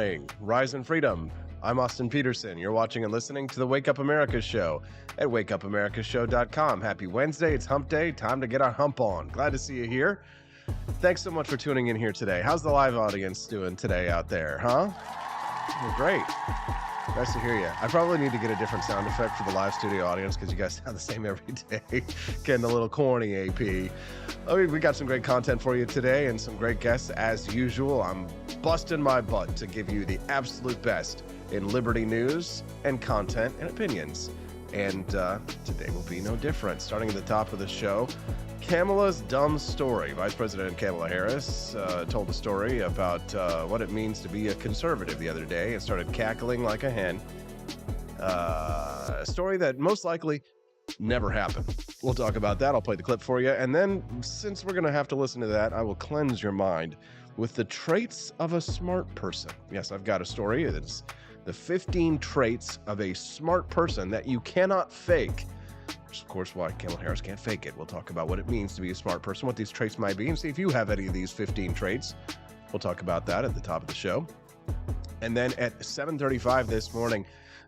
morning. Rise in freedom. I'm Austin Peterson. You're watching and listening to the Wake Up America Show at wakeupAmericaShow.com. Happy Wednesday. It's hump day. Time to get our hump on. Glad to see you here. Thanks so much for tuning in here today. How's the live audience doing today out there, huh? Well, great. Nice to hear you. I probably need to get a different sound effect for the live studio audience because you guys sound the same every day. Getting a little corny, AP. We got some great content for you today and some great guests as usual. I'm busting my butt to give you the absolute best in liberty news and content and opinions. And today will be no different. Starting at the top of the show, Kamala's dumb story. Vice President Kamala Harris told a story about what it means to be a conservative the other day and started cackling like a hen. A story that most likely never happened. We'll talk about that. I'll play the clip for you. And then, since we're going to have to listen to that, I will cleanse your mind with the traits of a smart person. Yes, I've got a story that's the 15 traits of a smart person that you cannot fake. Which is, of course, why Kamala Harris can't fake it. We'll talk about what it means to be a smart person, what these traits might be, and see if you have any of these 15 traits. We'll talk about that at the top of the show. And then at 7:35 this morning,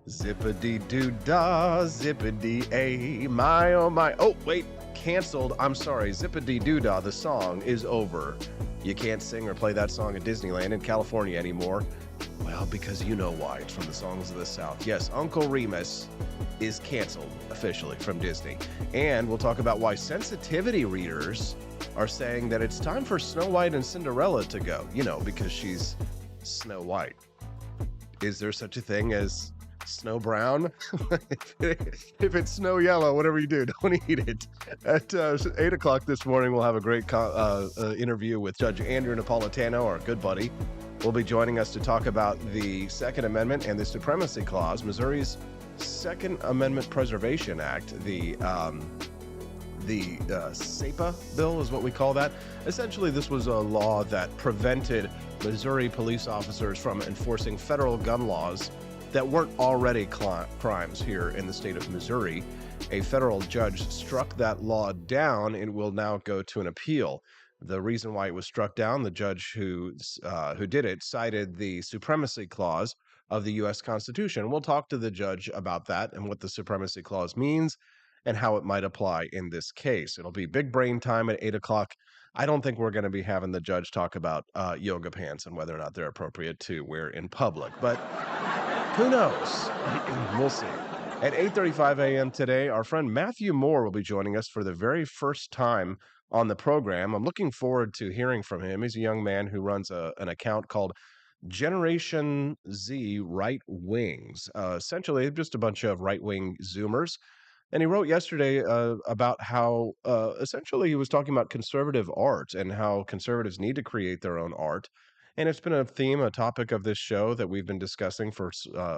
zippity-doo-dah, zippity-a, my oh my. Oh, wait, canceled. I'm sorry. Zippity-doo-dah, the song is over. You can't sing or play that song at Disneyland in California anymore. Well, because you know why. It's from the Songs of the South. Yes, Uncle Remus is canceled officially from Disney. And we'll talk about why sensitivity readers are saying that it's time for Snow White and Cinderella to go. You know, because she's Snow White. Is there such a thing as Snow Brown? If it's Snow Yellow, whatever you do, don't eat it. At 8 o'clock this morning, we'll have a great interview with Judge Andrew Napolitano, our good buddy. Will be joining us to talk about the Second Amendment and the Supremacy Clause, Missouri's Second Amendment Preservation Act, the SAPA bill is what we call that. Essentially, this was a law that prevented Missouri police officers from enforcing federal gun laws that weren't already crimes here in the state of Missouri. A federal judge struck that law down and will now go to an appeal. The reason why it was struck down, the judge who did it cited the Supremacy Clause of the U.S. Constitution. We'll talk to the judge about that and what the Supremacy Clause means and how it might apply in this case. It'll be big brain time at 8 o'clock. I don't think we're going to be having the judge talk about yoga pants and whether or not they're appropriate to wear in public, but who knows? We'll see. At 8:35 a.m. today, our friend Matthew Moore will be joining us for the very first time on the program. I'm looking forward to hearing from him. He's a young man who runs an account called Generation Z Right Wings. Essentially, just a bunch of right-wing Zoomers. And he wrote yesterday about how essentially he was talking about conservative art and how conservatives need to create their own art. And it's been a theme, a topic of this show that we've been discussing for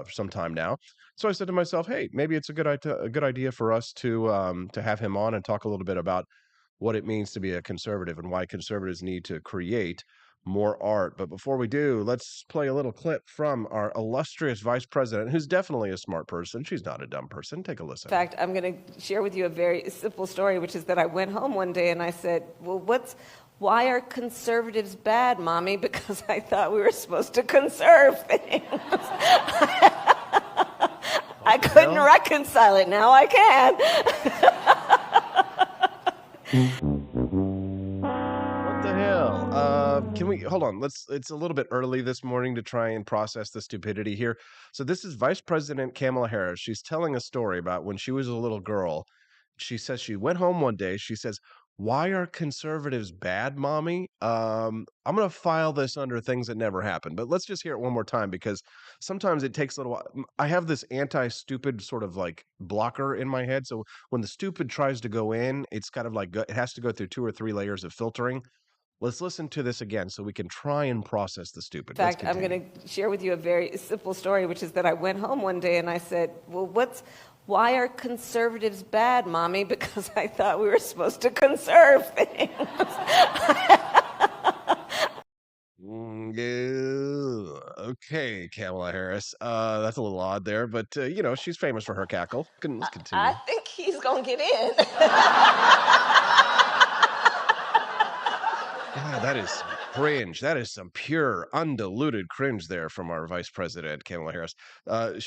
some time now. So I said to myself, hey, maybe it's a good idea for us to have him on and talk a little bit about what it means to be a conservative and why conservatives need to create more art. But before we do, let's play a little clip from our illustrious vice president, who's definitely a smart person. She's not a dumb person. Take a listen. In fact, I'm going to share with you a very simple story, which is that I went home one day and I said, well, why are conservatives bad, Mommy? Because I thought we were supposed to conserve things. I couldn't reconcile it. Now I can. What the hell? Can we hold on? It's a little bit early this morning to try and process the stupidity here. So this is Vice President Kamala Harris. She's telling a story about when she was a little girl. She says she went home one day. She says, why are conservatives bad, Mommy? I'm going to file this under things that never happened, but let's just hear it one more time because sometimes it takes a little while. I have this anti-stupid sort of like blocker in my head. So when the stupid tries to go in, it's kind of like it has to go through 2 or 3 layers of filtering. Let's listen to this again so we can try and process the stupid. In fact, I'm going to share with you a very simple story, which is that I went home one day and I said, well, why are conservatives bad, Mommy? Because I thought we were supposed to conserve things. Okay, Kamala Harris. That's a little odd there, but she's famous for her cackle. Let's continue. I think he's gonna get in. God, that is cringe. That is some pure, undiluted cringe there from our Vice President, Kamala Harris.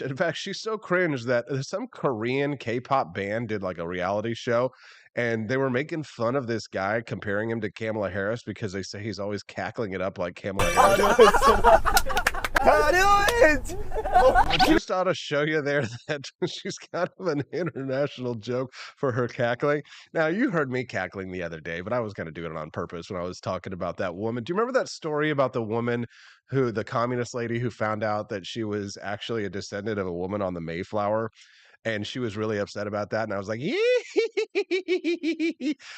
In fact, she's so cringe that some Korean K-pop band did like a reality show, and they were making fun of this guy, comparing him to Kamala Harris because they say he's always cackling it up like Kamala Harris. I just ought to show you there that she's kind of an international joke for her cackling. Now, you heard me cackling the other day, but I was going to do it on purpose when I was talking about that woman. Do you remember that story about the woman the communist lady who found out that she was actually a descendant of a woman on the Mayflower? And she was really upset about that. And I was like,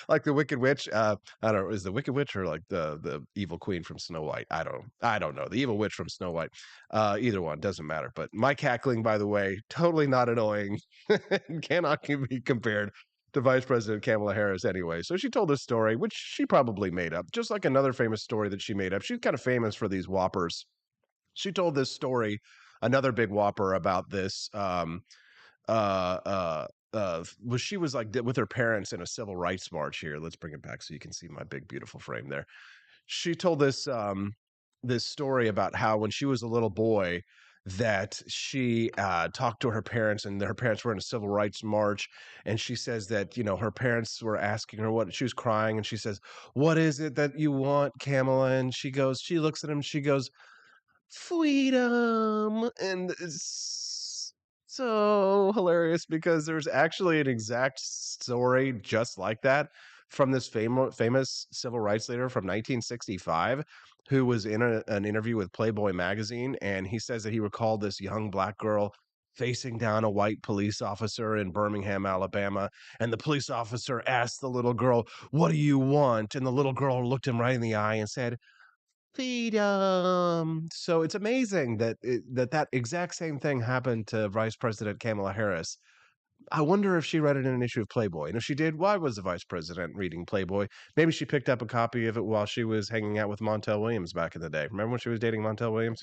like the Wicked Witch. I don't know, is the Wicked Witch or like the evil queen from Snow White? I don't know. The evil witch from Snow White. Either one doesn't matter. But my cackling, by the way, totally not annoying and cannot be compared to Vice President Kamala Harris anyway. So she told this story, which she probably made up, just like another famous story that she made up. She's kind of famous for these whoppers. She told this story, another big whopper about this. Was she was like with her parents in a civil rights march here. Let's bring it back so you can see my big beautiful frame there. She told this story about how when she was a little boy that she talked to her parents, and her parents were in a civil rights march, and she says that her parents were asking her what she was crying, and she says, "What is it that you want, Kamala?" And she looks at him, she goes, "Freedom." And it's so hilarious because there's actually an exact story just like that from this famous civil rights leader from 1965 who was in an interview with Playboy magazine, and he says that he recalled this young black girl facing down a white police officer in Birmingham, Alabama, and the police officer asked the little girl, "What do you want?" And the little girl looked him right in the eye and said, "Freedom." So it's amazing that that exact same thing happened to Vice President Kamala Harris. I wonder if she read it in an issue of Playboy. And if she did, why was the vice president reading Playboy? Maybe she picked up a copy of it while she was hanging out with Montel Williams back in the day. Remember when she was dating Montel Williams,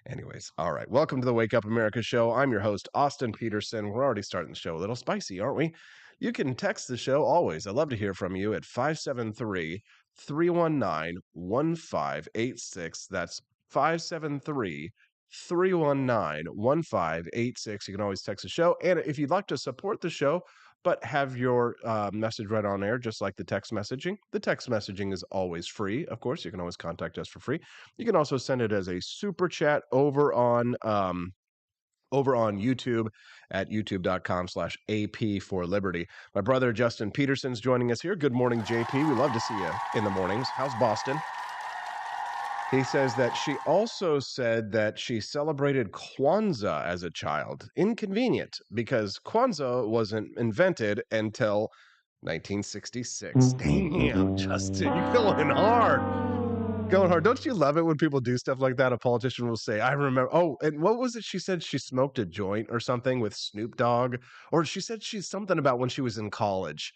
Anyways, all right. Welcome to the Wake Up America show. I'm your host, Austin Peterson. We're already starting the show a little spicy, aren't we? You can text the show always. I'd love to hear from you at 573-319-1586. That's 573-319-1586. You can always text the show. And if you'd like to support the show, but have your message read on air, just like the text messaging is always free. Of course, you can always contact us for free. You can also send it as a super chat over on YouTube at youtube.com/AP for Liberty. My brother Justin Peterson's joining us here. Good morning, JP. We love to see you in the mornings. How's Boston? He says that she also said that she celebrated Kwanzaa as a child. Inconvenient, because Kwanzaa wasn't invented until 1966. Damn, Justin, you're going hard. Going hard. Don't you love it when people do stuff like that? A politician will say, "I remember." Oh, and what was it? She said she smoked a joint or something with Snoop Dogg, or she said she's something about when she was in college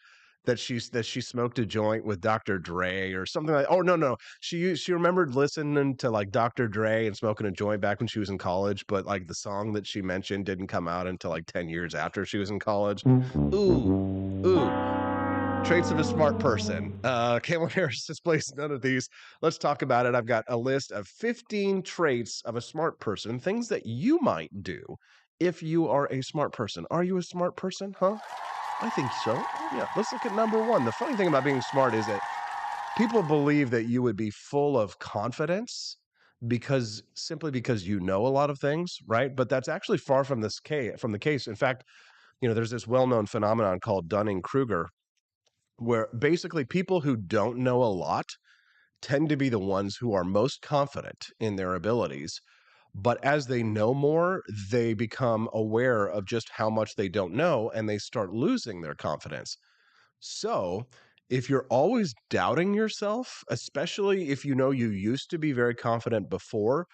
that she smoked a joint with Dr. Dre or something like. Oh no, she remembered listening to like Dr. Dre and smoking a joint back when she was in college, but like the song that she mentioned didn't come out until like 10 years after she was in college. Ooh. Traits of a smart person. Kamala Harris displays none of these. Let's talk about it. I've got a list of 15 traits of a smart person, things that you might do if you are a smart person. Are you a smart person, huh? I think so. Yeah, let's look at number one. The funny thing about being smart is that people believe that you would be full of confidence simply because you know a lot of things, right? But that's actually far from the case. In fact, there's this well-known phenomenon called Dunning-Kruger, where basically people who don't know a lot tend to be the ones who are most confident in their abilities. But as they know more, they become aware of just how much they don't know, and they start losing their confidence. So if you're always doubting yourself, especially if you know you used to be very confident before,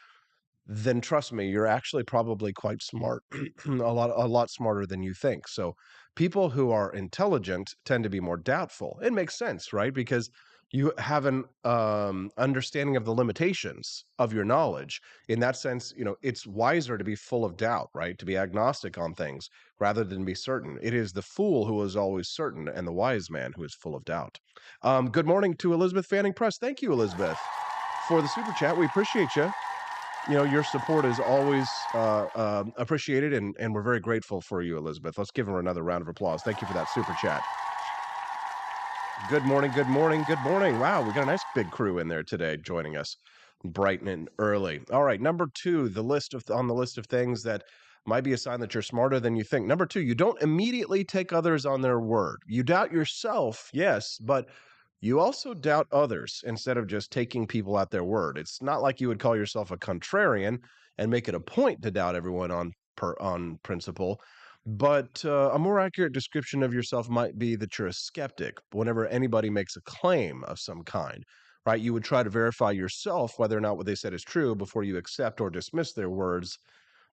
then trust me, you're actually probably quite smart, a lot smarter than you think. So people who are intelligent tend to be more doubtful. It makes sense, right? Because you have an understanding of the limitations of your knowledge. In that sense, it's wiser to be full of doubt, right? To be agnostic on things rather than be certain. It is the fool who is always certain and the wise man who is full of doubt. Good morning to Elizabeth Fanning Press. Thank you, Elizabeth. for the super chat. We appreciate you. You know, your support is always appreciated, and we're very grateful for you, Elizabeth. Let's give her another round of applause. Thank you for that super chat. Good morning, good morning, good morning. Wow, we got a nice big crew in there today joining us bright and early. All right, number two, on the list of things that might be a sign that you're smarter than you think. Number two, you don't immediately take others on their word. You doubt yourself, yes, but you also doubt others instead of just taking people at their word. It's not like you would call yourself a contrarian and make it a point to doubt everyone on principle. But a more accurate description of yourself might be that you're a skeptic whenever anybody makes a claim of some kind, right? You would try to verify yourself whether or not what they said is true before you accept or dismiss their words.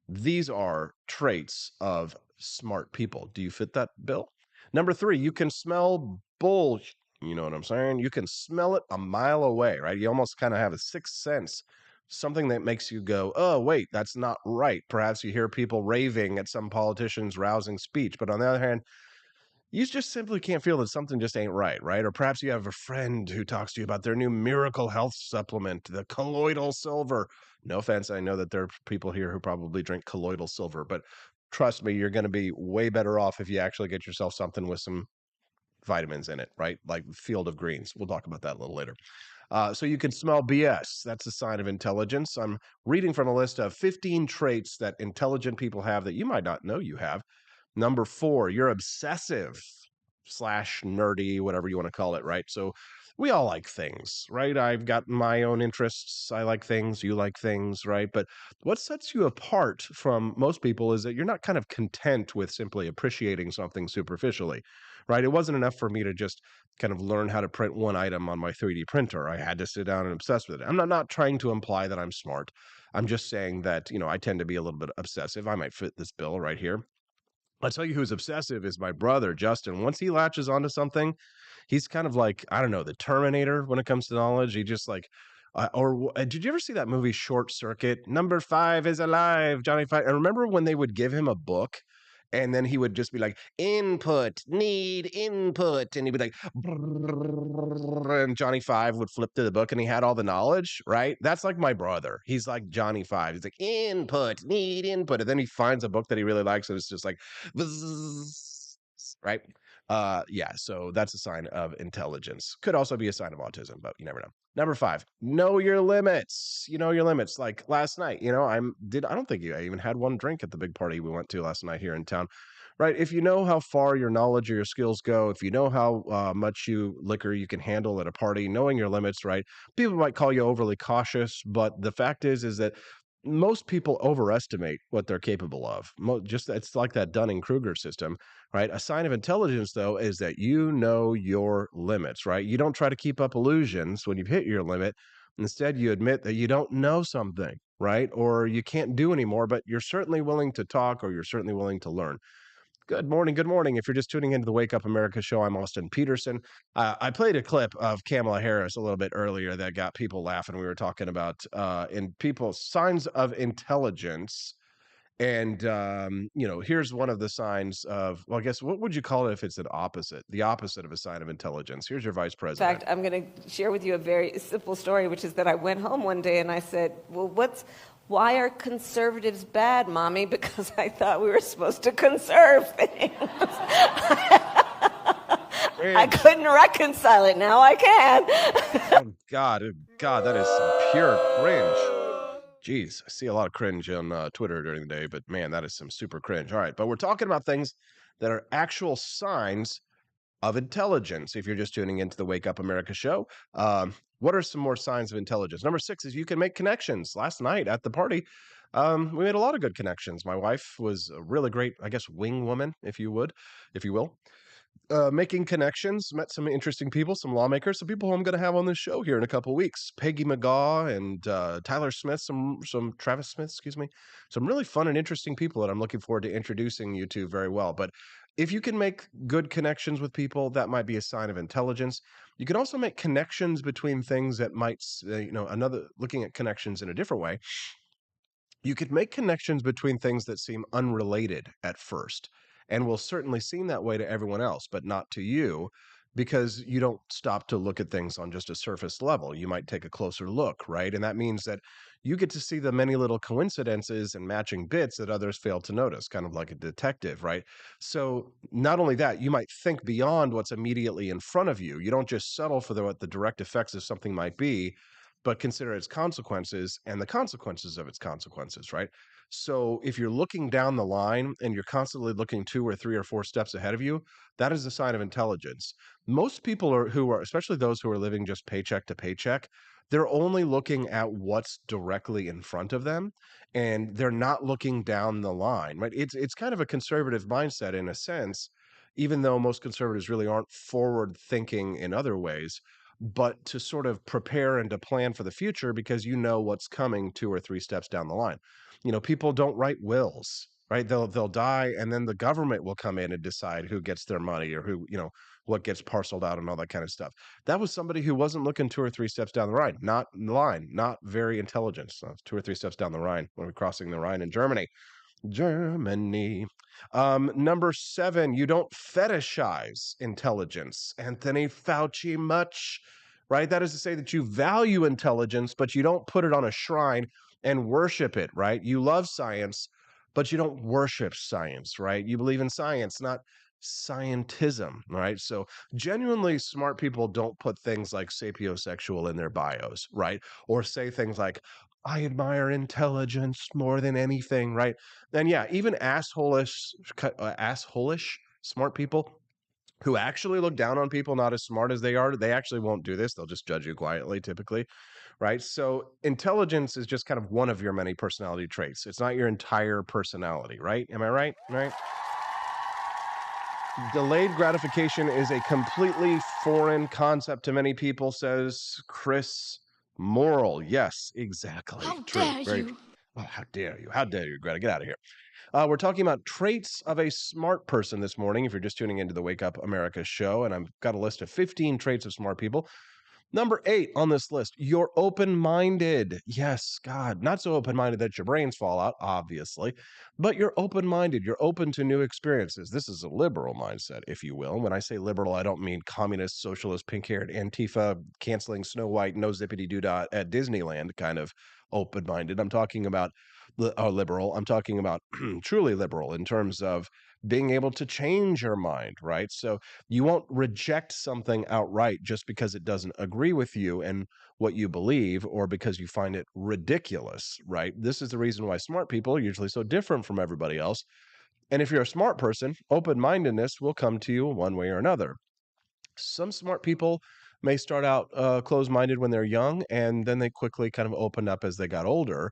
These are traits of smart people. Do you fit that bill? Number three, you can smell bull. You know what I'm saying? You can smell it a mile away, right? You almost kind of have a sixth sense, something that makes you go, oh, wait, that's not right. Perhaps you hear people raving at some politician's rousing speech. But on the other hand, you just simply can't feel that something just ain't right, right? Or perhaps you have a friend who talks to you about their new miracle health supplement, the colloidal silver. No offense, I know that there are people here who probably drink colloidal silver, but trust me, you're going to be way better off if you actually get yourself something with some vitamins in it, right? Like Field of Greens. We'll talk about that a little later. So you can smell BS. That's a sign of intelligence. I'm reading from a list of 15 traits that intelligent people have that you might not know you have. Number four, you're obsessive slash nerdy, whatever you want to call it, right? So we all like things, right? I've got my own interests. I like things, you like things, right? But what sets you apart from most people is that you're not kind of content with simply appreciating something superficially, right? It wasn't enough for me to just kind of learn how to print one item on my 3D printer. I had to sit down and obsess with it. I'm not trying to imply that I'm smart. I'm just saying that, I tend to be a little bit obsessive. I might fit this bill right here. I'll tell you who's obsessive is my brother, Justin. Once he latches onto something, he's kind of like, I don't know, the Terminator when it comes to knowledge. He just like, did you ever see that movie Short Circuit? Number 5 is alive, Johnny Five. I remember when they would give him a book and then he would just be like, input, need input. And he'd be like, and Johnny Five would flip to the book and he had all the knowledge, right? That's like my brother. He's like Johnny Five. He's like, input, need input. And then he finds a book that he really likes and it's just like, right? Yeah, so that's a sign of intelligence. Could also be a sign of autism, but you never know. Number 5, know your limits. You know your limits. Like last night, I don't think I even had one drink at the big party we went to last night here in town. Right. If you know how far your knowledge or your skills go, if you know how much liquor you can handle at a party, knowing your limits, right? People might call you overly cautious, but the fact is that most people overestimate what they're capable of. Just it's like that Dunning-Kruger system, right? A sign of intelligence, though, is that you know your limits, right? You don't try to keep up illusions when you've hit your limit. Instead, you admit that you don't know something, right? Or you can't do anymore, but you're certainly willing to talk or you're certainly willing to learn. Good morning. Good morning. If you're just tuning into the Wake Up America show, I'm Austin Peterson. I played a clip of Kamala Harris a little bit earlier that got people laughing. We were talking about in people's signs of intelligence. And, here's one of the signs of, well, I guess, what would you call it if it's the opposite of a sign of intelligence? Here's your vice In president. fact, I'm going to share with you a very simple story, which is that I went home one day and I said, well, why are conservatives bad, Mommy? Because I thought we were supposed to conserve things. I couldn't reconcile it. Now I can. Oh, God, that is some pure cringe. Jeez, I see a lot of cringe on Twitter during the day, but man, that is some super cringe. All right, but we're talking about things that are actual signs of intelligence. If you're just tuning into the Wake Up America show, what are some more signs of intelligence? Number 6 is you can make connections. Last night at the party, we made a lot of good connections. My wife was a really great, I guess, wing woman, if you will. Making connections, met some interesting people, some lawmakers, some people who I'm going to have on this show here in a couple of weeks. Peggy McGaw and Tyler Smith, some Travis Smith, excuse me, some really fun and interesting people that I'm looking forward to introducing you to very well. But if you can make good connections with people, that might be a sign of intelligence. You can also make connections between things that might, looking at connections in a different way. You could make connections between things that seem unrelated at first and will certainly seem that way to everyone else, but not to you. because you don't stop to look at things on just a surface level. You might take a closer look, right? And that means that you get to see the many little coincidences and matching bits that others fail to notice, kind of like a detective, right? So not only that, you might think beyond what's immediately in front of you. You don't just settle for what the direct effects of something might be, but consider its consequences and the consequences of its consequences, right? So if you're looking down the line and you're constantly looking 2 or 3 or 4 steps ahead of you, that is a sign of intelligence. Most people who are, especially those who are living just paycheck to paycheck, they're only looking at what's directly in front of them, and they're not looking down the line, right? It's kind of a conservative mindset in a sense, even though most conservatives really aren't forward thinking in other ways, but to sort of prepare and to plan for the future because you know what's coming 2 or 3 steps down the line. People don't write wills, right? They'll die, and then the government will come in and decide who gets their money or who, what gets parceled out and all that kind of stuff. That was somebody who wasn't looking 2 or 3 steps down the line, not very intelligent. So 2 or 3 steps down the Rhine when we're crossing the Rhine in Germany. Germany. Number 7, you don't fetishize intelligence. Anthony Fauci much, right? That is to say that you value intelligence, but you don't put it on a shrine and worship it, right? You love science, but you don't worship science, right? You believe in science, not scientism, right? So genuinely smart people don't put things like sapiosexual in their bios, right? Or say things like, I admire intelligence more than anything, right? And yeah, even assholish smart people who actually look down on people not as smart as they are, they actually won't do this. They'll just judge you quietly, typically, right? So intelligence is just kind of one of your many personality traits. It's not your entire personality, right? Am I right? Right? Delayed gratification is a completely foreign concept to many people, says Chris Moral. Yes, exactly. How True. dare Very. you? Oh, how dare you? How dare you, Greta? Get out of here. We're talking about traits of a smart person this morning. If you're just tuning into the Wake Up America show, and I've got a list of 15 traits of smart people. Number 8 on this list, you're open-minded. Yes, God, not so open-minded that your brains fall out, obviously, but you're open-minded. You're open to new experiences. This is a liberal mindset, if you will. When I say liberal, I don't mean communist, socialist, pink-haired, Antifa, canceling Snow White, no zippity-doo-dah at Disneyland kind of open-minded. I'm talking about liberal. I'm talking about truly liberal in terms of being able to change your mind, right? So you won't reject something outright just because it doesn't agree with you and what you believe or because you find it ridiculous, right? This is the reason why smart people are usually so different from everybody else. And if you're a smart person, open-mindedness will come to you one way or another. Some smart people may start out closed-minded when they're young, and then they quickly kind of open up as they got older.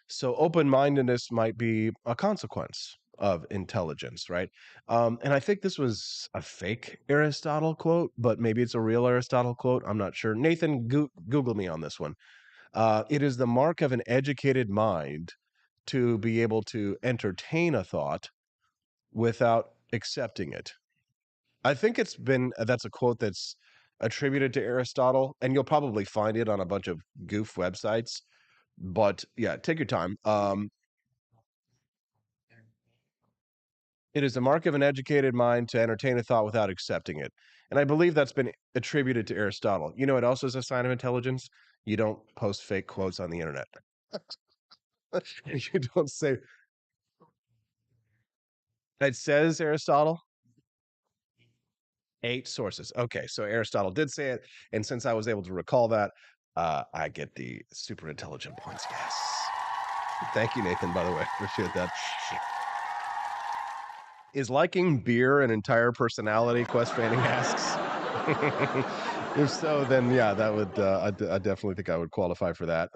So open-mindedness might be a consequence of intelligence, right? And I think this was a fake Aristotle quote, but maybe it's a real Aristotle quote. I'm not sure. Nathan, Google me on this one. It is the mark of an educated mind to be able to entertain a thought without accepting it. I think that's a quote that's attributed to Aristotle, and you'll probably find it on a bunch of goof websites. But yeah, take your time. It is the mark of an educated mind to entertain a thought without accepting it. And I believe that's been attributed to Aristotle. It also is a sign of intelligence. You don't post fake quotes on the internet. You don't say it says Aristotle. 8 sources. Okay, so Aristotle did say it, and since I was able to recall that, I get the super intelligent points. Yes. Thank you, Nathan, by the way. Appreciate that. Is liking beer an entire personality? Quest Fanning asks. If so, then yeah, that would I definitely think I would qualify for that.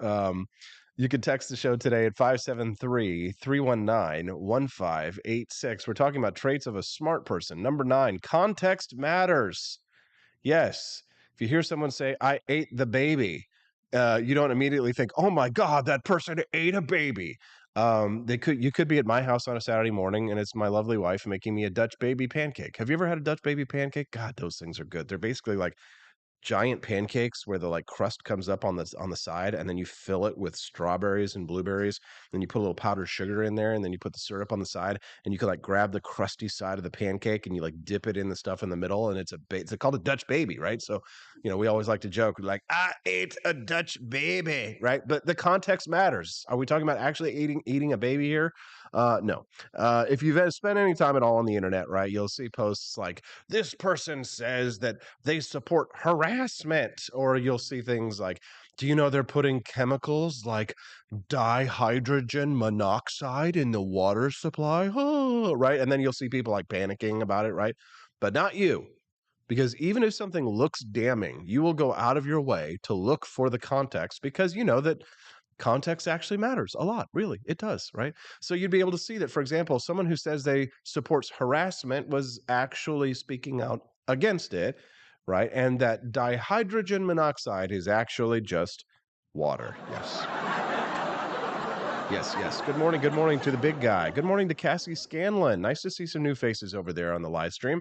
You can text the show today at 573-319-1586. We're talking about traits of a smart person. Number 9, context matters. Yes. If you hear someone say, I ate the baby, you don't immediately think, oh my God, that person ate a baby. You could be at my house on a Saturday morning and it's my lovely wife making me a Dutch baby pancake. Have you ever had a Dutch baby pancake? God, those things are good. They're basically like giant pancakes where the like crust comes up on the side, and then you fill it with strawberries and blueberries. Then you put a little powdered sugar in there, and then you put the syrup on the side, and you can like grab the crusty side of the pancake and you like dip it in the stuff in the middle, and it's called a Dutch baby, right? So, we always like to joke like, I ate a Dutch baby, right? But the context matters. Are we talking about actually eating a baby here? No. If you've spent any time at all on the internet, right, you'll see posts like, this person says that they support harassment, or you'll see things like, do you know they're putting chemicals like dihydrogen monoxide in the water supply? Oh, right? And then you'll see people like panicking about it, right? But not you. Because even if something looks damning, you will go out of your way to look for the context, because you know that context actually matters a lot. Really, it does, right? So you'd be able to see that, for example, someone who says they supports harassment was actually speaking out against it, right? And that dihydrogen monoxide is actually just water. Yes. Yes, yes. Good morning. Good morning to the big guy. Good morning to Cassie Scanlon. Nice to see some new faces over there on the live stream.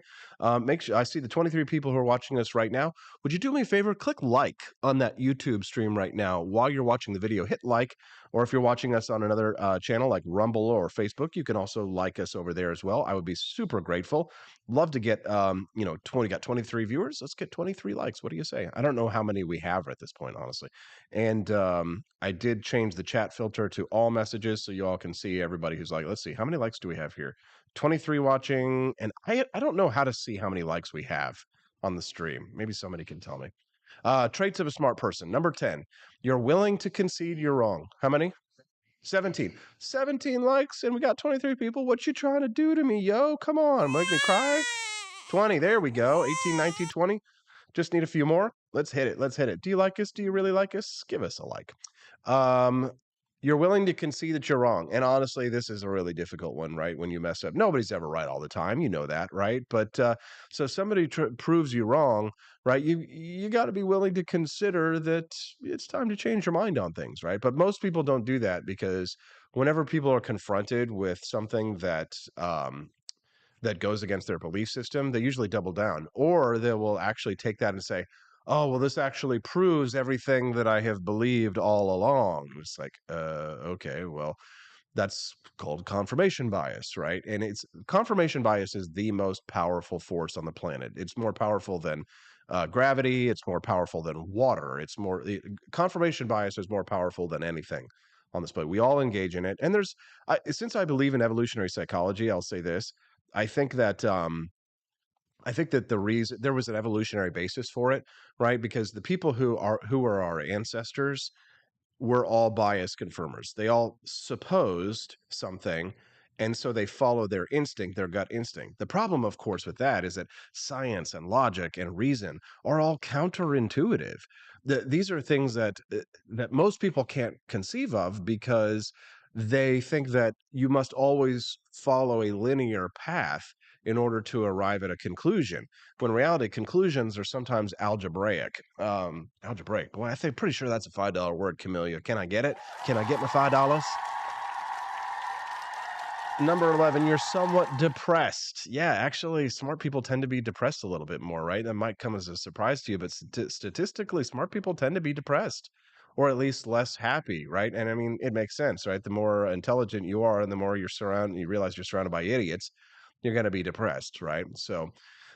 Make sure I see the 23 people who are watching us right now. Would you do me a favor? Click like on that YouTube stream right now while you're watching the video. Hit like, or if you're watching us on another channel like Rumble or Facebook, you can also like us over there as well. I would be super grateful. Love to get 23 viewers. Let's get 23 likes. What do you say? I don't know how many we have at this point, honestly. And I did change the chat filter to all messages so you all can see everybody who's like, let's see, how many likes do we have here? 23 watching. And I don't know how to see how many likes we have on the stream. Maybe somebody can tell me. Traits of a smart person. Number 10, you're willing to concede you're wrong. How many? 17. 17 likes, and we got 23 people. What you trying to do to me, yo? Come on, make me cry. 20. There we go. 18, 19, 20. Just need a few more. Let's hit it. Let's hit it. Do you like us? Do you really like us? Give us a like. You're willing to concede that you're wrong. And honestly, this is a really difficult one, right? When you mess up, nobody's ever right all the time. You know that, right? But so somebody proves you wrong, right? You got to be willing to consider that it's time to change your mind on things, right? But most people don't do that, because whenever people are confronted with something that goes against their belief system, they usually double down, or they will actually take that and say, oh, well, this actually proves everything that I have believed all along. It's like, okay, well, that's called confirmation bias, right? And confirmation bias is the most powerful force on the planet. It's more powerful than gravity. It's more powerful than water. Confirmation bias is more powerful than anything on this planet. We all engage in it. And since I believe in evolutionary psychology, I'll say this. I think that the reason there was an evolutionary basis for it, right? Because the people who are our ancestors were all bias confirmers. They all supposed something, and so they follow their instinct, their gut instinct. The problem, of course, with that is that science and logic and reason are all counterintuitive. These are things that most people can't conceive of, because they think that you must always follow a linear path in order to arrive at a conclusion. When in reality, conclusions are sometimes algebraic. Algebraic. Boy, pretty sure that's a $5 word, Camellia. Can I get it? Can I get my $5? Number 11, you're somewhat depressed. Yeah, actually, smart people tend to be depressed a little bit more, right? That might come as a surprise to you, but statistically, smart people tend to be depressed, or at least less happy, right? And I mean, it makes sense, right? The more intelligent you are, and the more you realize you're surrounded by idiots, you're going to be depressed, right? So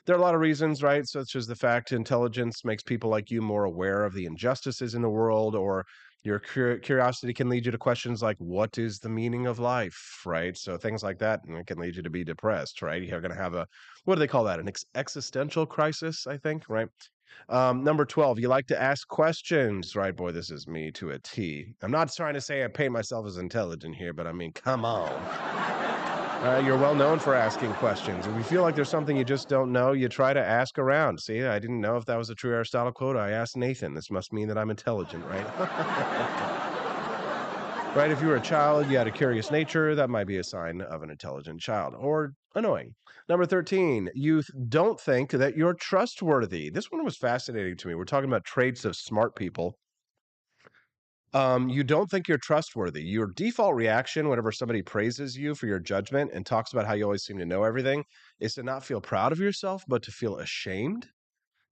there are a lot of reasons, right? Such as the fact intelligence makes people like you more aware of the injustices in the world, or your curiosity can lead you to questions like, what is the meaning of life, right? So things like that, and it can lead you to be depressed, right? You're going to have what do they call that? An existential crisis, I think, right? Number 12, you like to ask questions, right? Boy, this is me to a T. I'm not trying to say I paint myself as intelligent here, but I mean, come on. You're well known for asking questions. If you feel like there's something you just don't know, you try to ask around. See, I didn't know if that was a true Aristotle quote. I asked Nathan. This must mean that I'm intelligent, right? Right? If you were a child, you had a curious nature, that might be a sign of an intelligent child, or annoying. Number 13, you don't think that you're trustworthy. This one was fascinating to me. We're talking about traits of smart people. You don't think you're trustworthy. Your default reaction whenever somebody praises you for your judgment and talks about how you always seem to know everything is to not feel proud of yourself, but to feel ashamed.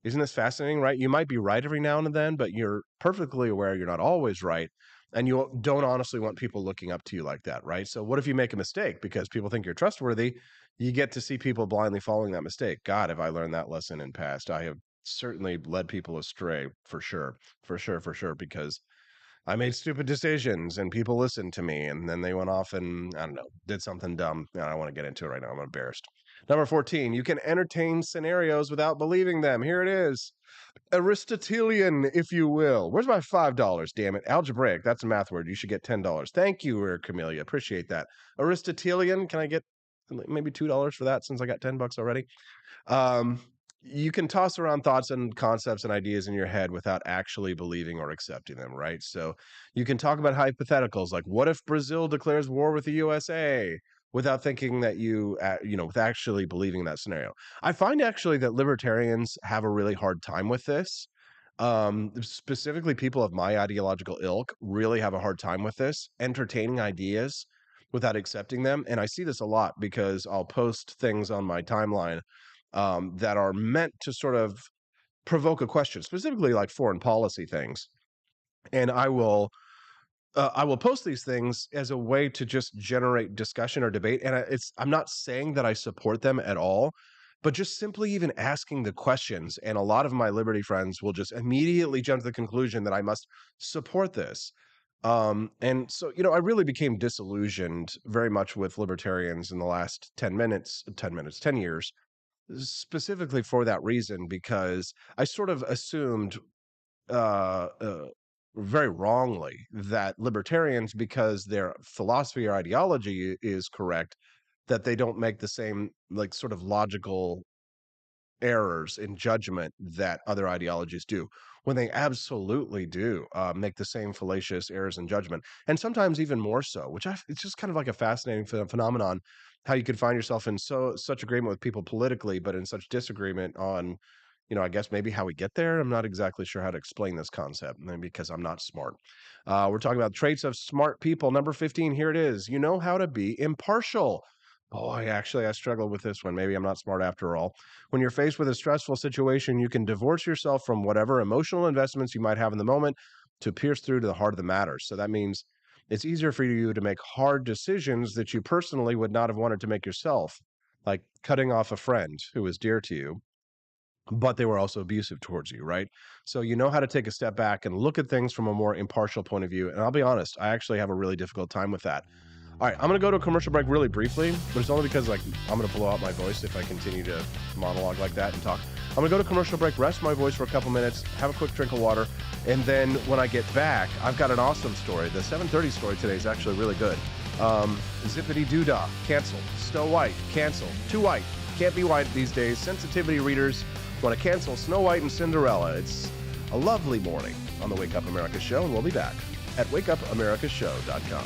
Isn't this fascinating, right? You might be right every now and then, but you're perfectly aware you're not always right. And you don't honestly want people looking up to you like that, right? So what if you make a mistake because people think you're trustworthy? You get to see people blindly following that mistake. God, have I learned that lesson in past? I have certainly led people astray for sure, for sure, because I made stupid decisions and people listened to me and then they went off and I don't know, did something dumb. I don't want to get into it right now. I'm embarrassed. Number 14, you can entertain scenarios without believing them. Here it is. Aristotelian, if you will. Where's my $5? Damn it. Algebraic. That's a math word. You should get $10. Thank you, Camellia. Appreciate that. Aristotelian. Can I get maybe $2 for that since I got $10 already? You can toss around thoughts and concepts and ideas in your head without actually believing or accepting them, right? So you can talk about hypotheticals like, what if Brazil declares war with the USA? Without thinking that with actually believing that scenario. I find actually that libertarians have a really hard time with this. Specifically, people of my ideological ilk really have a hard time with this, entertaining ideas without accepting them. And I see this a lot because I'll post things on my timeline that are meant to sort of provoke a question, specifically like foreign policy things. And I will post these things as a way to just generate discussion or debate. And I'm not saying that I support them at all, but just simply even asking the questions. And a lot of my liberty friends will just immediately jump to the conclusion that I must support this. And so, I really became disillusioned very much with libertarians in the last 10 years, specifically for that reason, because I sort of assumed uh, uh, very wrongly that libertarians, because their philosophy or ideology is correct, that they don't make the same like sort of logical errors in judgment that other ideologies do, when they absolutely do make the same fallacious errors in judgment, and sometimes even more so. It's just kind of like a fascinating phenomenon, how you could find yourself in such agreement with people politically, but in such disagreement on, I guess maybe how we get there. I'm not exactly sure how to explain this concept, maybe because I'm not smart. We're talking about traits of smart people. Number 15, here it is. You know how to be impartial. Boy, actually, I struggled with this one. Maybe I'm not smart after all. When you're faced with a stressful situation, you can divorce yourself from whatever emotional investments you might have in the moment to pierce through to the heart of the matter. So that means it's easier for you to make hard decisions that you personally would not have wanted to make yourself, like cutting off a friend who is dear to you, but they were also abusive towards you, right? So you know how to take a step back and look at things from a more impartial point of view. And I'll be honest, I actually have a really difficult time with that. All right, I'm going to go to a commercial break really briefly, but it's only because I'm going to blow out my voice if I continue to monologue like that and talk. I'm going to go to commercial break, rest my voice for a couple minutes, have a quick drink of water, and then when I get back, I've got an awesome story. The 7:30 story today is actually really good. Zippity Doodah, canceled. Snow White, canceled. Too white. Can't be white these days. Sensitivity readers want to cancel Snow White and Cinderella. It's a lovely morning on the Wake Up America show, and we'll be back at wakeupamericashow.com.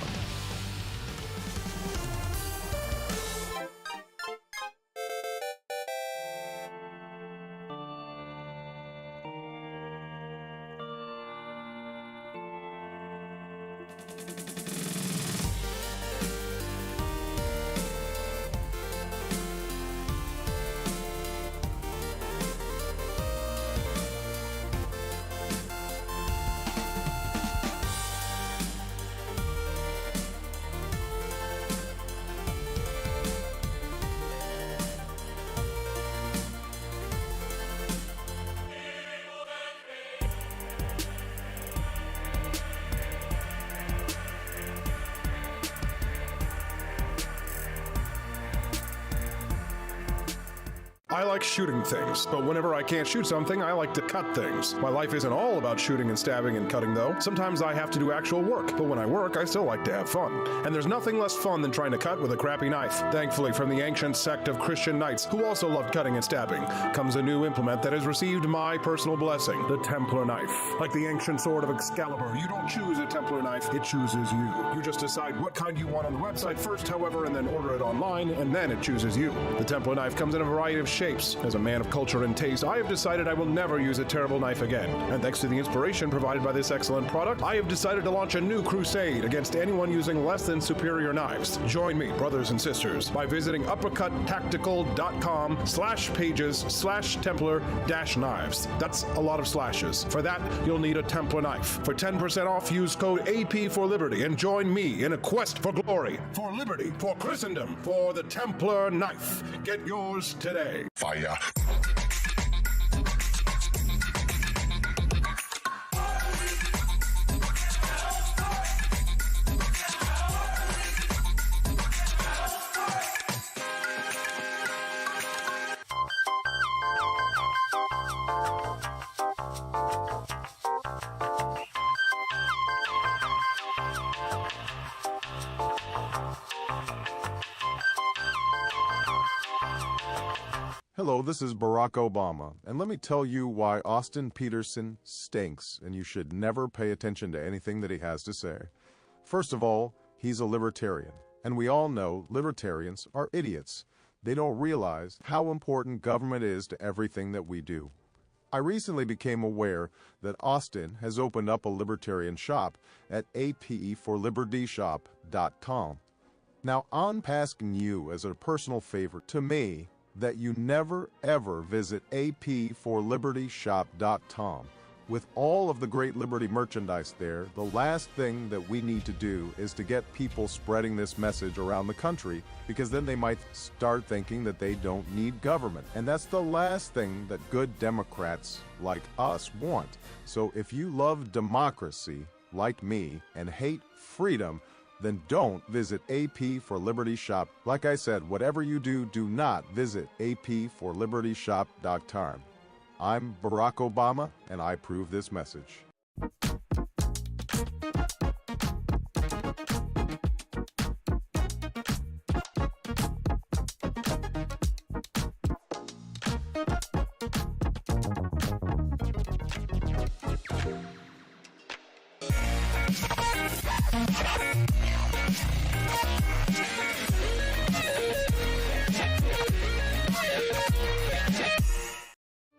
I like shooting things, but whenever I can't shoot something, I like to cut things. My life isn't all about shooting and stabbing and cutting, though. Sometimes I have to do actual work, but when I work, I still like to have fun. And there's nothing less fun than trying to cut with a crappy knife. Thankfully, from the ancient sect of Christian knights, who also loved cutting and stabbing, comes a new implement that has received my personal blessing, the Templar knife. Like the ancient sword of Excalibur, you don't choose a Templar knife, it chooses you. You just decide what kind you want on the website first, however, and then order it online, and then it chooses you. The Templar knife comes in a variety of shapes shapes. As a man of culture and taste, I have decided I will never use a terrible knife again. And thanks to the inspiration provided by this excellent product, I have decided to launch a new crusade against anyone using less than superior knives. Join me, brothers and sisters, by visiting uppercuttactical.com/pages/Templar-knives. That's a lot of slashes. For that, you'll need a Templar knife. For 10% off, use code AP for Liberty and join me in a quest for glory, for liberty, for Christendom, for the Templar knife. Get yours today. Fire. Hello, this is Barack Obama, and let me tell you why Austin Peterson stinks, and you should never pay attention to anything that he has to say. First of all, he's a libertarian, and we all know libertarians are idiots. They don't realize how important government is to everything that we do. I recently became aware that Austin has opened up a libertarian shop at apeforlibertyshop.com. Now, I'm asking you as a personal favor to me that you never ever visit apeforlibertyshop.com. With all of the great Liberty merchandise there, the last thing that we need to do is to get people spreading this message around the country, because then they might start thinking that they don't need government. And that's the last thing that good Democrats like us want. So if you love democracy, like me, and hate freedom, then don't visit AP for Liberty Shop. Like I said, whatever you do, do not visit aporlibertyshop.com. I'm Barack Obama, and I approve this message.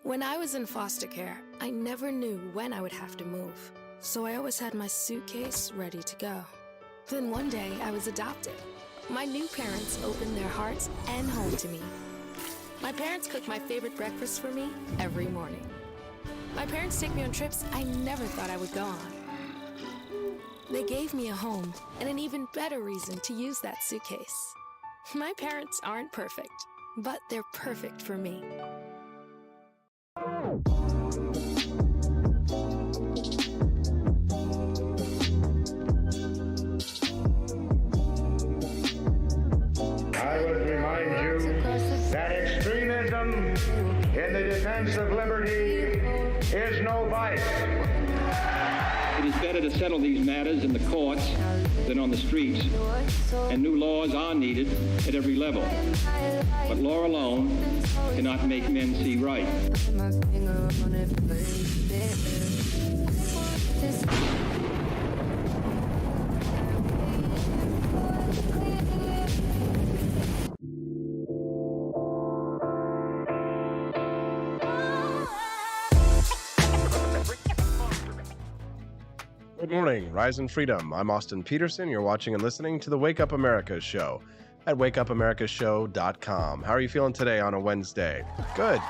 When I was in foster care, I never knew when I would have to move, so I always had my suitcase ready to go. Then one day, I was adopted. My new parents opened their hearts and home to me. My parents cook my favorite breakfast for me every morning. My parents take me on trips I never thought I would go on. They gave me a home and an even better reason to use that suitcase. My parents aren't perfect, but they're perfect for me. I would remind you that extremism in the defense of liberty is no vice. It is better to settle these matters in the courts than on the streets, and new laws are needed at every level. But law alone cannot make men see right. Good morning, Rise and Freedom. I'm Austin Peterson. You're watching and listening to the Wake Up America Show at wakeupAmericaShow.com. How are you feeling today on a Wednesday? Good.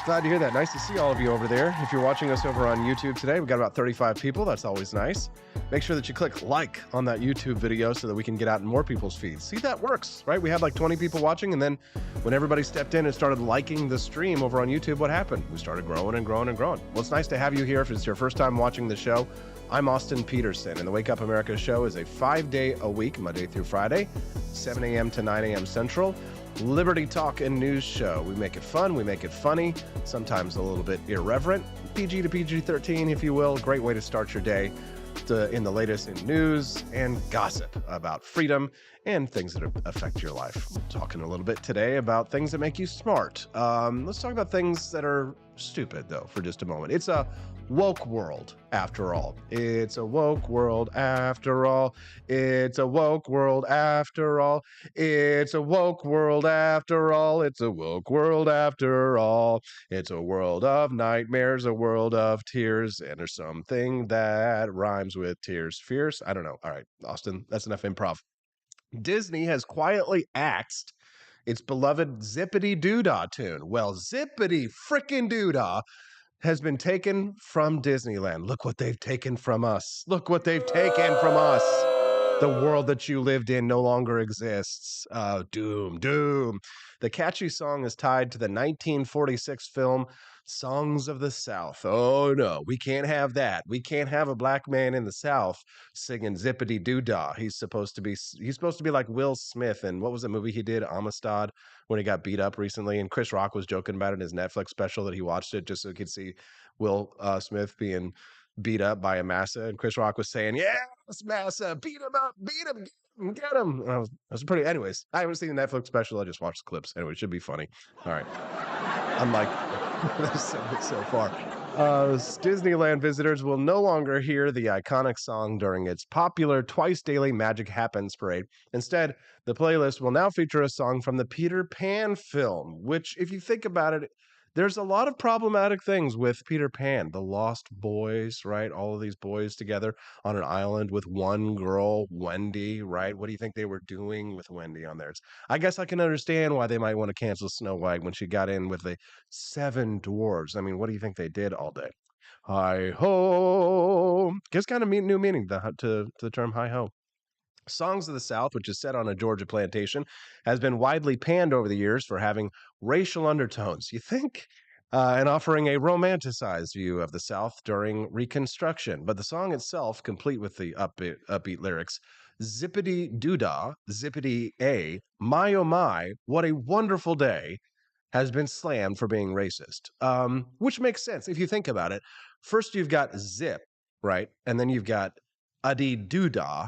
Glad to hear that. Nice to see all of you over there. If you're watching us over on YouTube today, we've got about 35 people. That's always nice. Make sure that you click like on that YouTube video so that we can get out in more people's feeds. See, that works, right? We had like 20 people watching, and then when everybody stepped in and started liking the stream over on YouTube, what happened? We started growing and growing and growing. Well, it's nice to have you here. If it's your first time watching the show, I'm Austin Peterson, and the Wake Up America Show is a 5-day-a-week, Monday through Friday, 7 a.m. to 9 a.m. Central, liberty talk and news show. We make it fun, we make it funny, sometimes a little bit irreverent, PG to PG-13, if you will. Great way to start your day in the latest in news and gossip about freedom and things that affect your life. We're talking a little bit today about things that make you smart. Let's talk about things that are stupid, though, for just a moment. It's a woke world, after all. It's a woke world, after all. It's a woke world, after all. It's a woke world, after all. It's a woke world, after all. It's a world of nightmares, a world of tears, and there's something that rhymes with tears. Fierce? I don't know. All right, Austin, that's enough improv. Disney has quietly axed its beloved Zippity Doodah tune. Well, Zippity frickin' Doodah has been taken from Disneyland. Look what they've taken from us. Look what they've taken from us. The world that you lived in no longer exists. Doom, doom. The catchy song is tied to the 1946 film Songs of the South. Oh no, we can't have that. We can't have a black man in the South singing Zippity Doodah. He's supposed to be like Will Smith. And what was the movie he did, Amistad, when he got beat up recently? And Chris Rock was joking about it in his Netflix special that he watched it just so he could see Will Smith being beat up by a Massa. And Chris Rock was saying, "Yeah, it's Massa, beat him up, beat him, get him." And I was pretty. Anyways, I haven't seen the Netflix special. I just watched the clips. Anyway, it should be funny. All right. I'm like, so far. Disneyland visitors will no longer hear the iconic song during its popular twice daily Magic Happens parade. Instead, the playlist will now feature a song from the Peter Pan film, which, if you think about it, there's a lot of problematic things with Peter Pan, the lost boys, right? All of these boys together on an island with one girl, Wendy, right? What do you think they were doing with Wendy on there? I guess I can understand why they might want to cancel Snow White when she got in with the 7 dwarves. I mean, what do you think they did all day? Hi ho. Gives kind of new meaning to the term hi ho. Songs of the South, which is set on a Georgia plantation, has been widely panned over the years for having racial undertones. You think? And offering a romanticized view of the South during Reconstruction. But the song itself, complete with the upbeat lyrics, Zippity Doodah, Zippity A, my oh my, what a wonderful day, has been slammed for being racist. Which makes sense if you think about it. First, you've got zip, right? And then you've got adi doodah,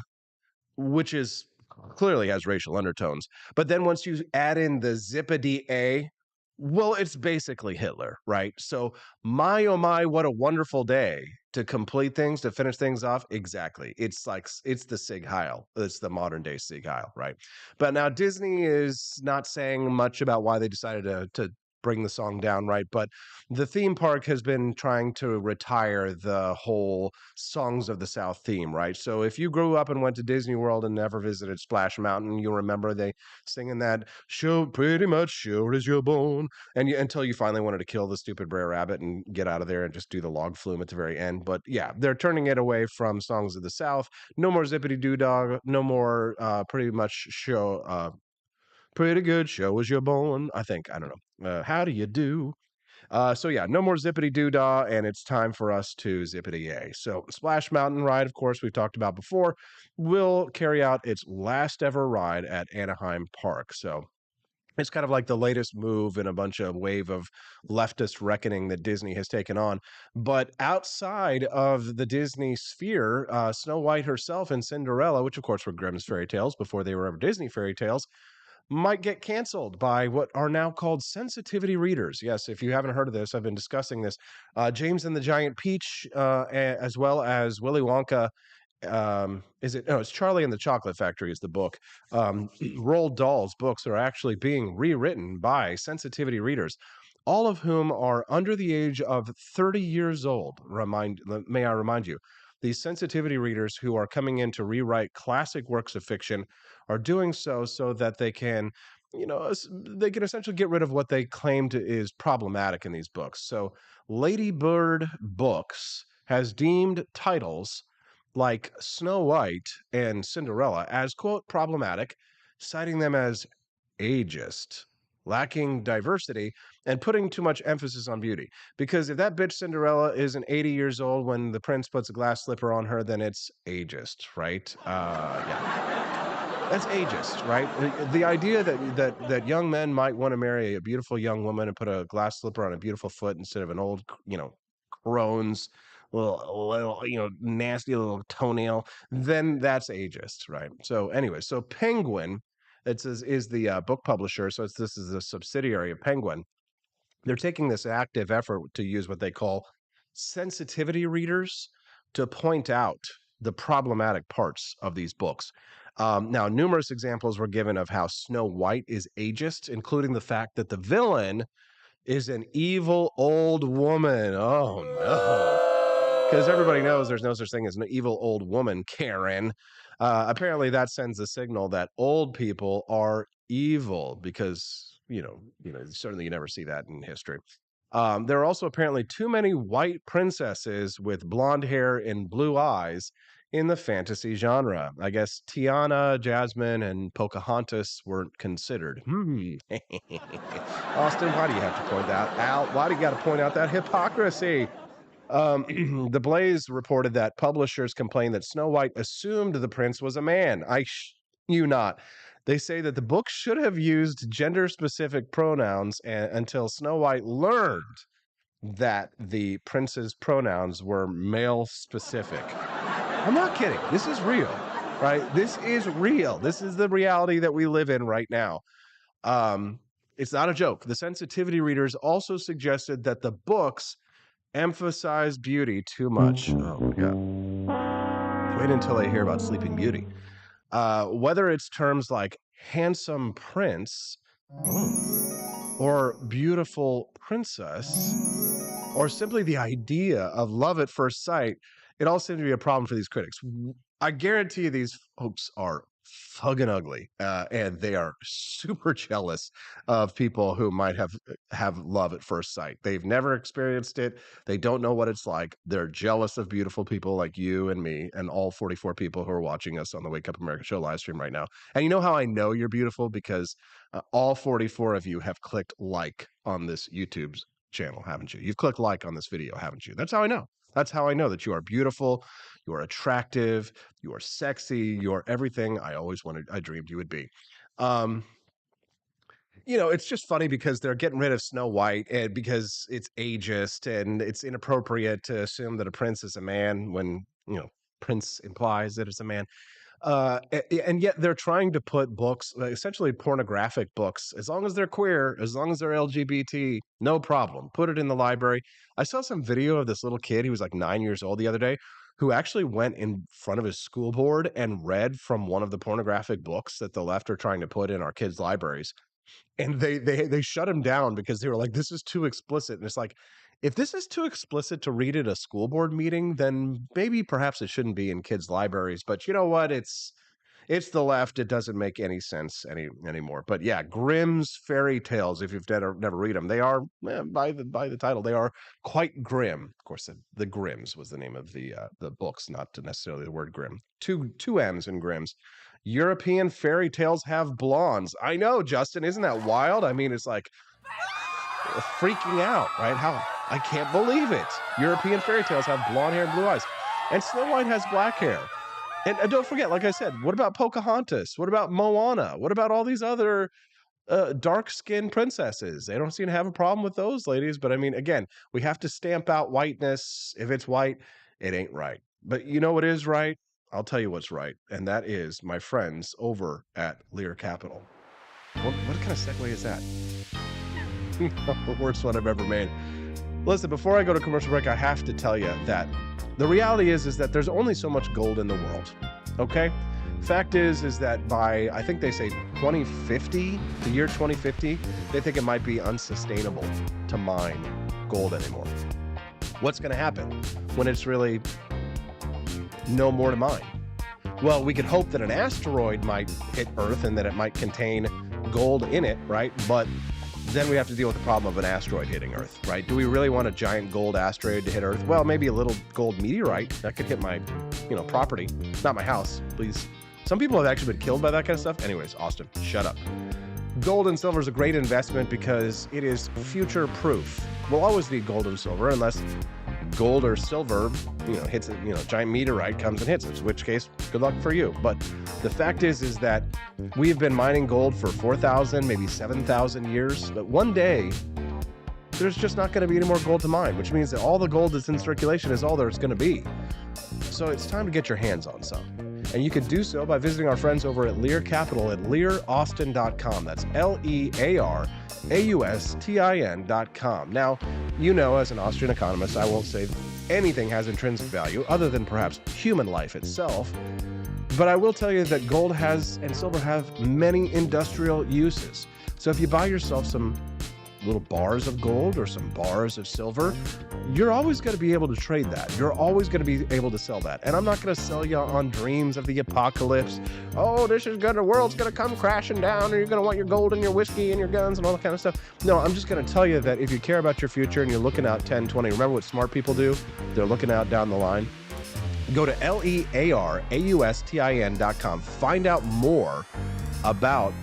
which is clearly has racial undertones. But then once you add in the zippity A, well, it's basically Hitler, right? So my oh my, what a wonderful day to complete things, to finish things off. Exactly. It's the Sieg Heil. It's the modern day Sieg Heil, right? But now Disney is not saying much about why they decided to bring the song down, right? But the theme park has been trying to retire the whole Songs of the South theme, right? So if you grew up and went to Disney World and never visited Splash Mountain, you'll remember they singing that "show pretty much sure as you're born," and until you finally wanted to kill the stupid Brer Rabbit and get out of there and just do the log flume at the very end. But yeah, they're turning it away from Songs of the South. No more Zippity Doo Dog. No more pretty much show. Pretty good show as you're born. I think. I don't know. How do you do? So yeah, no more Zippity Doo-Dah, and it's time for us to Zippity A. So Splash Mountain ride, of course, we've talked about before, will carry out its last ever ride at Anaheim Park. So it's kind of like the latest move in a bunch of wave of leftist reckoning that Disney has taken on. But outside of the Disney sphere, Snow White herself and Cinderella, which of course were Grimm's fairy tales before they were ever Disney fairy tales, might get canceled by what are now called sensitivity readers. Yes, if you haven't heard of this, I've been discussing this. James and the Giant Peach, as well as Willy Wonka. It's Charlie and the Chocolate Factory is the book. Roald Dahl's books are actually being rewritten by sensitivity readers, all of whom are under the age of 30 years old. May I remind you, these sensitivity readers who are coming in to rewrite classic works of fiction are doing so that they can, they can essentially get rid of what they claimed is problematic in these books. So Lady Bird Books has deemed titles like Snow White and Cinderella as, quote, problematic, citing them as ageist, lacking diversity, and putting too much emphasis on beauty. Because if that bitch Cinderella isn't 80 years old when the prince puts a glass slipper on her, then it's ageist, right? Yeah. That's ageist, right? The idea that young men might want to marry a beautiful young woman and put a glass slipper on a beautiful foot instead of an old, crone's little, nasty little toenail, then that's ageist, right? So anyway, so Penguin, is the book publisher. So this is a subsidiary of Penguin. they're taking this active effort to use what they call sensitivity readers to point out the problematic parts of these books. Now, numerous examples were given of how Snow White is ageist, including the fact that the villain is an evil old woman. Oh, no. Because everybody knows there's no such thing as an evil old woman, Karen. Apparently, that sends a signal that old people are evil because, certainly you never see that in history. There are also apparently too many white princesses with blonde hair and blue eyes in the fantasy genre. I guess Tiana, Jasmine, and Pocahontas weren't considered. Austin, why do you have to point that out? Why do you got to point out that hypocrisy? The Blaze reported that publishers complained that Snow White assumed the prince was a man. You not. They say that the book should have used gender-specific pronouns until Snow White learned that the prince's pronouns were male-specific. I'm not kidding. This is real, right? This is real. This is the reality that we live in right now. It's not a joke. The sensitivity readers also suggested that the books emphasize beauty too much. Oh my God. Wait until I hear about Sleeping Beauty. Whether it's terms like handsome prince or beautiful princess, or simply the idea of love at first sight, it all seems to be a problem for these critics. I guarantee you these folks are fucking ugly, and they are super jealous of people who might have love at first sight. They've never experienced it. They don't know what it's like. They're jealous of beautiful people like you and me and all 44 people who are watching us on the Wake Up America Show live stream right now. And you know how I know you're beautiful? Because all 44 of you have clicked like on this YouTube's channel, haven't you? You've clicked like on this video, haven't you? That's how I know. That's how I know that you are beautiful, you are attractive, you are sexy, you are everything I dreamed you would be. It's just funny because they're getting rid of Snow White and because it's ageist and it's inappropriate to assume that a prince is a man when, prince implies that it's a man. And yet they're trying to put books, essentially pornographic books, as long as they're queer, as long as they're LGBT, no problem. Put it in the library. I saw some video of this little kid, he was like 9 years old the other day, who actually went in front of his school board and read from one of the pornographic books that the left are trying to put in our kids' libraries. And they shut him down because they were like, this is too explicit. And it's like, if this is too explicit to read at a school board meeting, then maybe perhaps it shouldn't be in kids' libraries. But you know what? It's the left. It doesn't make any sense anymore. But yeah, Grimm's fairy tales, if you've never read them, they are, by the title, they are quite grim. Of course, the Grimms was the name of the books, not necessarily the word grim. Two M's in Grimm's. European fairy tales have blondes. I know, Justin, isn't that wild? I mean, it's like freaking out, right? I can't believe it. European fairy tales have blonde hair and blue eyes. And Snow White has black hair. And don't forget, like I said, what about Pocahontas? What about Moana? What about all these other dark-skinned princesses? They don't seem to have a problem with those ladies. But I mean, again, we have to stamp out whiteness. If it's white, it ain't right. But you know what is right? I'll tell you what's right. And that is my friends over at Lear Capital. What kind of segue is that? The worst one I've ever made. Listen, before I go to commercial break, I have to tell you that the reality is that there's only so much gold in the world, okay? Fact is that by, I think they say 2050, the year 2050, they think it might be unsustainable to mine gold anymore. What's going to happen when it's really no more to mine? Well, we could hope that an asteroid might hit Earth and that it might contain gold in it, right? But then we have to deal with the problem of an asteroid hitting Earth, right? Do we really want a giant gold asteroid to hit Earth? Well, maybe a little gold meteorite that could hit my, property. Not my house, please. Some people have actually been killed by that kind of stuff. Anyways, Austin, shut up. Gold and silver is a great investment because it is future-proof. We'll always need gold and silver unless gold or silver, hits a, giant meteorite comes and hits us, in which case, good luck for you. But the fact is that we've been mining gold for 4,000, maybe 7,000 years. But one day, there's just not going to be any more gold to mine, which means that all the gold that's in circulation is all there's going to be. So it's time to get your hands on some. And you can do so by visiting our friends over at Lear Capital at learaustin.com. That's LEARAUSTIN.com. Now, you know, as an Austrian economist, I won't say anything has intrinsic value other than perhaps human life itself. But I will tell you that gold has and silver have many industrial uses. So if you buy yourself some little bars of gold or some bars of silver, you're always going to be able to trade that. You're always going to be able to sell that. And I'm not going to sell you on dreams of the apocalypse. Oh, this is good. The world's going to come crashing down and you're going to want your gold and your whiskey and your guns and all that kind of stuff. No, I'm just going to tell you that if you care about your future and you're looking out 10, 20, remember what smart people do? They're looking out down the line. Go to LEARAUSTIN.com. Find out more about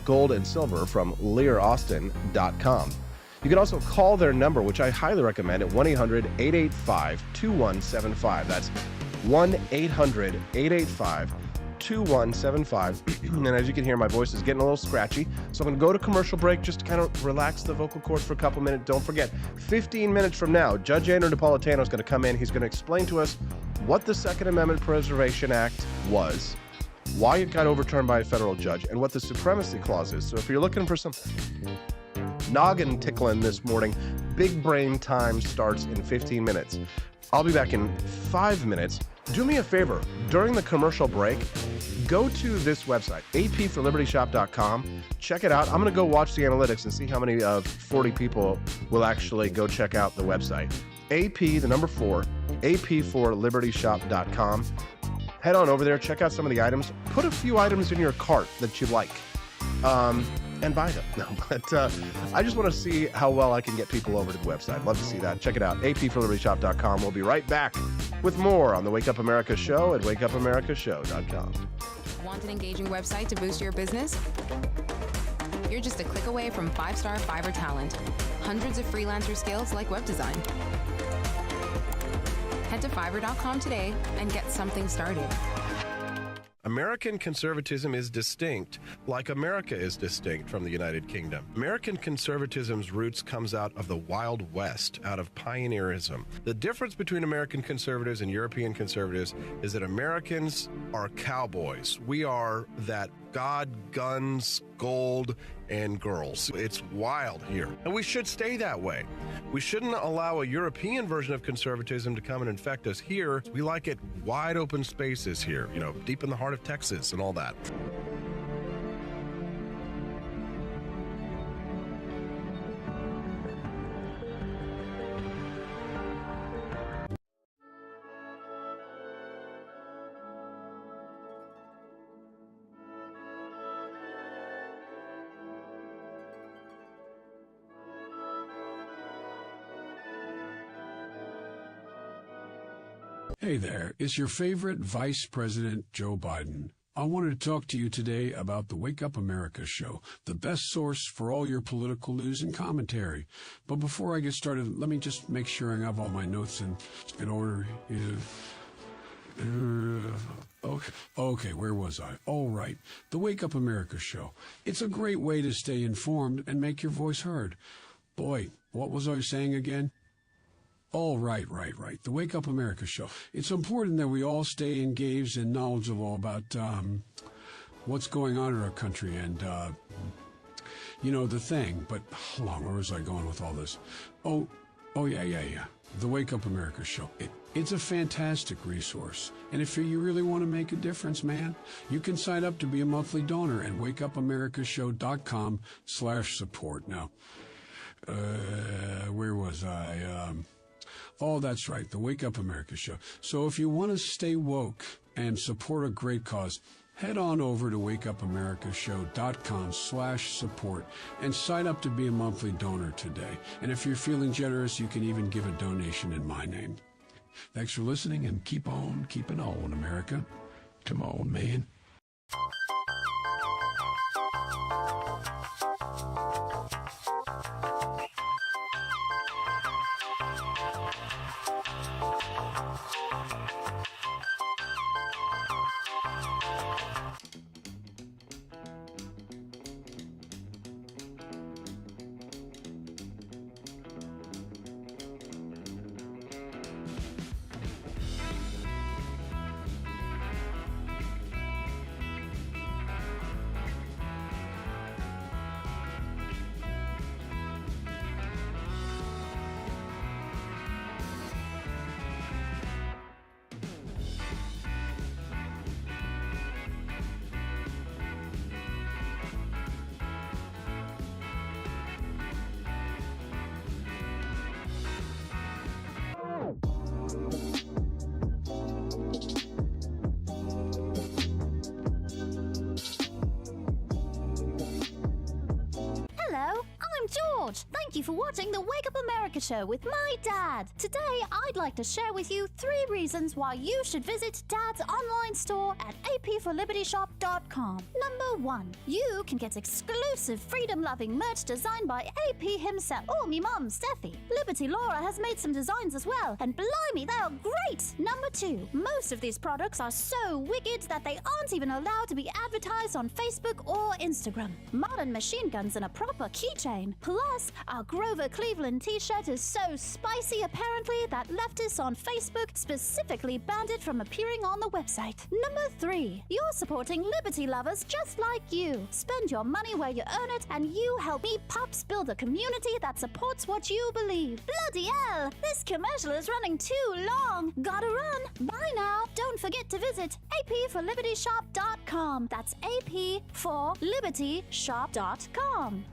gold and silver from learaustin.com. You can also call their number, which I highly recommend, at 1-800-885-2175. That's 1-800-885-2175. And as you can hear, my voice is getting a little scratchy, so I'm going to go to commercial break just to kind of relax the vocal cords for a couple minutes. Don't forget, 15 minutes from now, Judge Andrew Napolitano is going to come in. He's going to explain to us what the Second Amendment Preservation Act was, why it got overturned by a federal judge, and what the Supremacy Clause is. So if you're looking for some noggin tickling this morning, big brain time starts in 15 minutes. I'll be back in 5 minutes. Do me a favor, during the commercial break, go to this website, apforlibertyshop.com. Check it out. I'm going to go watch the analytics and see how many of 40 people will actually go check out the website. AP, the number 4, apforlibertyshop.com. Head on over there, check out some of the items. Put a few items in your cart that you like, and buy them. No, but I just want to see how well I can get people over to the website. Love to see that. Check it out, apforlibertyshop.com. We'll be right back with more on the Wake Up America Show at wakeupAmericaShow.com. Want an engaging website to boost your business? You're just a click away from 5-star Fiverr talent. Hundreds of freelancer skills like web design. Head to Fiverr.com today and get something started. American conservatism is distinct, like America is distinct from the United Kingdom. American conservatism's roots comes out of the Wild West, out of pioneerism. The difference between American conservatives and European conservatives is that Americans are cowboys. We are that God, guns, gold, and girls. It's wild here, and we should stay that way. We shouldn't allow a European version of conservatism to come and infect us here. We like it wide open spaces here, you know, deep in the heart of Texas and all that. Hey there, it's your favorite Vice President Joe Biden. I wanted to talk to you today about the Wake Up America show, the best source for all your political news and commentary. But before I get started, let me just make sure I have all my notes in order. Okay, where was I? All right, the Wake Up America show. It's a great way to stay informed and make your voice heard. Boy, what was I saying again? Oh, right. The Wake Up America show. It's important that we all stay engaged and knowledgeable about what's going on in our country and, the thing. But hold on, where was I going with all this? Oh, yeah. The Wake Up America show. It's a fantastic resource. And if you really want to make a difference, man, you can sign up to be a monthly donor at wakeupAmericaShow.com/support. Now, where was I? Oh, that's right, the Wake Up America show. So if you want to stay woke and support a great cause, head on over to wakeupAmericaShow.com/support and sign up to be a monthly donor today. And if you're feeling generous, you can even give a donation in my name. Thanks for listening, and keep on keeping on, America. Come on, man. George. Thank you for watching the Wake Up America show with my dad. Today, I'd like to share with you 3 reasons why you should visit Dad's online store at apforlibertyshop.com. Number 1. You can get exclusive freedom-loving merch designed by AP himself or me mum, Steffi. Liberty Laura has made some designs as well, and blimey, they are great! Number 2. Most of these products are so wicked that they aren't even allowed to be advertised on Facebook or Instagram. Modern machine guns and a proper keychain. Plus, our Grover Cleveland t-shirt is so spicy apparently that leftists on Facebook specifically banned it from appearing on the website. Number 3. You're supporting liberty lovers just like you. Spend your money where you earn it, and you help me Pops build a community that supports what you believe. Bloody hell! This commercial is running too long. Gotta run. Bye now. Don't forget to visit apforlibertyshop.com. That's apforlibertyshop.com.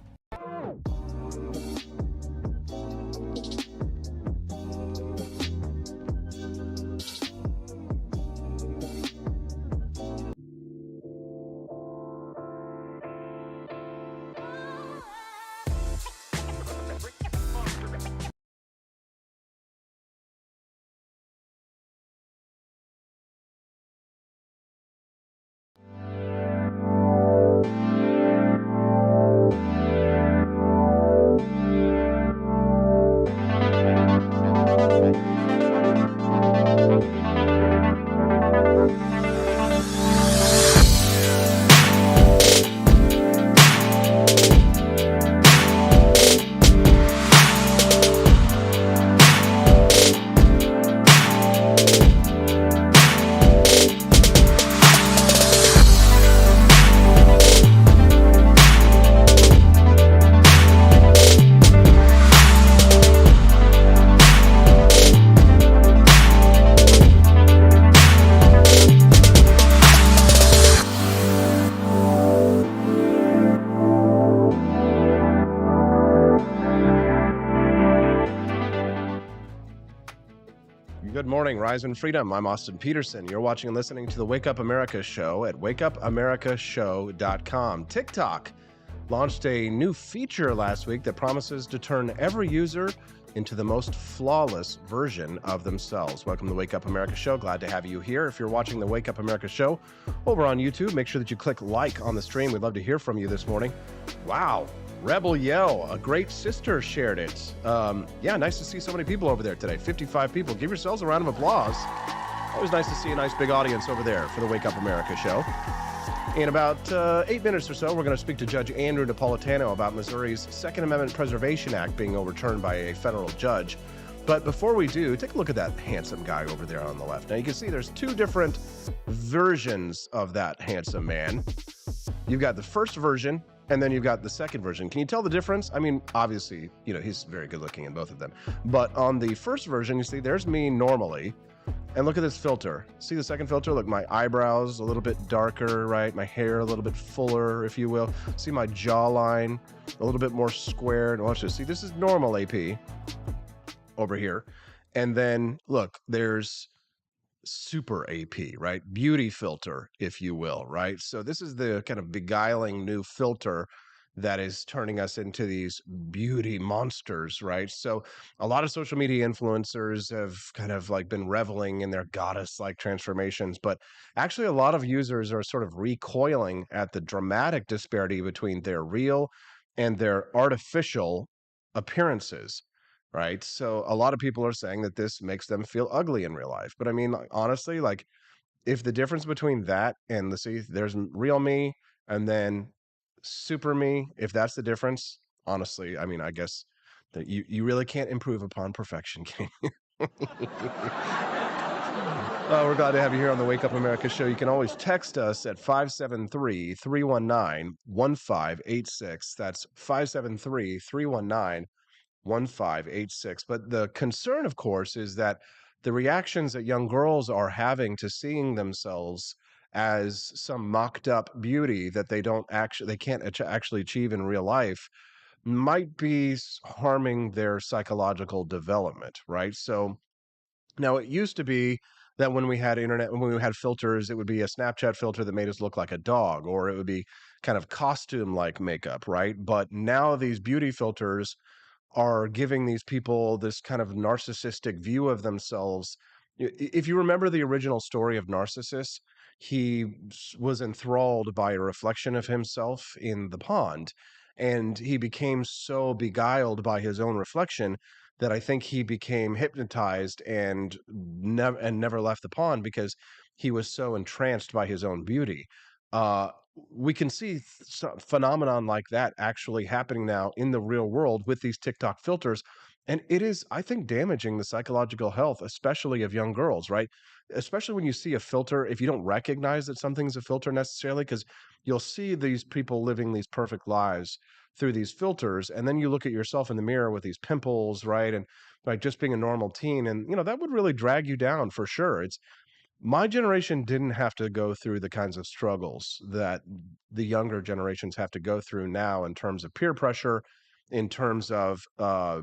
Good morning, Rise and Freedom. I'm Austin Peterson. You're watching and listening to the Wake Up America show at wakeupamericashow.com. TikTok launched a new feature last week that promises to turn every user into the most flawless version of themselves. Welcome to the Wake Up America show. Glad to have you here. If you're watching the Wake Up America show over on YouTube, make sure that you click like on the stream. We'd love to hear from you this morning. Wow. Rebel Yell, a great sister, shared it. Yeah, nice to see so many people over there today. 55 people. Give yourselves a round of applause. Always nice to see a nice big audience over there for the Wake Up America show. In about 8 minutes or so, we're going to speak to Judge Andrew Napolitano about Missouri's Second Amendment Preservation Act being overturned by a federal judge. But before we do, take a look at that handsome guy over there on the left. Now, you can see there's 2 different versions of that handsome man. You've got the first version, and then you've got the second version. Can you tell the difference? I mean, obviously, you know, he's very good looking in both of them. But on the first version, you see there's me normally. And look at this filter. See the second filter? Look, my eyebrows a little bit darker, right? My hair a little bit fuller, if you will. See my jawline a little bit more squared. Watch this. See, this is normal AP over here. And then look, there's super AP, right? Beauty filter, if you will, right? So this is the kind of beguiling new filter that is turning us into these beauty monsters, right? So a lot of social media influencers have kind of like been reveling in their goddess-like transformations, but actually a lot of users are sort of recoiling at the dramatic disparity between their real and their artificial appearances. Right. So a lot of people are saying that this makes them feel ugly in real life. But I mean, like, honestly, like if the difference between that and there's real me and then super me, if that's the difference, honestly, I mean, I guess that you really can't improve upon perfection, can you? We're glad to have you here on the Wake Up America show. You can always text us at 573-319-1586. That's 573-319-1586. But the concern, of course, is that the reactions that young girls are having to seeing themselves as some mocked up beauty that they can't actually achieve in real life might be harming their psychological development, right? So now it used to be that when we had internet, when we had filters, it would be a Snapchat filter that made us look like a dog, or it would be kind of costume like makeup, right? But now these beauty filters are giving these people this kind of narcissistic view of themselves. If you remember the original story of Narcissus, he was enthralled by a reflection of himself in the pond, and he became so beguiled by his own reflection that I think he became hypnotized and never left the pond because he was so entranced by his own beauty. Uh, we can see phenomenon like that actually happening now in the real world with these TikTok filters. And it is, I think, damaging the psychological health, especially of young girls, right? Especially when you see a filter, if you don't recognize that something's a filter necessarily, because you'll see these people living these perfect lives through these filters, and then you look at yourself in the mirror with these pimples, right? And like just being a normal teen, and that would really drag you down for sure. It's My generation didn't have to go through the kinds of struggles that the younger generations have to go through now in terms of peer pressure, in terms of uh,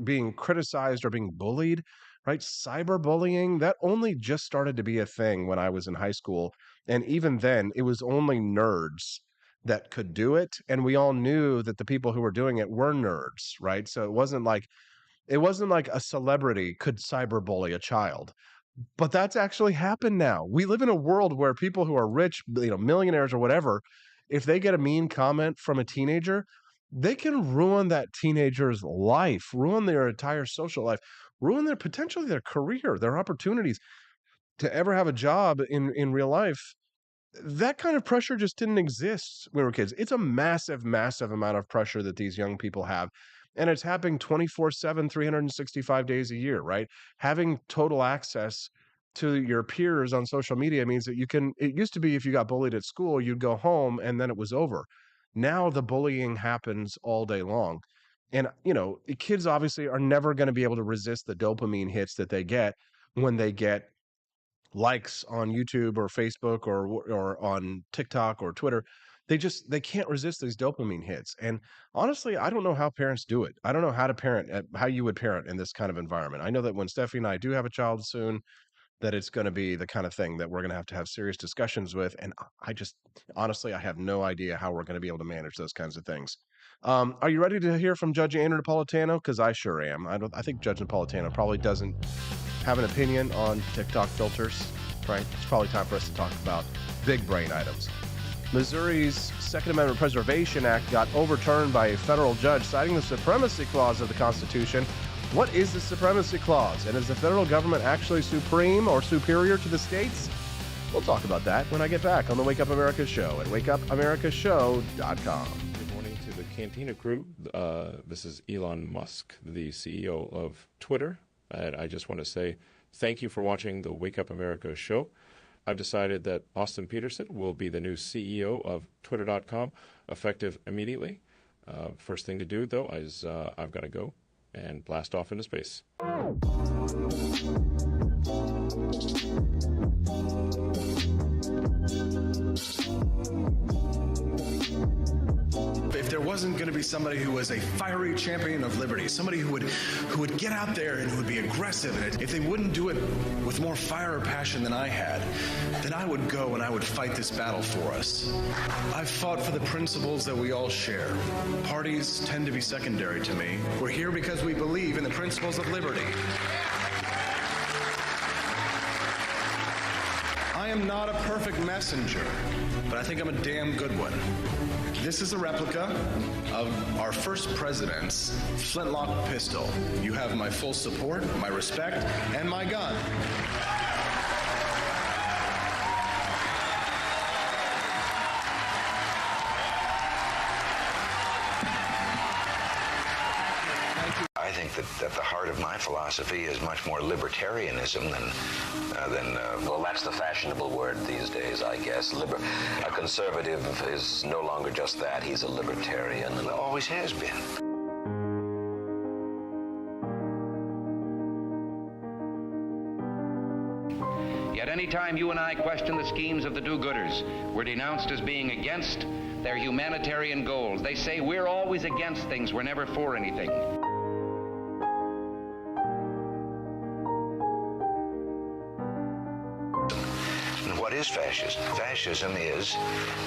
being criticized or being bullied, right? Cyberbullying, that only just started to be a thing when I was in high school. And even then, it was only nerds that could do it. And we all knew that the people who were doing it were nerds, right? So it wasn't like a celebrity could cyberbully a child, but that's actually happened now. We live in a world where people who are rich, millionaires or whatever, if they get a mean comment from a teenager, they can ruin that teenager's life, ruin their entire social life, ruin potentially their career, their opportunities to ever have a job in real life. That kind of pressure just didn't exist when we were kids. It's a massive, massive amount of pressure that these young people have. And it's happening 24/7, 365 days a year, right? Having total access to your peers on social media means that it used to be if you got bullied at school, you'd go home and then it was over. Now the bullying happens all day long. And, kids obviously are never going to be able to resist the dopamine hits that they get when they get likes on YouTube or Facebook or on TikTok or Twitter. They can't resist these dopamine hits. And honestly, I don't know how parents do it. I don't know how to parent, how you would parent in this kind of environment. I know that when Steffi and I do have a child soon, that it's going to be the kind of thing that we're going to have serious discussions with. And I just honestly, I have no idea how we're going to be able to manage those kinds of things. Are you ready to hear from Judge Andrew Napolitano? Because I sure am. I think Judge Napolitano probably doesn't have an opinion on TikTok filters, right? It's probably time for us to talk about big brain items. Missouri's Second Amendment Preservation Act got overturned by a federal judge citing the Supremacy Clause of the Constitution. What is the Supremacy Clause? And is the federal government actually supreme or superior to the states? We'll talk about that when I get back on the Wake Up America Show at wakeupAmericaShow.com. Good morning to the Cantina crew. This is Elon Musk, the CEO of Twitter. And I just want to say thank you for watching the Wake Up America Show. I've decided that Austin Peterson will be the new CEO of Twitter.com, effective immediately. First thing to do, though, is I've got to go and blast off into space. If there wasn't going to be somebody who was a fiery champion of liberty, somebody who would get out there and who would be aggressive, and if they wouldn't do it with more fire or passion than I had, then I would go and I would fight this battle for us. I've fought for the principles that we all share. Parties tend to be secondary to me. We're here because we believe in the principles of liberty. I am not a perfect messenger, but I think I'm a damn good one. This is a replica of our first president's flintlock pistol. You have my full support, my respect, and my gun. I think that the heart of my philosophy is much more libertarianism than well, that's the fashionable word these days, I guess. A conservative is no longer just that. He's a libertarian and always has been. Yet any time you and I question the schemes of the do-gooders, we're denounced as being against their humanitarian goals. They say we're always against things, we're never for anything. is fascism? Fascism is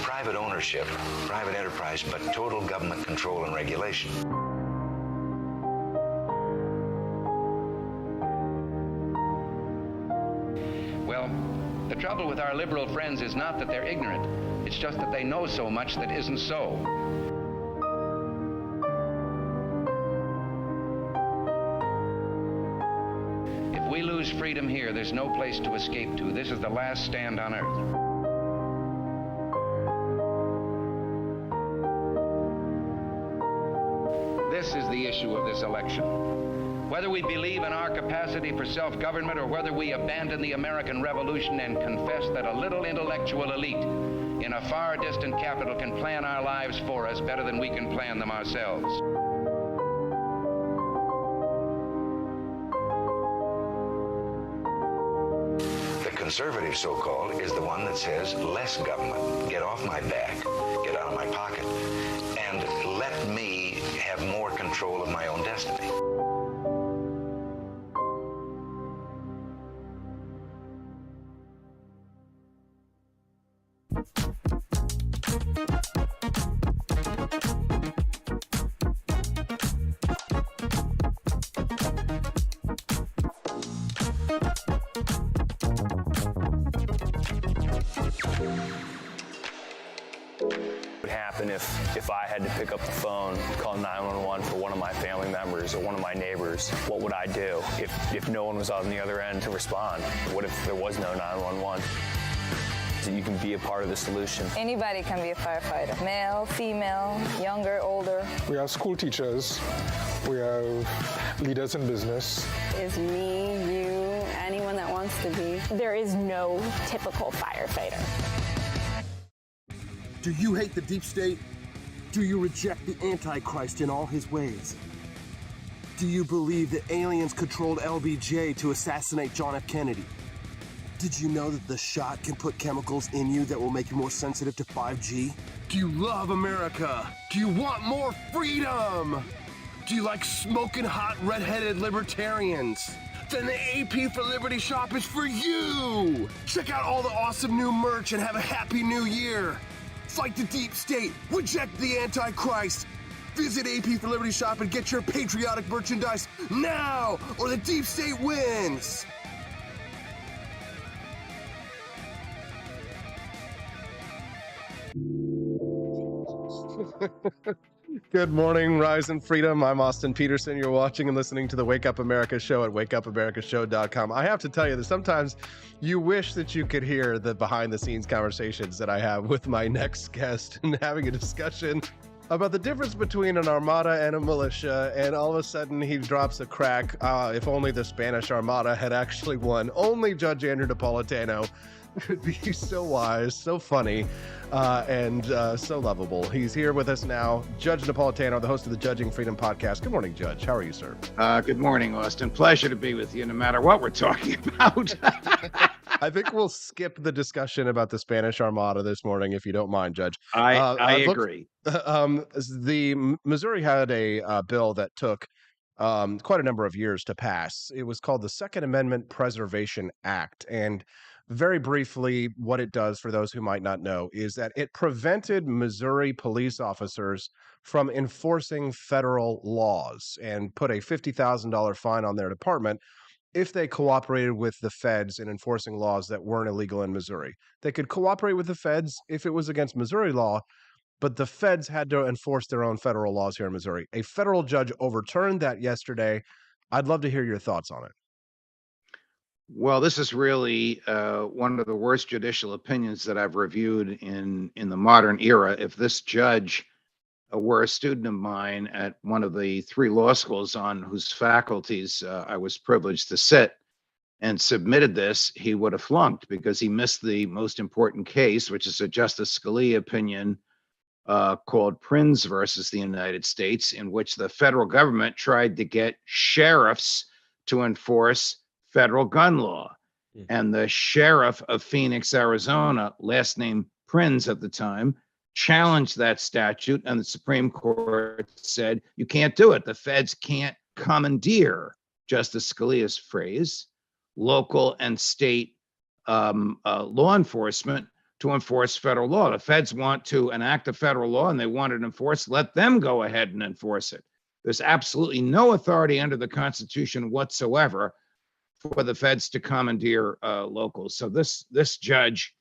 private ownership, private enterprise, but total government control and regulation. Well, the trouble with our liberal friends is not that they're ignorant. It's just that they know so much that isn't so. If we lose freedom here, there's no place to escape to. This is the last stand on earth. This is the issue of this election. Whether we believe in our capacity for self-government or whether we abandon the American Revolution and confess that a little intellectual elite in a far distant capital can plan our lives for us better than we can plan them ourselves. The conservative, so-called, is the one that says less government, get off my back, get out of my pocket, and let me have more control of my own destiny. What would happen if I had to pick up the phone, call 911 for one of my family members or one of my neighbors? What would I do if no one was on the other end to respond? What if there was no 911? So you can be a part of the solution. Anybody can be a firefighter. Male, female, younger, older. We have school teachers. We have leaders in business. Is me, you, anyone that wants to be. There is no typical firefighter. Do you hate the deep state? Do you reject the Antichrist in all his ways? Do you believe that aliens controlled LBJ to assassinate John F. Kennedy? Did you know that the shot can put chemicals in you that will make you more sensitive to 5G? Do you love America? Do you want more freedom? Do you like smoking hot red-headed libertarians? Then the AP for Liberty shop is for you! Check out all the awesome new merch and have a happy new year! Fight the deep state, reject the Antichrist! Visit AP for Liberty shop and get your patriotic merchandise now, or the deep state wins! Good morning, Rise and Freedom. I'm Austin Peterson. You're watching and listening to the Wake Up America show at wakeupAmericaShow.com. I have to tell you that sometimes you wish that you could hear the behind-the-scenes conversations that I have with my next guest and having a discussion about the difference between an armada and a militia, and all of a sudden he drops a crack. If only the Spanish Armada had actually won. Only Judge Andrew Napolitano could be so wise, so funny, and so lovable. He's here with us now, Judge Napolitano, the host of the Judging Freedom podcast. Good morning, Judge. How are you, sir? Good morning, Austin. Pleasure to be with you, no matter what we're talking about. I think we'll skip the discussion about the Spanish Armada this morning, if you don't mind, Judge. I agree. The Missouri had a bill that took quite a number of years to pass. It was called the Second Amendment Preservation Act, and very briefly, what it does, for those who might not know, is that it prevented Missouri police officers from enforcing federal laws and put a $50,000 fine on their department if they cooperated with the feds in enforcing laws that weren't illegal in Missouri. They could cooperate with the feds if it was against Missouri law, but the feds had to enforce their own federal laws here in Missouri. A federal judge overturned that yesterday. I'd love to hear your thoughts on it. Well, this is really one of the worst judicial opinions that I've reviewed in the modern era. If this judge were a student of mine at one of the 3 law schools on whose faculties I was privileged to sit and submitted this, he would have flunked, because he missed the most important case, which is a Justice Scalia opinion called Prinz versus the United States, in which the federal government tried to get sheriffs to enforce federal gun law. And the sheriff of Phoenix, Arizona, last name Prinz at the time, challenged that statute, and the Supreme Court said, you can't do it. The feds can't commandeer, Justice Scalia's phrase, local and state law enforcement to enforce federal law. The feds want to enact a federal law and they want it enforced. Let them go ahead and enforce it. There's absolutely no authority under the Constitution whatsoever for the feds to commandeer locals. So this judge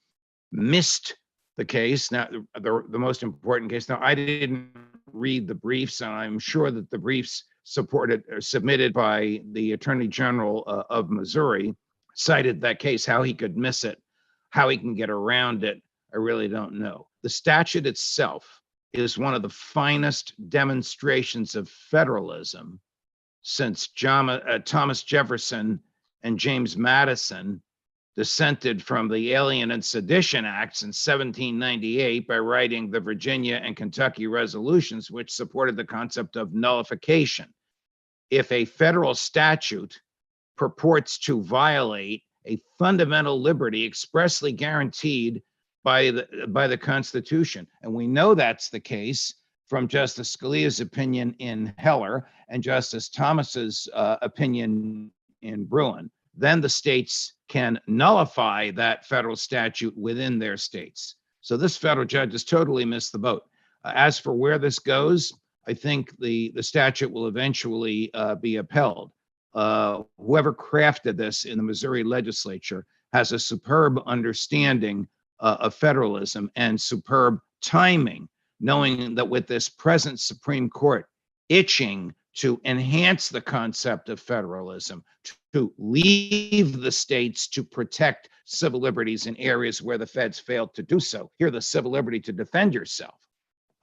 missed the case. Now, the most important case. Now, I didn't read the briefs, and I'm sure that the briefs supported or submitted by the Attorney General of Missouri cited that case. How he could miss it, how he can get around it, I really don't know. The statute itself is one of the finest demonstrations of federalism since Thomas Jefferson and James Madison dissented from the Alien and Sedition Acts in 1798 by writing the Virginia and Kentucky resolutions, which supported the concept of nullification. If a federal statute purports to violate a fundamental liberty expressly guaranteed by the Constitution, and we know that's the case from Justice Scalia's opinion in Heller and Justice Thomas's opinion in Bruin, then the states can nullify that federal statute within their states. So this federal judge has totally missed the boat. As for where this goes, I think the statute will eventually be upheld. Whoever crafted this in the Missouri legislature has a superb understanding of federalism and superb timing, knowing that with this present Supreme Court itching to enhance the concept of federalism, to leave the states to protect civil liberties in areas where the feds failed to do so. Here, the civil liberty to defend yourself.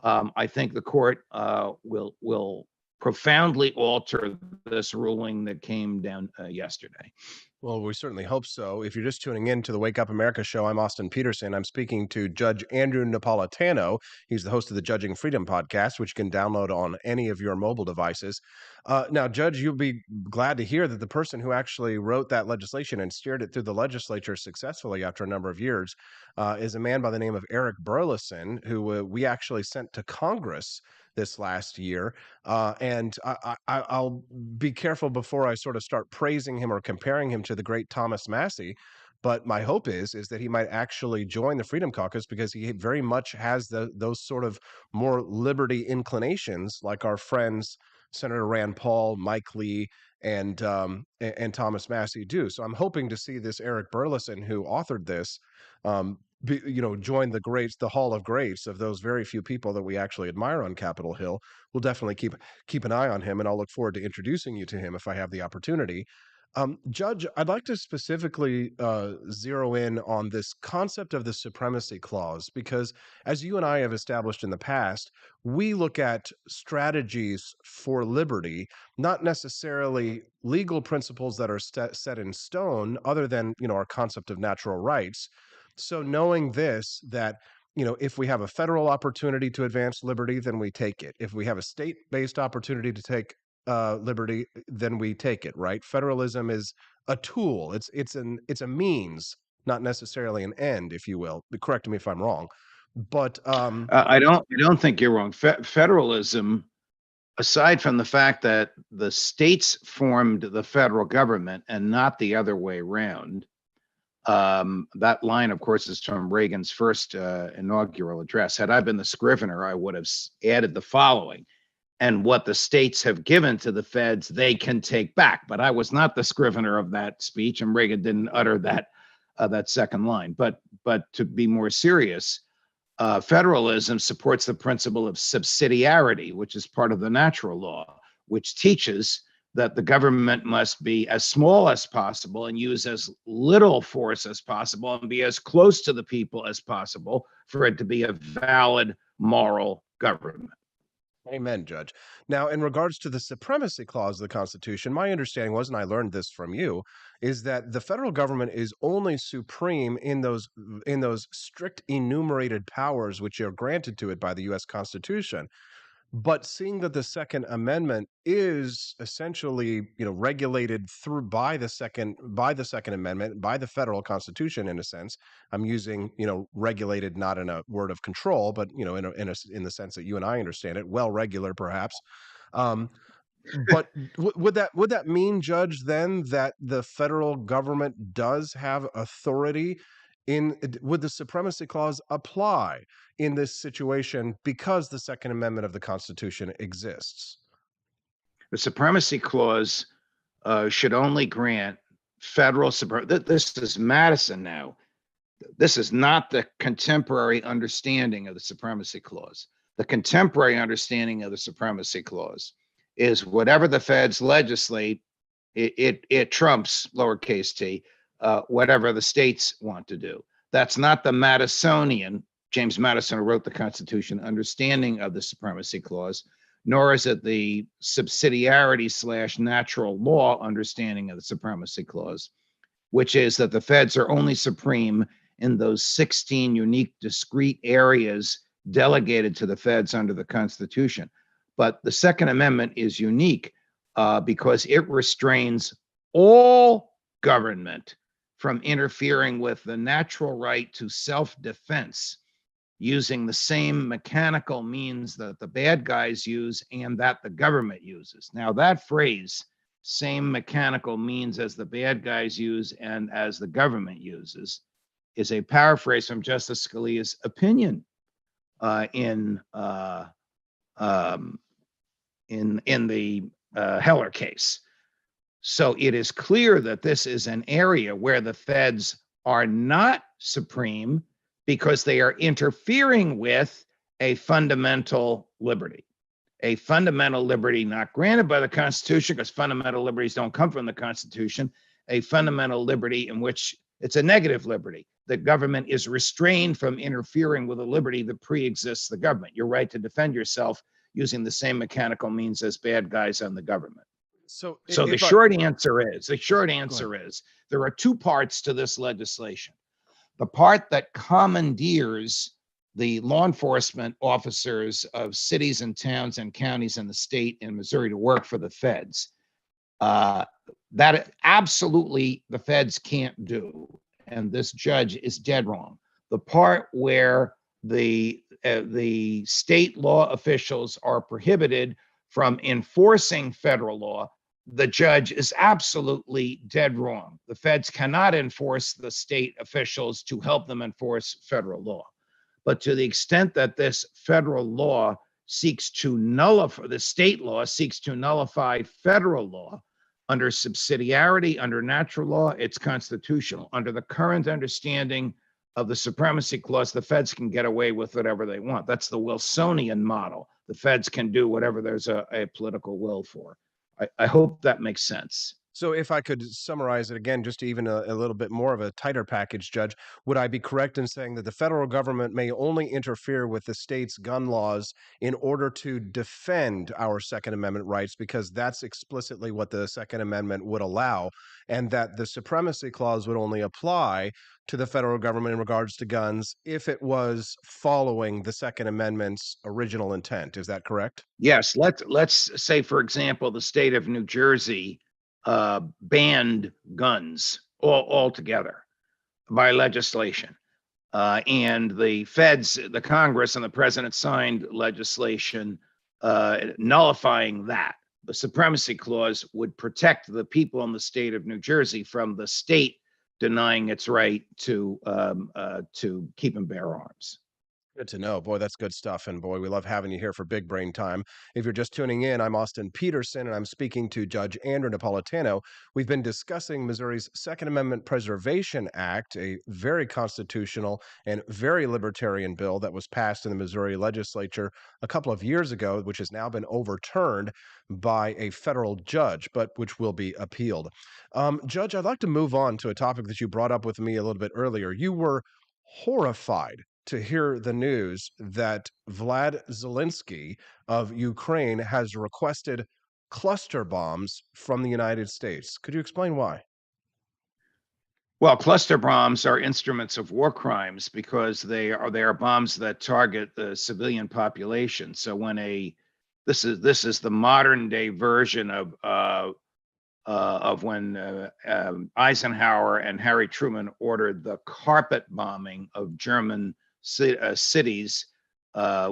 I think the court will profoundly alter this ruling that came down yesterday. Well, we certainly hope so. If you're just tuning in to the Wake Up America show, I'm Austin Peterson. I'm speaking to Judge Andrew Napolitano. He's the host of the Judging Freedom podcast, which you can download on any of your mobile devices. Now, Judge, you'll be glad to hear that the person who actually wrote that legislation and steered it through the legislature successfully after a number of years is a man by the name of Eric Burleson, who we actually sent to Congress this last year. And I'll be careful before I sort of start praising him or comparing him to the great Thomas Massey. But my hope is that he might actually join the Freedom Caucus because he very much has those sort of more liberty inclinations like our friends Senator Rand Paul, Mike Lee, and Thomas Massey do. So I'm hoping to see this Eric Burleson, who authored this, join the greats, the Hall of Greats of those very few people that we actually admire on Capitol Hill. We'll definitely keep an eye on him, and I'll look forward to introducing you to him if I have the opportunity. Judge, I'd like to specifically zero in on this concept of the Supremacy Clause, because as you and I have established in the past, we look at strategies for liberty, not necessarily legal principles that are set in stone, other than our concept of natural rights. So knowing this, that if we have a federal opportunity to advance liberty, then we take it. If we have a state-based opportunity to take liberty, then we take it, right? Federalism is a tool. It's a means, not necessarily an end, if you will. Correct me if I'm wrong. But I don't think you're wrong. Federalism, aside from the fact that the states formed the federal government and not the other way around, that line, of course, is from Reagan's first inaugural address. Had I been the scrivener, I would have added the following: and what the states have given to the feds, they can take back. But I was not the scrivener of that speech, and Reagan didn't utter that second line. But to be more serious, federalism supports the principle of subsidiarity, which is part of the natural law, which teaches that the government must be as small as possible and use as little force as possible and be as close to the people as possible for it to be a valid moral government. Amen, Judge. Now, in regards to the Supremacy Clause of the Constitution, my understanding was, and I learned this from you, is that the federal government is only supreme in those strict enumerated powers which are granted to it by the U.S. Constitution. But seeing that the Second Amendment is essentially, regulated by the Second Amendment, by the federal Constitution, in a sense, I'm using, regulated not in a word of control, but in the sense that you and I understand it, well regular perhaps. But would that mean, Judge, then that the federal government does have authority would the Supremacy Clause apply in this situation because the Second Amendment of the Constitution exists? The Supremacy Clause should only grant federal this is Madison now. This is not the contemporary understanding of the Supremacy Clause. The contemporary understanding of the Supremacy Clause is whatever the feds legislate, it trumps lowercase t, whatever the states want to do. That's not the Madisonian, James Madison, who wrote the Constitution, understanding of the Supremacy Clause, nor is it the subsidiarity / natural law understanding of the Supremacy Clause, which is that the feds are only supreme in those 16 unique, discrete areas delegated to the feds under the Constitution. But the Second Amendment is unique because it restrains all government from interfering with the natural right to self-defense using the same mechanical means that the bad guys use and that the government uses. Now, that phrase, same mechanical means as the bad guys use and as the government uses, is a paraphrase from Justice Scalia's opinion in the Heller case. So it is clear that this is an area where the feds are not supreme because they are interfering with a fundamental liberty not granted by the Constitution, because fundamental liberties don't come from the Constitution, a fundamental liberty in which it's a negative liberty. The government is restrained from interfering with a liberty that pre-exists the government. Your right to defend yourself using the same mechanical means as bad guys on the government. So the short answer is there are two parts to this legislation. The part that commandeers the law enforcement officers of cities and towns and counties in the state in Missouri to work for the feds, that absolutely the feds can't do. And this judge is dead wrong. The part where the state law officials are prohibited from enforcing federal law, the judge is absolutely dead wrong. The feds cannot enforce the state officials to help them enforce federal law. But to the extent that this federal law seeks to nullify, the state law seeks to nullify federal law under subsidiarity, under natural law, it's constitutional. Under the current understanding of the Supremacy Clause, the feds can get away with whatever they want. That's the Wilsonian model. The feds can do whatever there's a political will for. I hope that makes sense. So if I could summarize it again, just even a little bit more of a tighter package, Judge, would I be correct in saying that the federal government may only interfere with the state's gun laws in order to defend our Second Amendment rights, because that's explicitly what the Second Amendment would allow, and that the Supremacy Clause would only apply to the federal government in regards to guns if it was following the Second Amendment's original intent? Is that correct? Yes. Let's say, for example, the state of New Jersey banned guns altogether by legislation. And the feds, the Congress, and the president signed legislation nullifying that. The Supremacy Clause would protect the people in the state of New Jersey from the state denying its right to keep and bear arms. Good to know. Boy, that's good stuff. And boy, we love having you here for Big Brain Time. If you're just tuning in, I'm Austin Peterson, and I'm speaking to Judge Andrew Napolitano. We've been discussing Missouri's Second Amendment Preservation Act, a very constitutional and very libertarian bill that was passed in the Missouri legislature a couple of years ago, which has now been overturned by a federal judge, but which will be appealed. Judge, I'd like to move on to a topic that you brought up with me a little bit earlier. You were horrified to hear the news that Vlad Zelensky of Ukraine has requested cluster bombs from the United States. Could you explain why? Well, cluster bombs are instruments of war crimes because they are bombs that target the civilian population. So when this is the modern day version of when Eisenhower and Harry Truman ordered the carpet bombing of German cities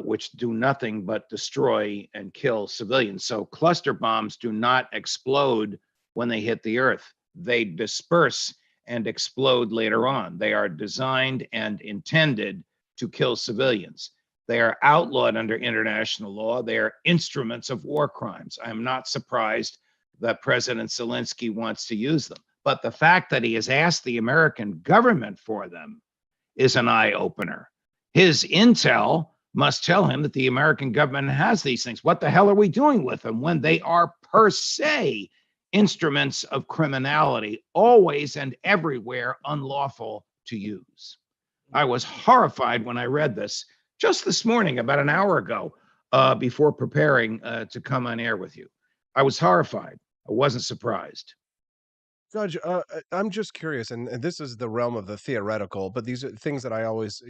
which do nothing but destroy and kill civilians. So cluster bombs do not explode when they hit the earth. They disperse and explode later on. They are designed and intended to kill civilians. They are outlawed under international law. They are instruments of war crimes. I'm not surprised that President Zelensky wants to use them. But the fact that he has asked the American government for them is an eye-opener. His intel must tell him that the American government has these things. What the hell are we doing with them when they are per se instruments of criminality, always and everywhere unlawful to use? I was horrified when I read this just this morning, about an hour ago, before preparing to come on air with you. I was horrified. I wasn't surprised. Judge, I'm just curious, and this is the realm of the theoretical, but these are things that I always,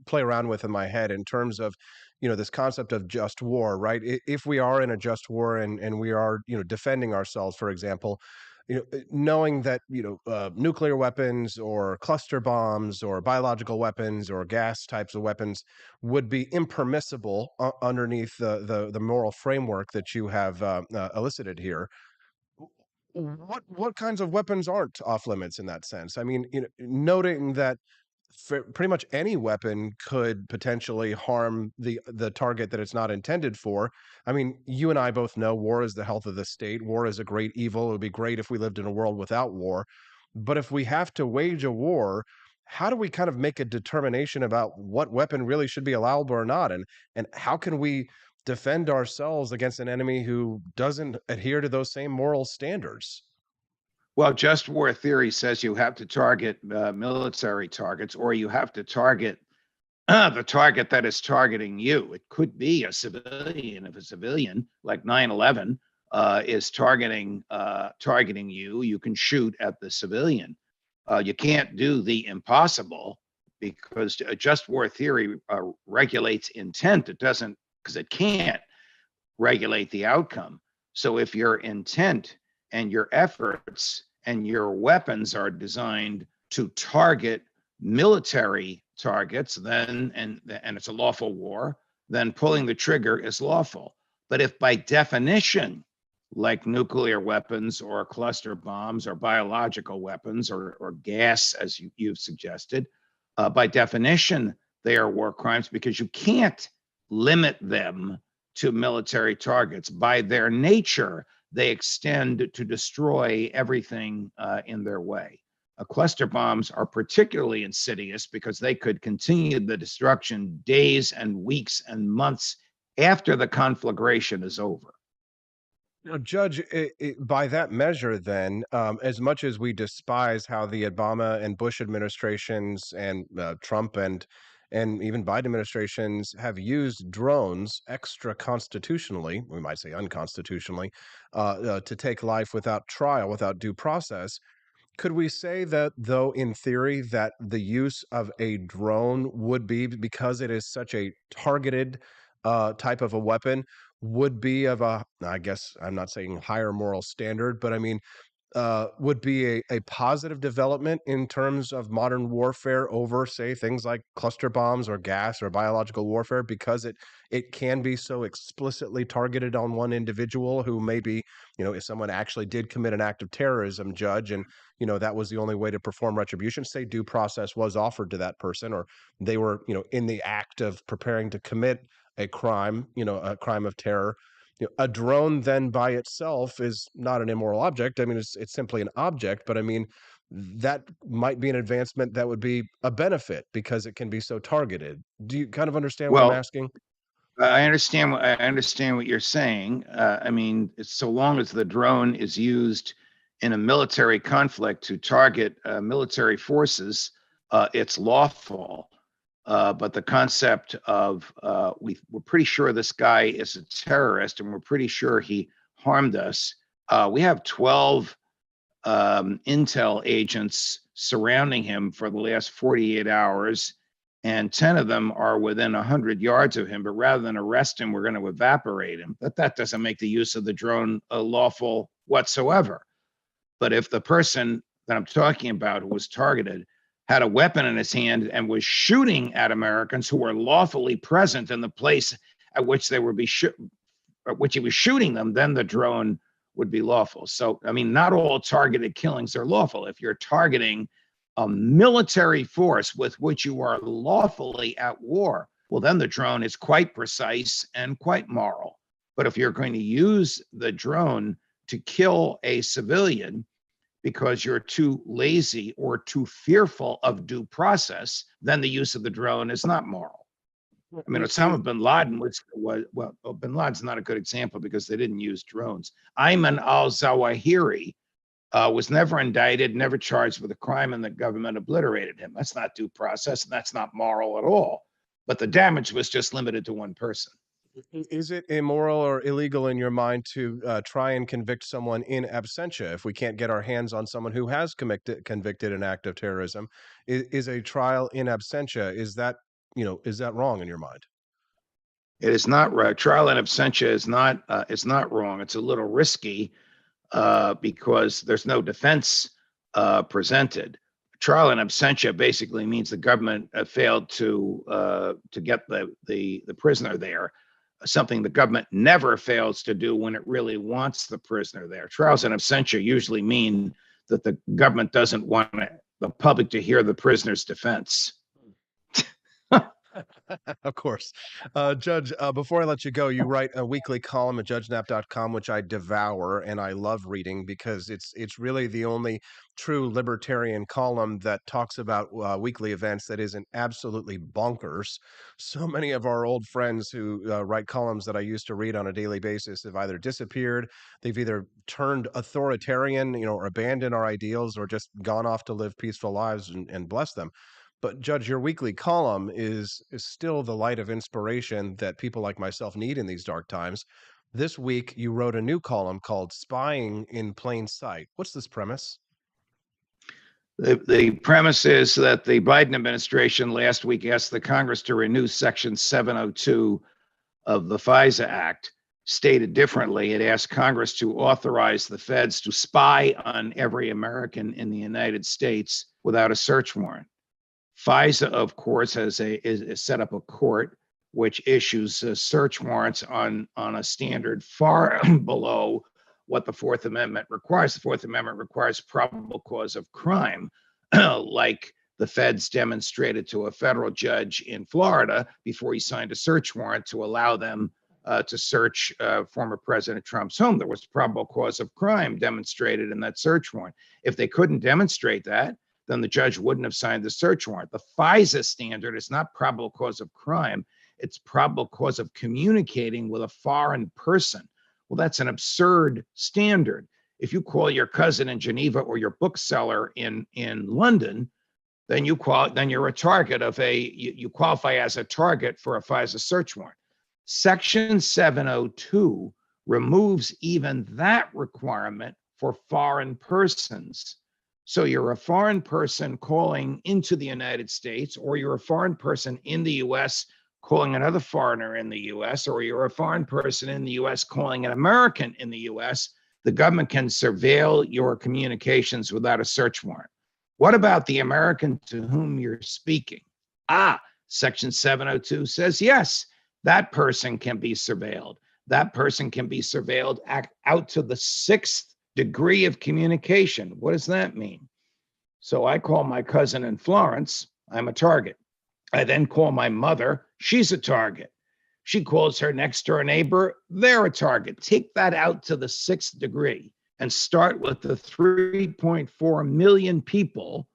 play around with in my head in terms of, this concept of just war, right? If we are in a just war and we are, defending ourselves, for example, knowing that, nuclear weapons or cluster bombs or biological weapons or gas types of weapons would be impermissible underneath the moral framework that you have elicited here. What kinds of weapons aren't off limits in that sense? I mean, noting that pretty much any weapon could potentially harm the target that it's not intended for. I mean, you and I both know war is the health of the state. War is a great evil. It would be great if we lived in a world without war. But if we have to wage a war, how do we kind of make a determination about what weapon really should be allowable or not? And how can we defend ourselves against an enemy who doesn't adhere to those same moral standards? Well, just war theory says you have to target military targets, or you have to target the target that is targeting you. It could be a civilian. If a civilian like 9/11 is targeting you, you can shoot at the civilian. You can't do the impossible, because just war theory regulates intent. It doesn't, because it can't regulate the outcome. So if your intent and your efforts and your weapons are designed to target military targets, then and it's a lawful war, then pulling the trigger is lawful. But if by definition, like nuclear weapons or cluster bombs or biological weapons or gas, as you've suggested, by definition, they are war crimes because you can't limit them to military targets. By their nature, they extend to destroy everything in their way. Cluster bombs are particularly insidious because they could continue the destruction days and weeks and months after the conflagration is over. Now, Judge, by that measure, then, as much as we despise how the Obama and Bush administrations and Trump and even Biden administrations have used drones extra constitutionally, we might say unconstitutionally, to take life without trial, without due process, could we say that, though, in theory, that the use of a drone would be, because it is such a targeted type of a weapon, would be of a, I guess I'm not saying higher moral standard, but I mean, would be a positive development in terms of modern warfare over, say, things like cluster bombs or gas or biological warfare, because it can be so explicitly targeted on one individual who maybe, if someone actually did commit an act of terrorism, Judge, and, that was the only way to perform retribution, say due process was offered to that person, or they were, in the act of preparing to commit a crime, a crime of terror. A drone then by itself is not an immoral object. I mean, it's simply an object, but I mean, that might be an advancement that would be a benefit because it can be so targeted. Do you kind of understand what I'm asking? I understand what you're saying. I mean, so long as the drone is used in a military conflict to target military forces, it's lawful. But the concept of we're pretty sure this guy is a terrorist, and we're pretty sure he harmed us. We have 12 intel agents surrounding him for the last 48 hours, and 10 of them are within 100 yards of him. But rather than arrest him, we're going to evaporate him. But that doesn't make the use of the drone lawful whatsoever. But if the person that I'm talking about who was targeted had a weapon in his hand and was shooting at Americans who were lawfully present in the place at which they were at which he was shooting them, then the drone would be lawful. So, I mean, not all targeted killings are lawful. If you're targeting a military force with which you are lawfully at war, well, then the drone is quite precise and quite moral. But if you're going to use the drone to kill a civilian because you're too lazy or too fearful of due process, then the use of the drone is not moral. I mean, Osama bin Laden was bin Laden's not a good example because they didn't use drones. Ayman al-Zawahiri was never indicted, never charged with a crime, and the government obliterated him. That's not due process, and that's not moral at all. But the damage was just limited to one person. Is it immoral or illegal in your mind to try and convict someone in absentia if we can't get our hands on someone who has convicted an act of terrorism? Is a trial in absentia, is that wrong in your mind? It is not right. Trial in absentia is not wrong. It's a little risky because there's no defense presented. Trial in absentia basically means the government failed to get the prisoner there, something the government never fails to do when it really wants the prisoner there. Trials in absentia usually mean that the government doesn't want the public to hear the prisoner's defense. Of course. Judge, before I let you go, you write a weekly column at judgenap.com, which I devour and I love reading because it's really the only true libertarian column that talks about weekly events that isn't absolutely bonkers. So many of our old friends who write columns that I used to read on a daily basis have either disappeared, they've either turned authoritarian, or abandoned our ideals, or just gone off to live peaceful lives, and bless them. But Judge, your weekly column is still the light of inspiration that people like myself need in these dark times. This week, you wrote a new column called Spying in Plain Sight. What's this premise? The premise is that the Biden administration last week asked the Congress to renew Section 702 of the FISA Act. Stated differently, it asked Congress to authorize the feds to spy on every American in the United States without a search warrant. FISA, of course, has set up a court which issues search warrants on a standard far below what the Fourth Amendment requires. The Fourth Amendment requires probable cause of crime, like the feds demonstrated to a federal judge in Florida before he signed a search warrant to allow them to search former President Trump's home. There was probable cause of crime demonstrated in that search warrant. If they couldn't demonstrate that, then the judge wouldn't have signed the search warrant. The FISA standard is not probable cause of crime. It's probable cause of communicating with a foreign person. Well, that's an absurd standard. If you call your cousin in Geneva or your bookseller in London, then you're a target of you qualify as a target for a FISA search warrant. Section 702 removes even that requirement for foreign persons. So you're a foreign person calling into the United States, or you're a foreign person in the U.S. calling another foreigner in the U.S., or you're a foreign person in the U.S. calling an American in the U.S., the government can surveil your communications without a search warrant. What about the American to whom you're speaking? Section 702 says, yes, that person can be surveilled. That person can be surveilled out to the sixth degree of communication. What does that mean? So I call my cousin in Florence, I'm a target. I then call my mother, she's a target. She calls her next door neighbor, they're a target. Take that out to the sixth degree and start with the 3.4 million people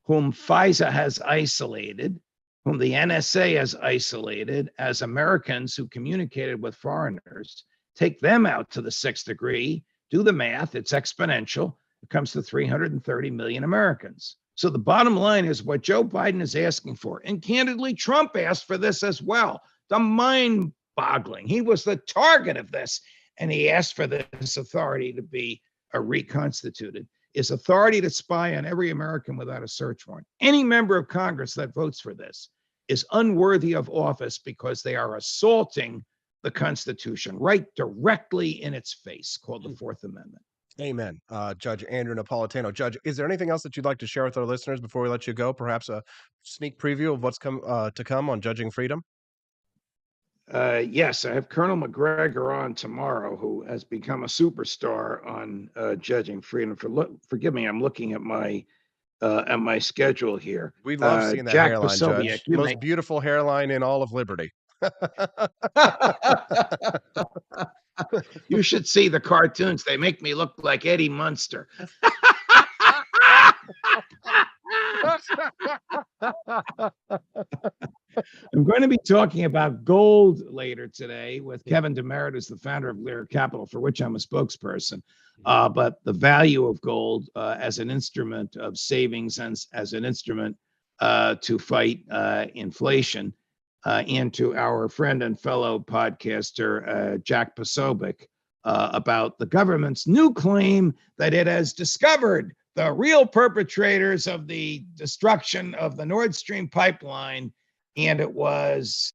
whom FISA has isolated, whom the NSA has isolated as Americans who communicated with foreigners. Take them out to the sixth degree. Do the math, it's exponential. It comes to 330 million Americans. So the bottom line is what Joe Biden is asking for. And candidly, Trump asked for this as well. The mind-boggling. He was the target of this, and he asked for this authority to be reconstituted. Is authority to spy on every American without a search warrant. Any member of Congress that votes for this is unworthy of office because they are assaulting the Constitution right directly in its face, called the Fourth Amendment. Amen. Judge Andrew Napolitano. Judge, is there anything else that you'd like to share with our listeners before we let you go? Perhaps a sneak preview of what's to come on Judging Freedom? Yes, I have Colonel McGregor on tomorrow, who has become a superstar on Judging Freedom. Forgive me, I'm looking at my schedule here. We love seeing that Jack hairline, Posobiec, Judge. you Most beautiful hairline in all of Liberty. You should see the cartoons. They make me look like Eddie Munster. I'm going to be talking about gold later today with Kevin Demeritus, the founder of Lyric Capital, for which I'm a spokesperson. But the value of gold as an instrument of savings and as an instrument to fight inflation, and to our friend and fellow podcaster, Jack Posobiec, about the government's new claim that it has discovered the real perpetrators of the destruction of the Nord Stream pipeline, and it was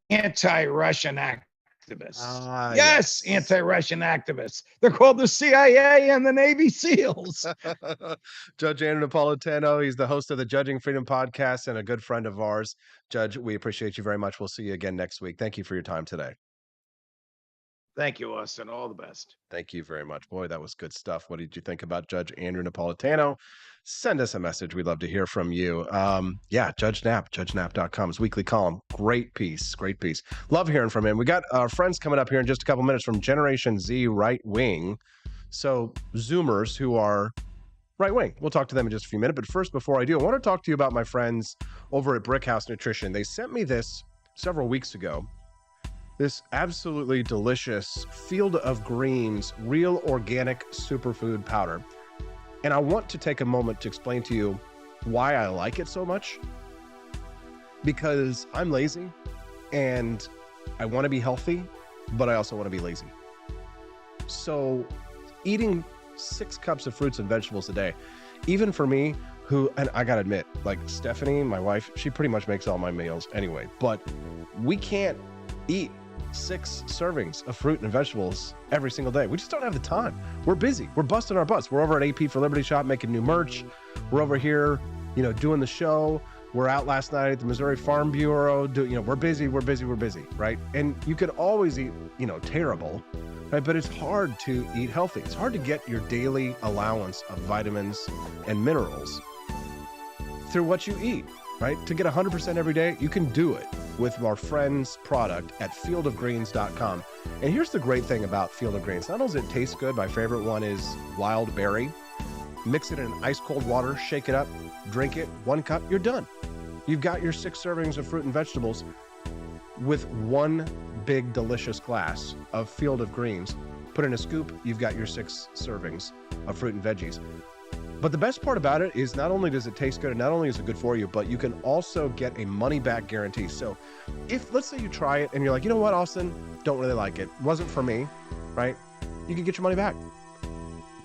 anti-Russian activists. Yes, anti-Russian activists. They're called the CIA and the Navy SEALs. Judge Andrew Napolitano, he's the host of the Judging Freedom podcast and a good friend of ours. Judge, we appreciate you very much. We'll see you again next week. Thank you for your time today. Thank you, Austin. All the best. Thank you very much. Boy, that was good stuff. What did you think about Judge Andrew Napolitano? Send us a message. We'd love to hear from you. Judge Nap, judgenap.com, his weekly column. Great piece. Love hearing from him. We got our friends coming up here in just a couple minutes from Generation Z Right Wing. So Zoomers who are right wing. We'll talk to them in just a few minutes. But first, before I do, I want to talk to you about my friends over at Brickhouse Nutrition. They sent me this several weeks ago. This absolutely delicious Field of Greens real organic superfood powder. And I want to take a moment to explain to you why I like it so much. Because I'm lazy and I want to be healthy, but I also want to be lazy. So eating 6 cups of fruits and vegetables a day, even for me, and I gotta admit, like Stephanie, my wife, she pretty much makes all my meals anyway, but we can't eat 6 servings of fruit and vegetables every single day. We just don't have the time. We're busy. We're busting our butts. We're over at AP for Liberty Shop making new merch. We're over here, doing the show. We're out last night at the Missouri Farm Bureau. We're busy, right? And you could always eat, terrible, right? But it's hard to eat healthy. It's hard to get your daily allowance of vitamins and minerals through what you eat, right? To get 100% every day, you can do it with our friend's product at fieldofgreens.com. And here's the great thing about Field of Greens. Not only does it taste good, my favorite one is wild berry. Mix it in ice cold water, shake it up, drink it, 1 cup, you're done. You've got your 6 servings of fruit and vegetables with 1 big delicious glass of Field of Greens. Put in a scoop, you've got your 6 servings of fruit and veggies. But the best part about it is not only does it taste good and not only is it good for you, but you can also get a money-back guarantee. So if, let's say you try it and you're like, you know what, Austin, don't really like it. Wasn't for me, right? You can get your money back.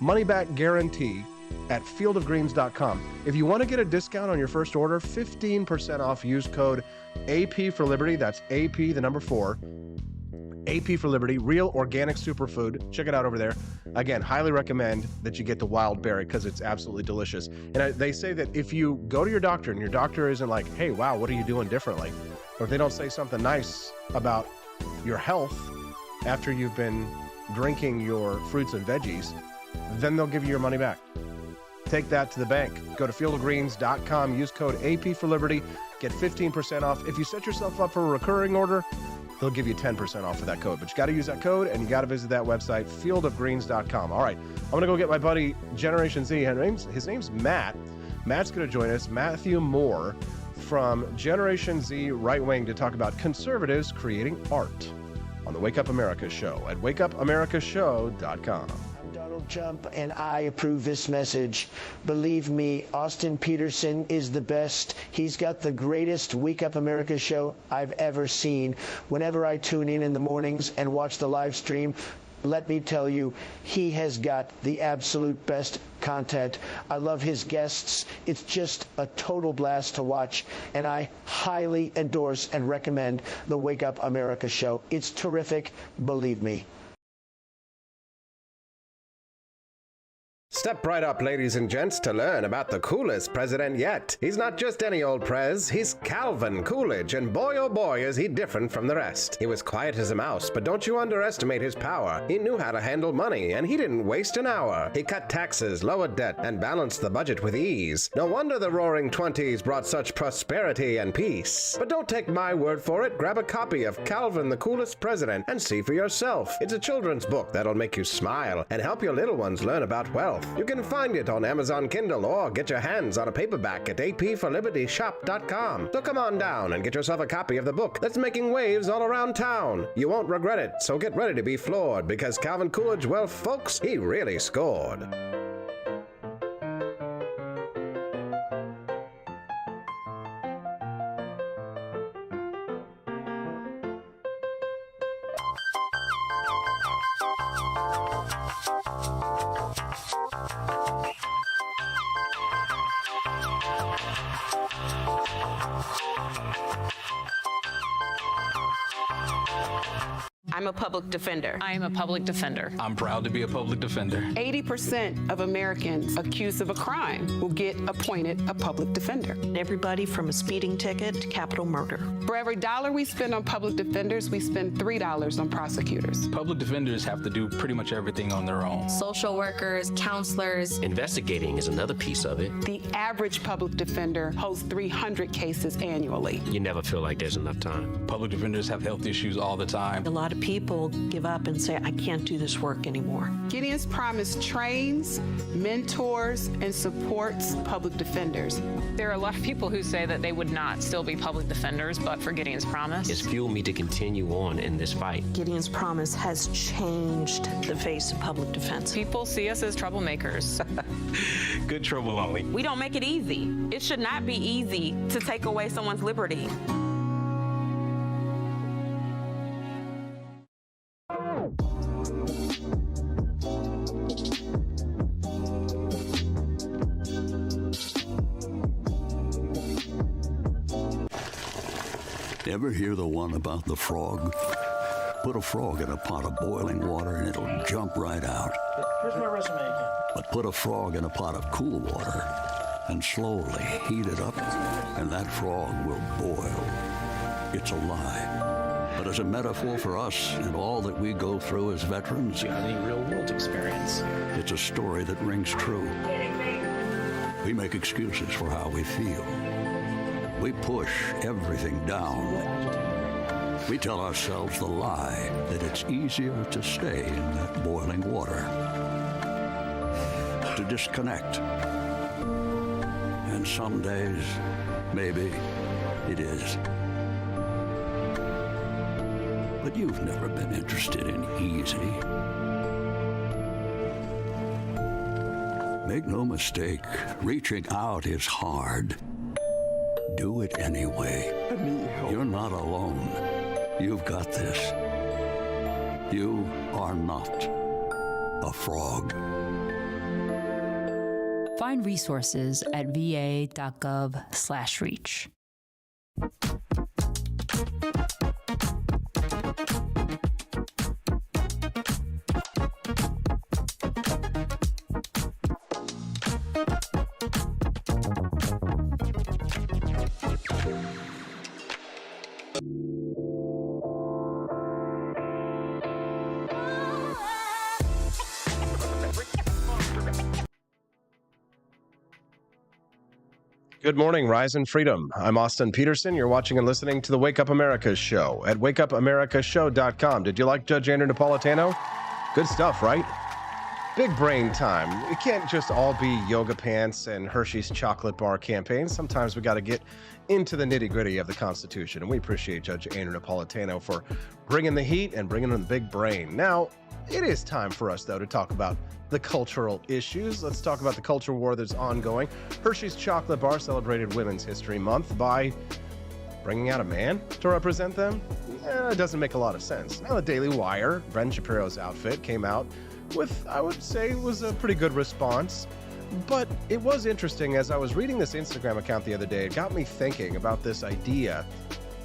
Money-back guarantee at fieldofgreens.com. If you want to get a discount on your first order, 15% off, use code AP for Liberty. That's AP, the number 4. AP for Liberty, real organic superfood. Check it out over there. Again, highly recommend that you get the wild berry because it's absolutely delicious. And they say that if you go to your doctor and your doctor isn't like, hey, wow, what are you doing differently? Or if they don't say something nice about your health after you've been drinking your fruits and veggies, then they'll give you your money back. Take that to the bank. Go to fieldofgreens.com, use code AP for Liberty, get 15% off. If you set yourself up for a recurring order, they'll give you 10% off of that code. But you got to use that code, and you got to visit that website, fieldofgreens.com. All right, I'm going to go get my buddy Generation Z. His name's Matt. Matt's going to join us, Matthew Moore, from Generation Z Right Wing, to talk about conservatives creating art on the Wake Up America show at wakeupamericashow.com. Donald Trump, and I approve this message. Believe me, Austin Peterson is the best. He's got the greatest Wake Up America show I've ever seen. Whenever I tune in the mornings and watch the live stream, let me tell you, he has got the absolute best content. I love his guests. It's just a total blast to watch, and I highly endorse and recommend the Wake Up America show. It's terrific, believe me. Step right up, ladies and gents, to learn about the coolest president yet. He's not just any old prez, he's Calvin Coolidge, and boy oh boy is he different from the rest. He was quiet as a mouse, but don't you underestimate his power. He knew how to handle money, and he didn't waste an hour. He cut taxes, lowered debt, and balanced the budget with ease. No wonder the Roaring Twenties brought such prosperity and peace. But don't take my word for it. Grab a copy of Calvin the Coolest President and see for yourself. It's a children's book that'll make you smile and help your little ones learn about wealth. You can find it on Amazon Kindle or get your hands on a paperback at apforlibertyshop.com. So come on down and get yourself a copy of the book that's making waves all around town. You won't regret it, so get ready to be floored because Calvin Coolidge, well, folks, he really scored. I'm a public defender. I am a public defender. I'm proud to be a public defender. 80% of Americans accused of a crime will get appointed a public defender. Everybody from a speeding ticket to capital murder. For every dollar we spend on public defenders, we spend $3 on prosecutors. Public defenders have to do pretty much everything on their own. Social workers, counselors. Investigating is another piece of it. The average public defender holds 300 cases annually. You never feel like there's enough time. Public defenders have health issues all the time. A lot of people give up and say, I can't do this work anymore. Gideon's Promise trains, mentors, and supports public defenders. There are a lot of people who say that they would not still be public defenders, but for Gideon's Promise. It's fueled me to continue on in this fight. Gideon's Promise has changed the face of public defense. People see us as troublemakers. Good trouble only. We don't make it easy. It should not be easy to take away someone's liberty. Ever hear the one about the frog? Put a frog in a pot of boiling water and it'll jump right out. Here's my resume again. But put a frog in a pot of cool water and slowly heat it up, and that frog will boil. It's a lie. But as a metaphor for us and all that we go through as veterans, you have any real-world experience. It's a story that rings true. We make excuses for how we feel. We push everything down. We tell ourselves the lie that it's easier to stay in that boiling water, to disconnect. And some days, maybe it is. But you've never been interested in easy. Make no mistake, reaching out is hard. Do it anyway. You're not alone. You've got this. You are not a frog. Find resources at va.gov/reach. Good morning, Rise and Freedom. I'm Austin Peterson. You're watching and listening to the Wake Up America show at wakeupAmericaShow.com. Did you like Judge Andrew Napolitano? Good stuff, right? Big brain time. It can't just all be yoga pants and Hershey's chocolate bar campaigns. Sometimes we got to get into the nitty-gritty of the Constitution, and we appreciate Judge Andrew Napolitano for bringing the heat and bringing in the big brain. Now, it is time for us, though, to talk about the cultural issues. Let's talk about the culture war that's ongoing. Hershey's Chocolate Bar celebrated Women's History Month by bringing out a man to represent them? It doesn't make a lot of sense. Now, the Daily Wire, Ben Shapiro's outfit, came out with, I would say, was a pretty good response. But it was interesting, as I was reading this Instagram account the other day, it got me thinking about this idea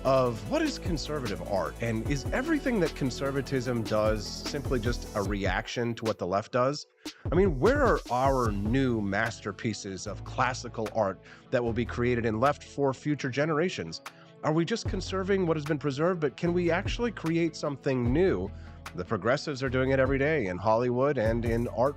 of what is conservative art, and is everything that conservatism does simply just a reaction to what the left does? I mean, where are our new masterpieces of classical art that will be created and left for future generations? Are we just conserving what has been preserved, but can we actually create something new? The progressives are doing it every day in Hollywood and in art,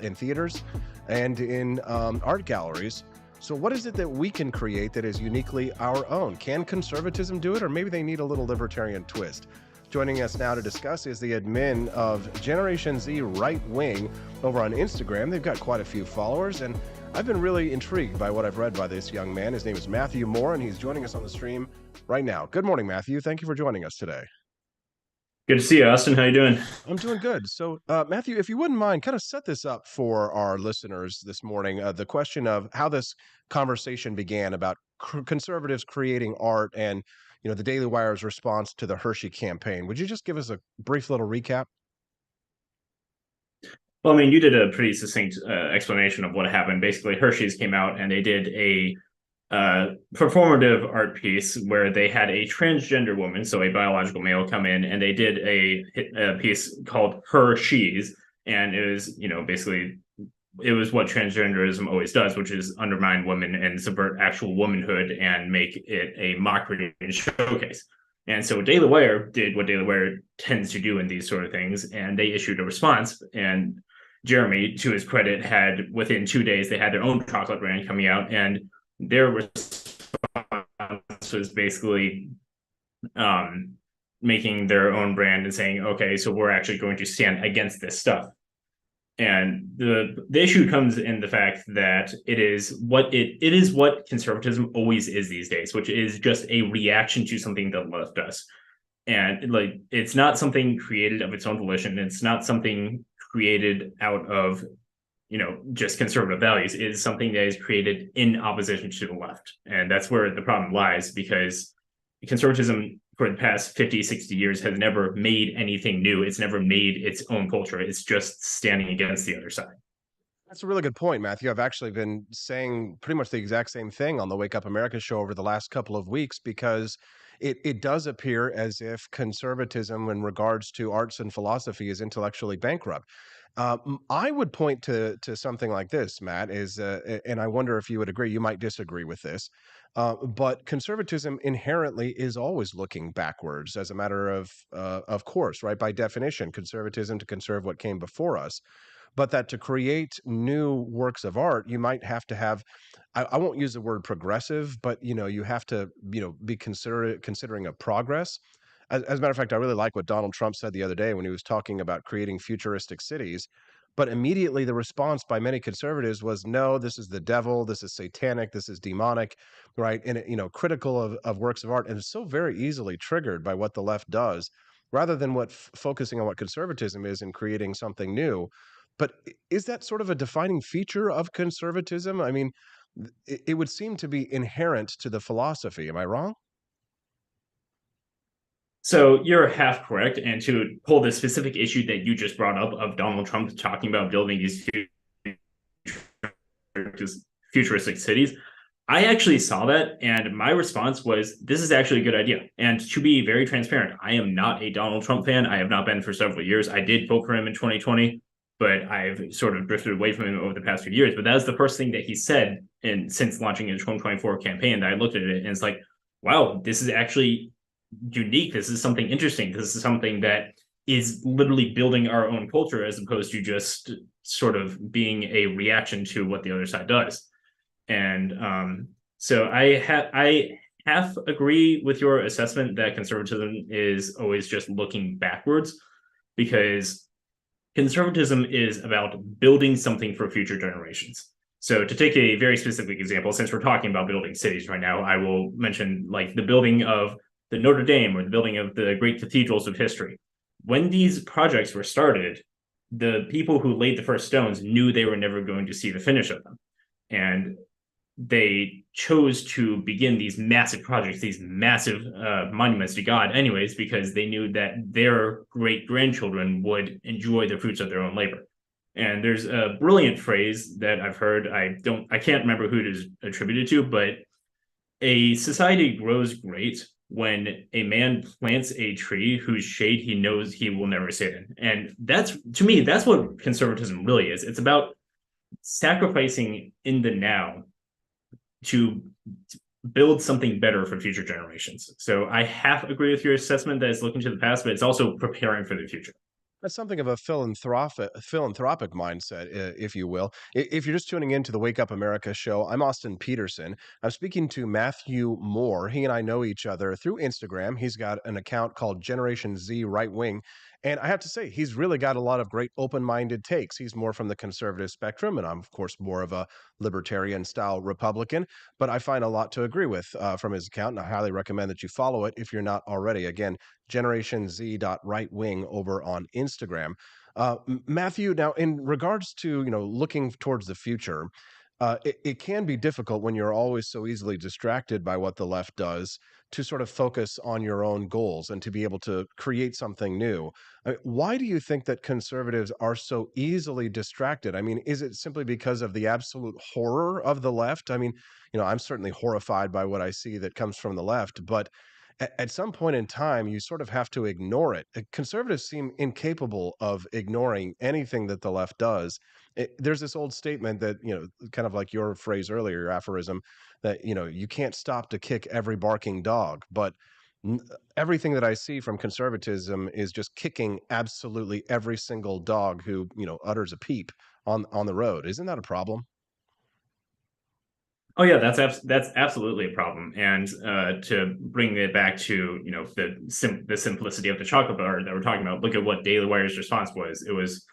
in theaters and in art galleries. So what is it that we can create that is uniquely our own? Can conservatism do it, or maybe they need a little libertarian twist? Joining us now to discuss is the admin of Generation Z Right Wing over on Instagram. They've got quite a few followers, and I've been really intrigued by what I've read by this young man. His name is Matthew Moore, and he's joining us on the stream right now. Good morning, Matthew. Thank you for joining us today. Good to see you, Austin. How you doing? I'm doing good. So, Matthew, if you wouldn't mind, kind of set this up for our listeners this morning. The question of how this conversation began about conservatives creating art and, you know, the Daily Wire's response to the Hershey campaign. Would you just give us a brief little recap? Well, I mean, you did a pretty succinct explanation of what happened. Basically, Hershey's came out and they did a performative art piece where they had a transgender woman, so a biological male, come in, and they did a piece called Hershey's, and it was, you know, basically it was what transgenderism always does, which is undermine women and subvert actual womanhood and make it a mockery and showcase. And so Daily Wire did what Daily Wire tends to do in these sort of things, and they issued a response. And Jeremy, to his credit, had within 2 days they had their own chocolate brand coming out, and their response was basically making their own brand and saying, okay, so we're actually going to stand against this stuff. And the issue comes in the fact that it is what conservatism always is these days, which is just a reaction to something that the left does. And like, it's not something created of its own volition. It's not something created out of, you know, just conservative values. It is something that is created in opposition to the left. And that's where the problem lies, because conservatism for the past 50, 60 years has never made anything new. It's never made its own culture. It's just standing against the other side. That's a really good point, Matthew. I've actually been saying pretty much the exact same thing on the Wake Up America show over the last couple of weeks, because it does appear as if conservatism in regards to arts and philosophy is intellectually bankrupt. I would point to something like this, Matt, and I wonder if you would agree. You might disagree with this, but conservatism inherently is always looking backwards, as a matter of course, right? By definition, conservatism to conserve what came before us. But that to create new works of art, you might have to have, I won't use the word progressive, but, you know, you have to, you know, be considering a progress. As a matter of fact, I really like what Donald Trump said the other day when he was talking about creating futuristic cities. But immediately the response by many conservatives was, no, this is the devil, this is satanic, this is demonic, right? And, you know, critical of works of art. And it's so very easily triggered by what the left does, rather than focusing on what conservatism is and creating something new. But is that sort of a defining feature of conservatism? I mean, it would seem to be inherent to the philosophy. Am I wrong? So you're half correct. And to pull the specific issue that you just brought up of Donald Trump talking about building these futuristic cities, I actually saw that, and my response was, this is actually a good idea. And to be very transparent, I am not a Donald Trump fan. I have not been for several years. I did vote for him in 2020. But I've sort of drifted away from him over the past few years. But that was the first thing that he said since launching his 2024 campaign, that I looked at it and it's like, wow, this is actually unique. This is something interesting. This is something that is literally building our own culture, as opposed to just sort of being a reaction to what the other side does. And so I half agree with your assessment that conservatism is always just looking backwards, because conservatism is about building something for future generations. So to take a very specific example, since we're talking about building cities right now, I will mention like the building of the Notre Dame or the building of the great cathedrals of history. When these projects were started, the people who laid the first stones knew they were never going to see the finish of them. And they chose to begin these massive projects, these massive monuments to God, anyways, because they knew that their great grandchildren would enjoy the fruits of their own labor. And there's a brilliant phrase that I've heard. I can't remember who it is attributed to, but a society grows great when a man plants a tree whose shade he knows he will never sit in. And that's, to me, that's what conservatism really is. It's about sacrificing in the now to build something better for future generations. So I half agree with your assessment that it's looking to the past, but it's also preparing for the future. That's something of a philanthropic mindset, if you will. If you're just tuning in to the Wake Up America show, I'm Austin Peterson. I'm speaking to Matthew Moore. He and I know each other through Instagram. He's got an account called Generation Z Right Wing. And I have to say, he's really got a lot of great open-minded takes. He's more from the conservative spectrum, and I'm, of course, more of a libertarian-style Republican. But I find a lot to agree with from his account, and I highly recommend that you follow it if you're not already. Again, generationz.rightwing over on Instagram. Matthew, now in regards to looking towards the future, it can be difficult when you're always so easily distracted by what the left does to sort of focus on your own goals and to be able to create something new. Why do you think that conservatives are so easily distracted? I mean, is it simply because of the absolute horror of the left? I mean, I'm certainly horrified by what I see that comes from the left, but at some point in time, you sort of have to ignore it. Conservatives seem incapable of ignoring anything that the left does. There's this old statement that, kind of like your phrase earlier, your aphorism, that, you can't stop to kick every barking dog. But everything that I see from conservatism is just kicking absolutely every single dog who, utters a peep on the road. Isn't that a problem? Oh yeah, that's absolutely a problem. And to bring it back to the simplicity of the chocolate bar that we're talking about, look at what Daily Wire's response was. It was,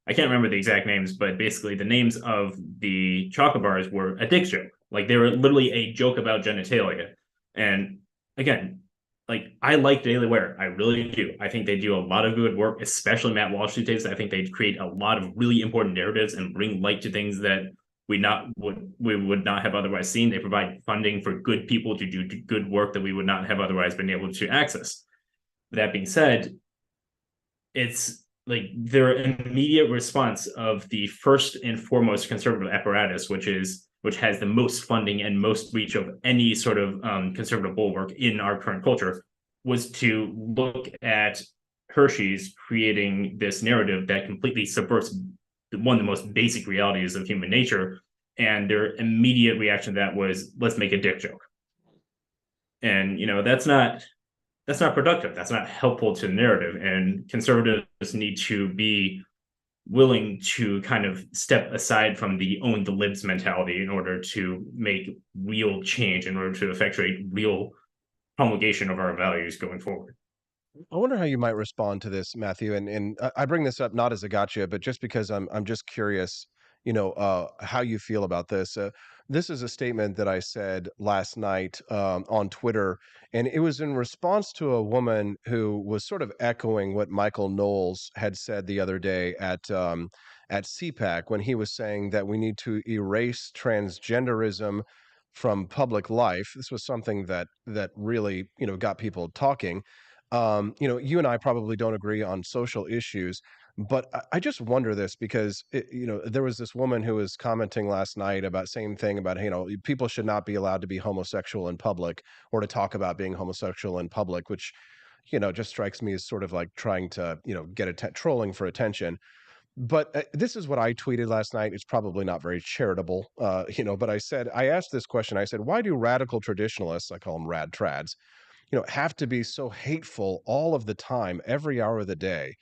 I can't remember the exact names, but basically the names of the chocolate bars were a dick joke. Like they were literally a joke about genitalia. And again, like I like Daily Wire, I really do. I think they do a lot of good work, especially Matt Walsh takes. I think they create a lot of really important narratives and bring light to things that we would not have otherwise seen. They provide funding for good people to do good work that we would not have otherwise been able to access. That being said, it's like their immediate response of the first and foremost conservative apparatus, which has the most funding and most reach of any sort of conservative bulwark in our current culture, was to look at Hershey's creating this narrative that completely subverts one of the most basic realities of human nature, and their immediate reaction to that was, let's make a dick joke. And that's not productive. That's not helpful to the narrative. And conservatives need to be willing to kind of step aside from the own the libs mentality in order to make real change, in order to effectuate real promulgation of our values going forward. I wonder how you might respond to this, Matthew. And I bring this up not as a gotcha, but just because I'm just curious, how you feel about this. This is a statement that I said last night on Twitter, and it was in response to a woman who was sort of echoing what Michael Knowles had said the other day at CPAC when he was saying that we need to erase transgenderism from public life. This was something that really got people talking. You and I probably don't agree on social issues, but I just wonder this because there was this woman who was commenting last night about same thing about people should not be allowed to be homosexual in public or to talk about being homosexual in public, which just strikes me as sort of like trying to get trolling for attention. But this is what I tweeted last night. It's probably not very charitable, but I asked this question. I said, why do radical traditionalists, I call them rad trads, have to be so hateful all of the time, every hour of the day?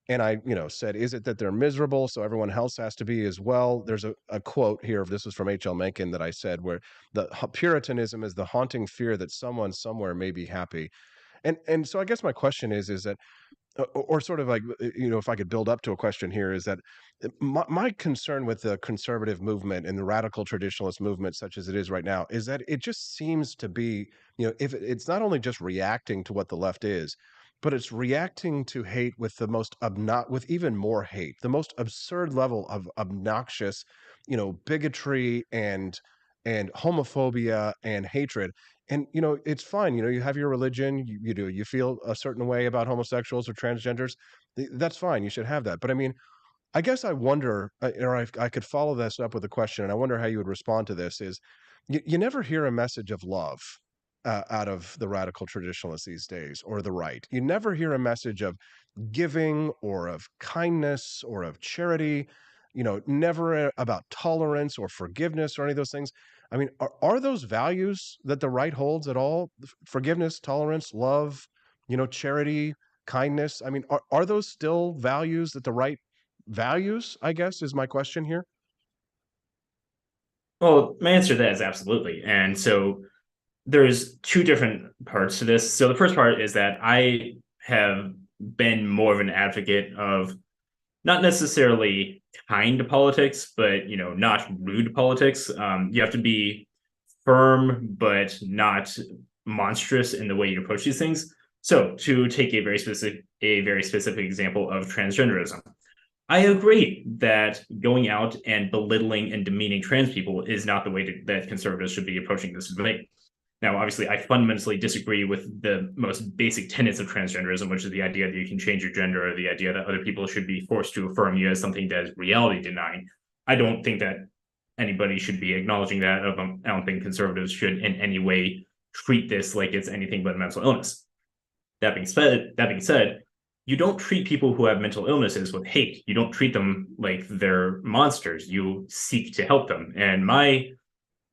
And I, said, is it that they're miserable, so everyone else has to be as well? There's a quote here, this was from H.L. Mencken, that I said, where the Puritanism is the haunting fear that someone somewhere may be happy. And so I guess my question is that, or sort of like, if I could build up to a question here, is that my concern with the conservative movement and the radical traditionalist movement, such as it is right now, is that it just seems to be, if it's not only just reacting to what the left is, but it's reacting to hate with with even more hate, the most absurd level of obnoxious, bigotry and and homophobia and hatred. And it's fine. You have your religion. You feel a certain way about homosexuals or transgenders. That's fine. You should have that. But I mean, I guess I wonder, or I could follow this up with a question, and I wonder how you would respond to this. Is you never hear a message of love out of the radical traditionalists these days, or the right. You never hear a message of giving or of kindness or of charity, never about tolerance or forgiveness or any of those things. I mean, are those values that the right holds at all? Forgiveness, tolerance, love, charity, kindness. I mean, are those still values that the right values, I guess, is my question here? Well, my answer to that is absolutely. And so there's two different parts to this. So the first part is that I have been more of an advocate of not necessarily kind politics, but not rude politics. You have to be firm, but not monstrous in the way you approach these things. So to take a very specific example of transgenderism, I agree that going out and belittling and demeaning trans people is not the way that conservatives should be approaching this debate. Now, obviously, I fundamentally disagree with the most basic tenets of transgenderism, which is the idea that you can change your gender, or the idea that other people should be forced to affirm you as something that is reality denying. I don't think that anybody should be acknowledging that. I don't think conservatives should in any way treat this like it's anything but a mental illness. That being said, you don't treat people who have mental illnesses with hate. You don't treat them like they're monsters. You seek to help them. And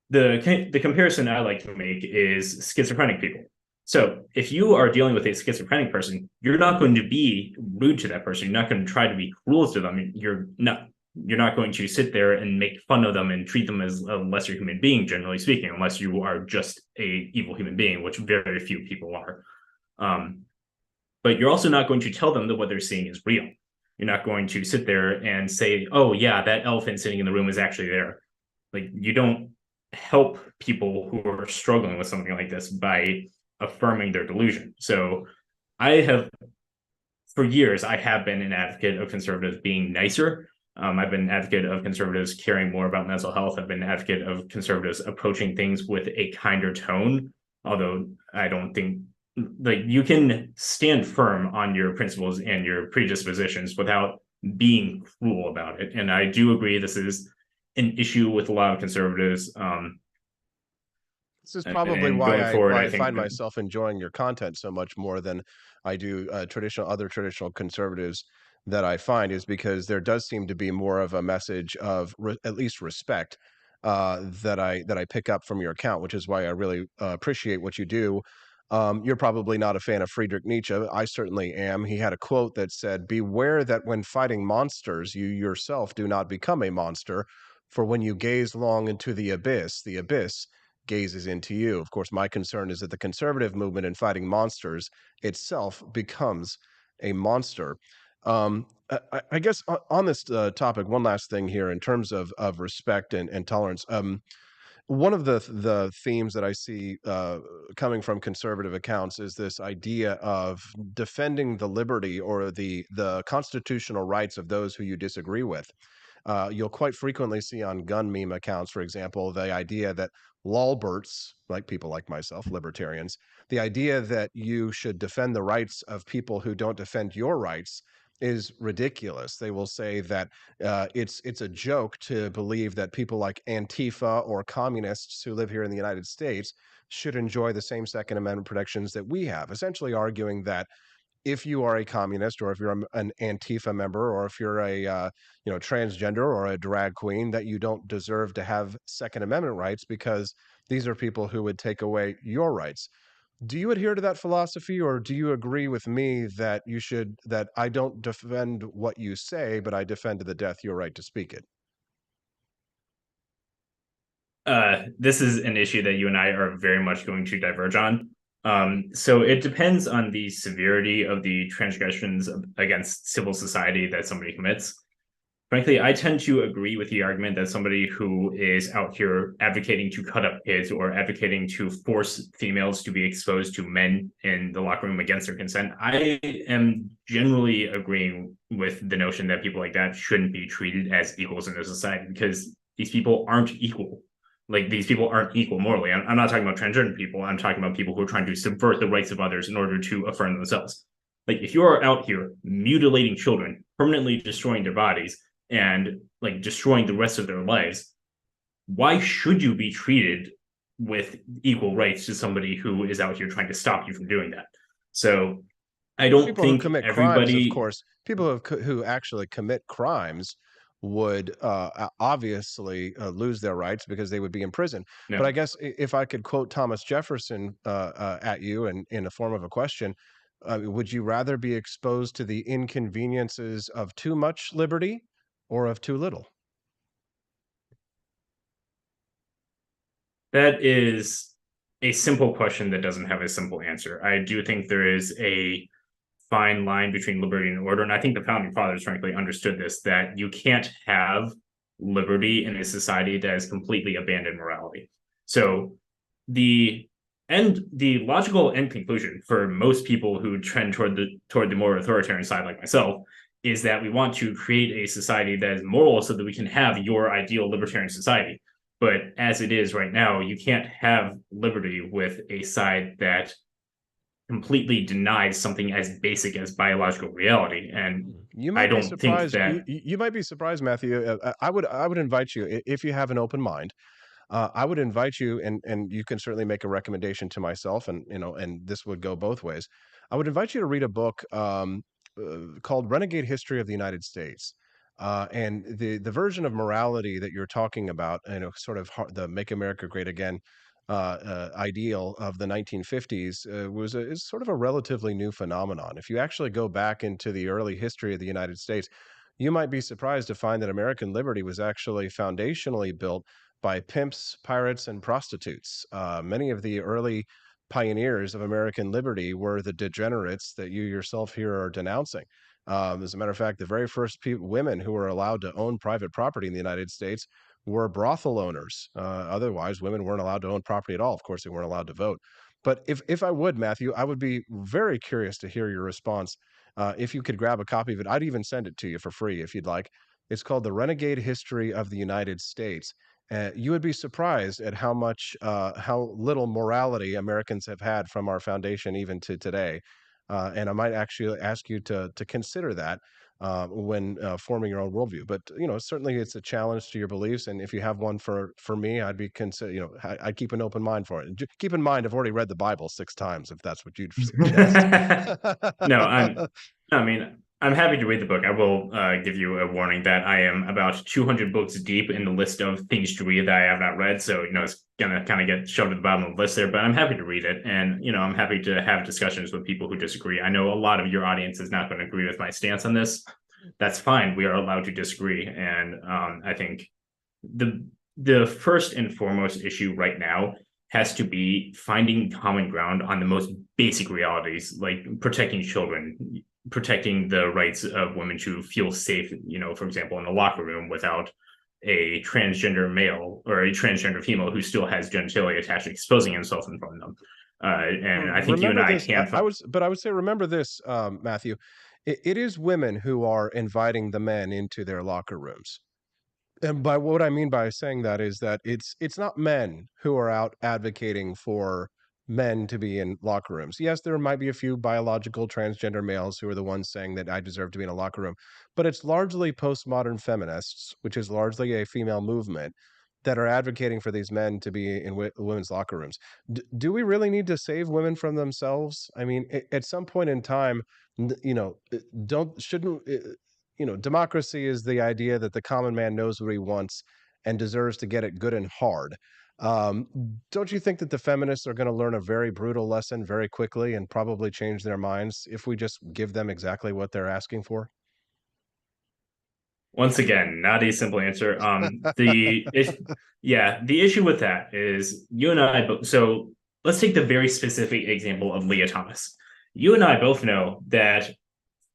the comparison I like to make is schizophrenic people. So if you are dealing with a schizophrenic person, you're not going to be rude to that person. You're not going to try to be cruel to them. You're not going to sit there and make fun of them and treat them as a lesser human being, generally speaking, unless you are just a evil human being, which very few people are. But you're also not going to tell them that what they're seeing is real. You're not going to sit there and say, oh yeah, that elephant sitting in the room is actually there. Like, you don't help people who are struggling with something like this by affirming their delusion. So for years, I have been an advocate of conservatives being nicer. I've been an advocate of conservatives caring more about mental health. I've been an advocate of conservatives approaching things with a kinder tone, although I don't think you can stand firm on your principles and your predispositions without being cruel about it. And I do agree this is an issue with a lot of conservatives. This is probably why I find that myself enjoying your content so much more than I do other traditional conservatives that I find, is because there does seem to be more of a message of at least respect that I pick up from your account, which is why I really appreciate what you do. You're probably not a fan of Friedrich Nietzsche. I certainly am. He had a quote that said, "Beware that when fighting monsters, you yourself do not become a monster. For when you gaze long into the abyss gazes into you." Of course, my concern is that the conservative movement in fighting monsters itself becomes a monster. I guess on this topic, one last thing here in terms of respect and tolerance. One of the themes that I see coming from conservative accounts is this idea of defending the liberty or the constitutional rights of those who you disagree with. You'll quite frequently see on gun meme accounts, for example, the idea that lolberts, like people like myself, libertarians, the idea that you should defend the rights of people who don't defend your rights is ridiculous. They will say that it's a joke to believe that people like Antifa or communists who live here in the United States should enjoy the same Second Amendment protections that we have, essentially arguing that if you are a communist, or if you're an Antifa member, or if you're a transgender or a drag queen, that you don't deserve to have Second Amendment rights because these are people who would take away your rights. Do you adhere to that philosophy, or do you agree with me that that I don't defend what you say, but I defend to the death your right to speak it? This is an issue that you and I are very much going to diverge on. So it depends on the severity of the transgressions against civil society that somebody commits. Frankly, I tend to agree with the argument that somebody who is out here advocating to cut up kids or advocating to force females to be exposed to men in the locker room against their consent, I am generally agreeing with the notion that people like that shouldn't be treated as equals in their society, because these people aren't equal. Like, these people aren't equal morally. I'm not talking about transgender people. I'm talking about people who are trying to subvert the rights of others in order to affirm themselves. Like, if you are out here mutilating children, permanently destroying their bodies, and like destroying the rest of their lives, why should you be treated with equal rights to somebody who is out here trying to stop you from doing that? So I don't People who think commit crimes, of course, people who actually commit crimes would obviously lose their rights because they would be in prison. No. But I guess if I could quote Thomas Jefferson at you and in the form of a question, would you rather be exposed to the inconveniences of too much liberty or of too little? That is a simple question that doesn't have a simple answer. I do think there is a fine line between liberty and order. And I think the founding fathers, frankly, understood this, that you can't have liberty in a society that has completely abandoned morality. So the logical end conclusion for most people who trend toward the more authoritarian side, like myself, is that we want to create a society that is moral so that we can have your ideal libertarian society. But as it is right now, you can't have liberty with a side that completely denies something as basic as biological reality. And I don't think that you might be surprised, Matthew. I would invite you, if you have an open mind, I would invite you, and you can certainly make a recommendation to myself, and and this would go both ways. I would invite you to read a book called "Renegade History of the United States." And the version of morality that you're talking about, sort of the "Make America Great Again" ideal of the 1950s is sort of a relatively new phenomenon. If you actually go back into the early history of the United States, you might be surprised to find that American liberty was actually foundationally built by pimps, pirates, and prostitutes. Many of the early pioneers of American liberty were the degenerates that you yourself here are denouncing. As a matter of fact, the very first women who were allowed to own private property in the United States were brothel owners. Otherwise, women weren't allowed to own property at all. Of course, they weren't allowed to vote. But if I would, Matthew, I would be very curious to hear your response. If you could grab a copy of it, I'd even send it to you for free if you'd like. It's called The Renegade History of the United States. You would be surprised at how little morality Americans have had from our foundation even to today. And I might actually ask you to consider that when forming your own worldview. But certainly it's a challenge to your beliefs, and if you have one for me, I'd be I'd keep an open mind for it. And keep in mind, I've already read the Bible 6 times, if that's what you'd suggest. No, I'm happy to read the book. I will give you a warning that I am about 200 books deep in the list of things to read that I have not read. So, it's going to kind of get shoved at the bottom of the list there, but I'm happy to read it. And, I'm happy to have discussions with people who disagree. I know a lot of your audience is not going to agree with my stance on this. That's fine. We are allowed to disagree. And I think the first and foremost issue right now has to be finding common ground on the most basic realities, like protecting children, protecting the rights of women to feel safe, for example, in a locker room without a transgender male or a transgender female who still has genitalia attached, exposing himself in front of them. And I think remember you and this, I can. I would say, remember this, Matthew. It is women who are inviting the men into their locker rooms. And by what I mean by saying that is that it's not men who are out advocating for men to be in locker rooms. Yes, there might be a few biological transgender males who are the ones saying that I deserve to be in a locker room, but it's largely postmodern feminists, which is largely a female movement, that are advocating for these men to be in women's locker rooms. Do we really need to save women from themselves? I mean, at some point in time, democracy is the idea that the common man knows what he wants and deserves to get it good and hard. Don't you think that the feminists are going to learn a very brutal lesson very quickly and probably change their minds if we just give them exactly what they're asking for? Once again, not a simple answer. The issue with that is you and I. So let's take the very specific example of Leah Thomas. You and I both know that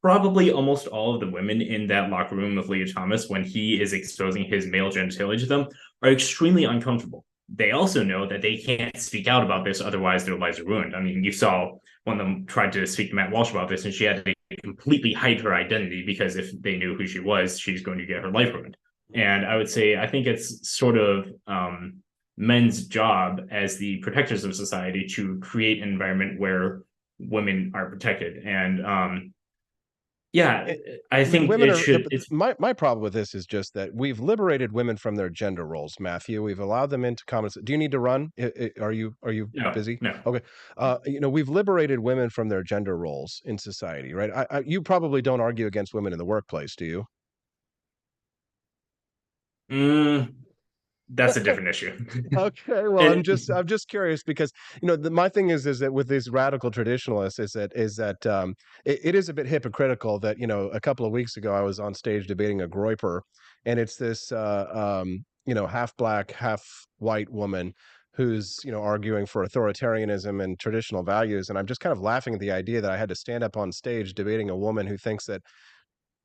probably almost all of the women in that locker room with Leah Thomas, when he is exposing his male genitalia to them, are extremely uncomfortable. They also know that they can't speak out about this, otherwise their lives are ruined. I mean, you saw one of them tried to speak to Matt Walsh about this, and she had to completely hide her identity because if they knew who she was, she's going to get her life ruined. And I would say, I think it's sort of men's job as the protectors of society to create an environment where women are protected. And I think women it are should. It's my problem with this is just that we've liberated women from their gender roles, Matthew. We've allowed them into common. Do you need to run? Are you busy? No. Okay. We've liberated women from their gender roles in society, right? You probably don't argue against women in the workplace, do you? That's a different issue. Okay, well, I'm just curious because my thing is that with these radical traditionalists is that it is a bit hypocritical that a couple of weeks ago I was on stage debating a Groyper, and it's this half black, half white woman who's arguing for authoritarianism and traditional values, and I'm just kind of laughing at the idea that I had to stand up on stage debating a woman who thinks that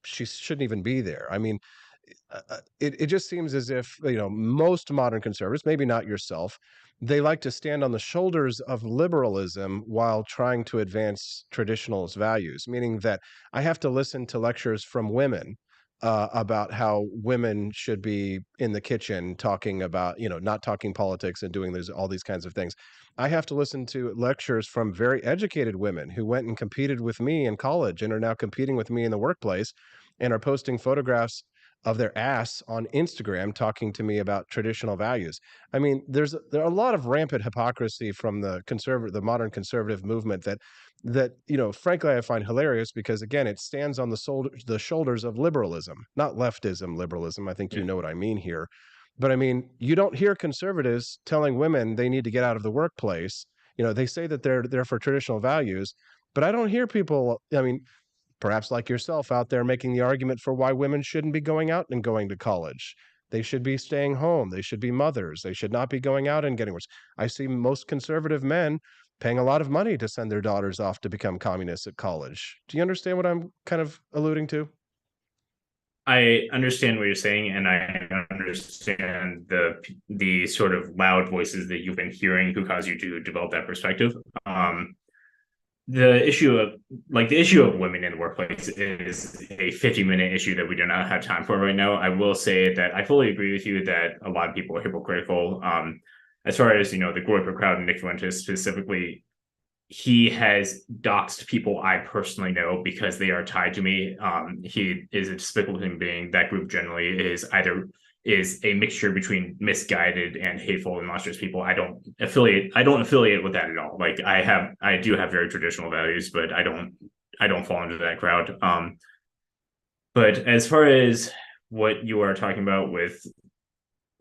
she shouldn't even be there. I mean, it just seems as if most modern conservatives, maybe not yourself, they like to stand on the shoulders of liberalism while trying to advance traditionalist values, meaning that I have to listen to lectures from women about how women should be in the kitchen talking about not talking politics and doing all these kinds of things. I have to listen to lectures from very educated women who went and competed with me in college and are now competing with me in the workplace and are posting photographs of their ass on Instagram talking to me about traditional values. I mean, there are a lot of rampant hypocrisy from the modern conservative movement that frankly I find hilarious because again it stands on the shoulders of liberalism, not leftism liberalism. I think you know what I mean here. But I mean, you don't hear conservatives telling women they need to get out of the workplace. They say that they're there for traditional values, but I don't hear people, I mean, perhaps like yourself out there making the argument for why women shouldn't be going out and going to college. They should be staying home. They should be mothers. They should not be going out and getting worse. I see most conservative men paying a lot of money to send their daughters off to become communists at college. Do you understand what I'm kind of alluding to? I understand what you're saying, and I understand the sort of loud voices that you've been hearing who cause you to develop that perspective. The issue of women in the workplace is a 50-minute issue that we do not have time for right now. I will say that I fully agree with you that a lot of people are hypocritical. As far as the Groyper crowd and Nick Fuentes specifically, he has doxed people I personally know because they are tied to me. He is a despicable human being. That group generally is a mixture between misguided and hateful and monstrous people. I don't affiliate with that at all. Like I do have very traditional values, but I don't fall into that crowd. But as far as what you are talking about with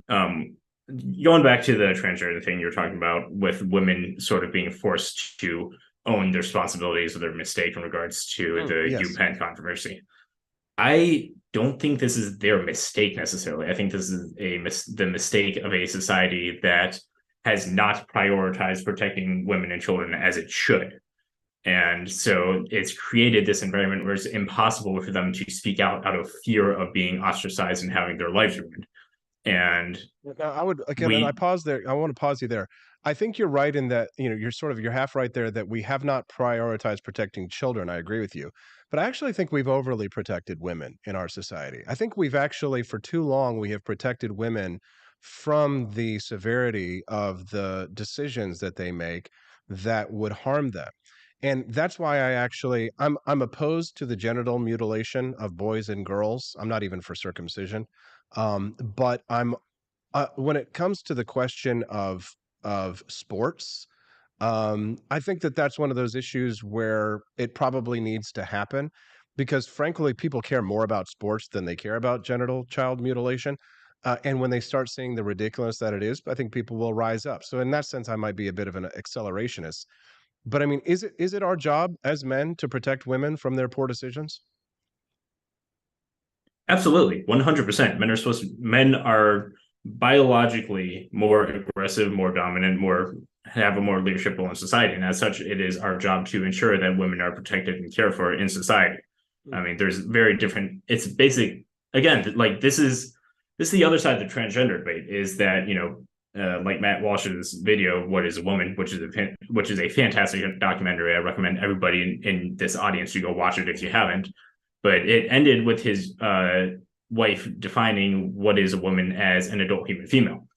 going back to the transgender thing you're talking about with women sort of being forced to own their responsibilities or their mistake in regards to the UPenn controversy. I don't think this is their mistake necessarily. I think this is the mistake of a society that has not prioritized protecting women and children as it should. And so it's created this environment where it's impossible for them to speak out of fear of being ostracized and having their lives ruined. And I would again, I pause there. I want to pause you there. I think you're right in that, you're half right there that we have not prioritized protecting children. I agree with you. But I actually think we've overly protected women in our society. I think we've actually, for too long, we have protected women from the severity of the decisions that they make that would harm them. And that's why I'm opposed to the genital mutilation of boys and girls. I'm not even for circumcision. But when it comes to the question of sports, I think that's one of those issues where it probably needs to happen because frankly, people care more about sports than they care about genital child mutilation. And when they start seeing the ridiculous that it is, I think people will rise up. So in that sense, I might be a bit of an accelerationist. But I mean, is it our job as men to protect women from their poor decisions? Absolutely, 100%. Men are biologically more aggressive, more dominant, have a more leadership role in society, and as such, it is our job to ensure that women are protected and cared for in society. I mean, there's very different. It's basic. Again, like this is the other side of the transgender debate is that like Matt Walsh's video, "What Is a Woman," which is a fantastic documentary. I recommend everybody in this audience to go watch it if you haven't. But it ended with his wife defining what is a woman as an adult human female.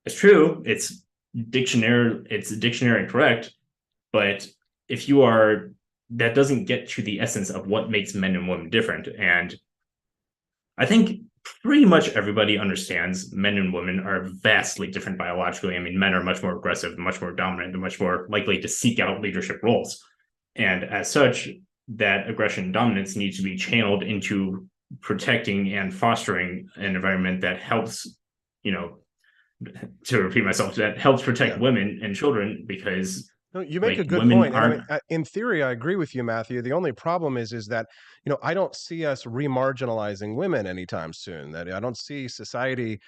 It's true. It's dictionary correct, but if you are, that doesn't get to the essence of what makes men and women different. And I think pretty much everybody understands men and women are vastly different biologically. I mean, men are much more aggressive, much more dominant, and much more likely to seek out leadership roles. And as such, that aggression and dominance needs to be channeled into protecting and fostering an environment that helps, to repeat myself, that helps protect women and children, because no, you make like, a good women point. And I aren't. mean, in theory, I agree with you, Matthew. The only problem is that, I don't see us remarginalizing women anytime soon. That I don't see society,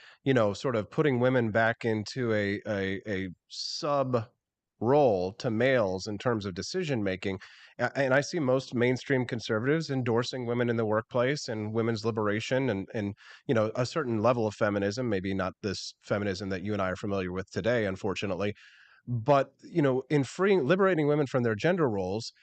sort of putting women back into a sub role to males in terms of decision making. And I see most mainstream conservatives endorsing women in the workplace and women's liberation and a certain level of feminism, maybe not this feminism that you and I are familiar with today, unfortunately. But in liberating women from their gender roles,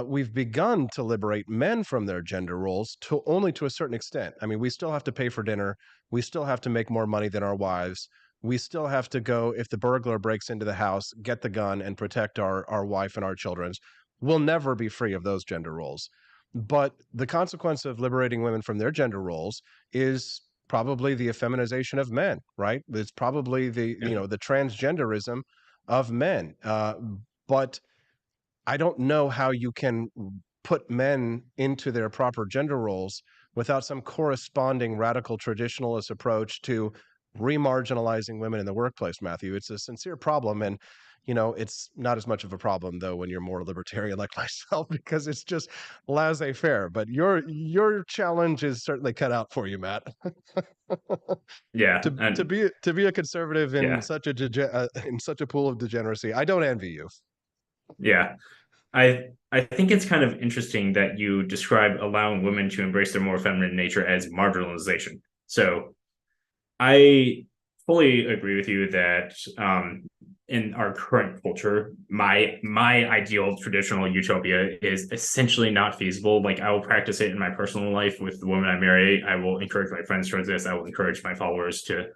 we've begun to liberate men from their gender roles to only to a certain extent. I mean, we still have to pay for dinner. We still have to make more money than our wives. We still have to go, if the burglar breaks into the house, get the gun and protect our wife and our children. We'll never be free of those gender roles. But the consequence of liberating women from their gender roles is probably the effeminization of men, right? It's probably the transgenderism of men. But I don't know how you can put men into their proper gender roles without some corresponding radical traditionalist approach to remarginalizing women in the workplace, Matthew. It's a sincere problem. And, it's not as much of a problem, though, when you're more libertarian like myself, because it's just laissez-faire. But your challenge is certainly cut out for you, Matt. Yeah. To be a conservative in Yeah. such a pool of degeneracy, I don't envy you. Yeah. I think it's kind of interesting that you describe allowing women to embrace their more feminine nature as marginalization. So I fully agree with you that in our current culture, my ideal traditional utopia is essentially not feasible. Like, I will practice it in my personal life with the woman I marry. I will encourage my friends towards this. I will encourage my followers to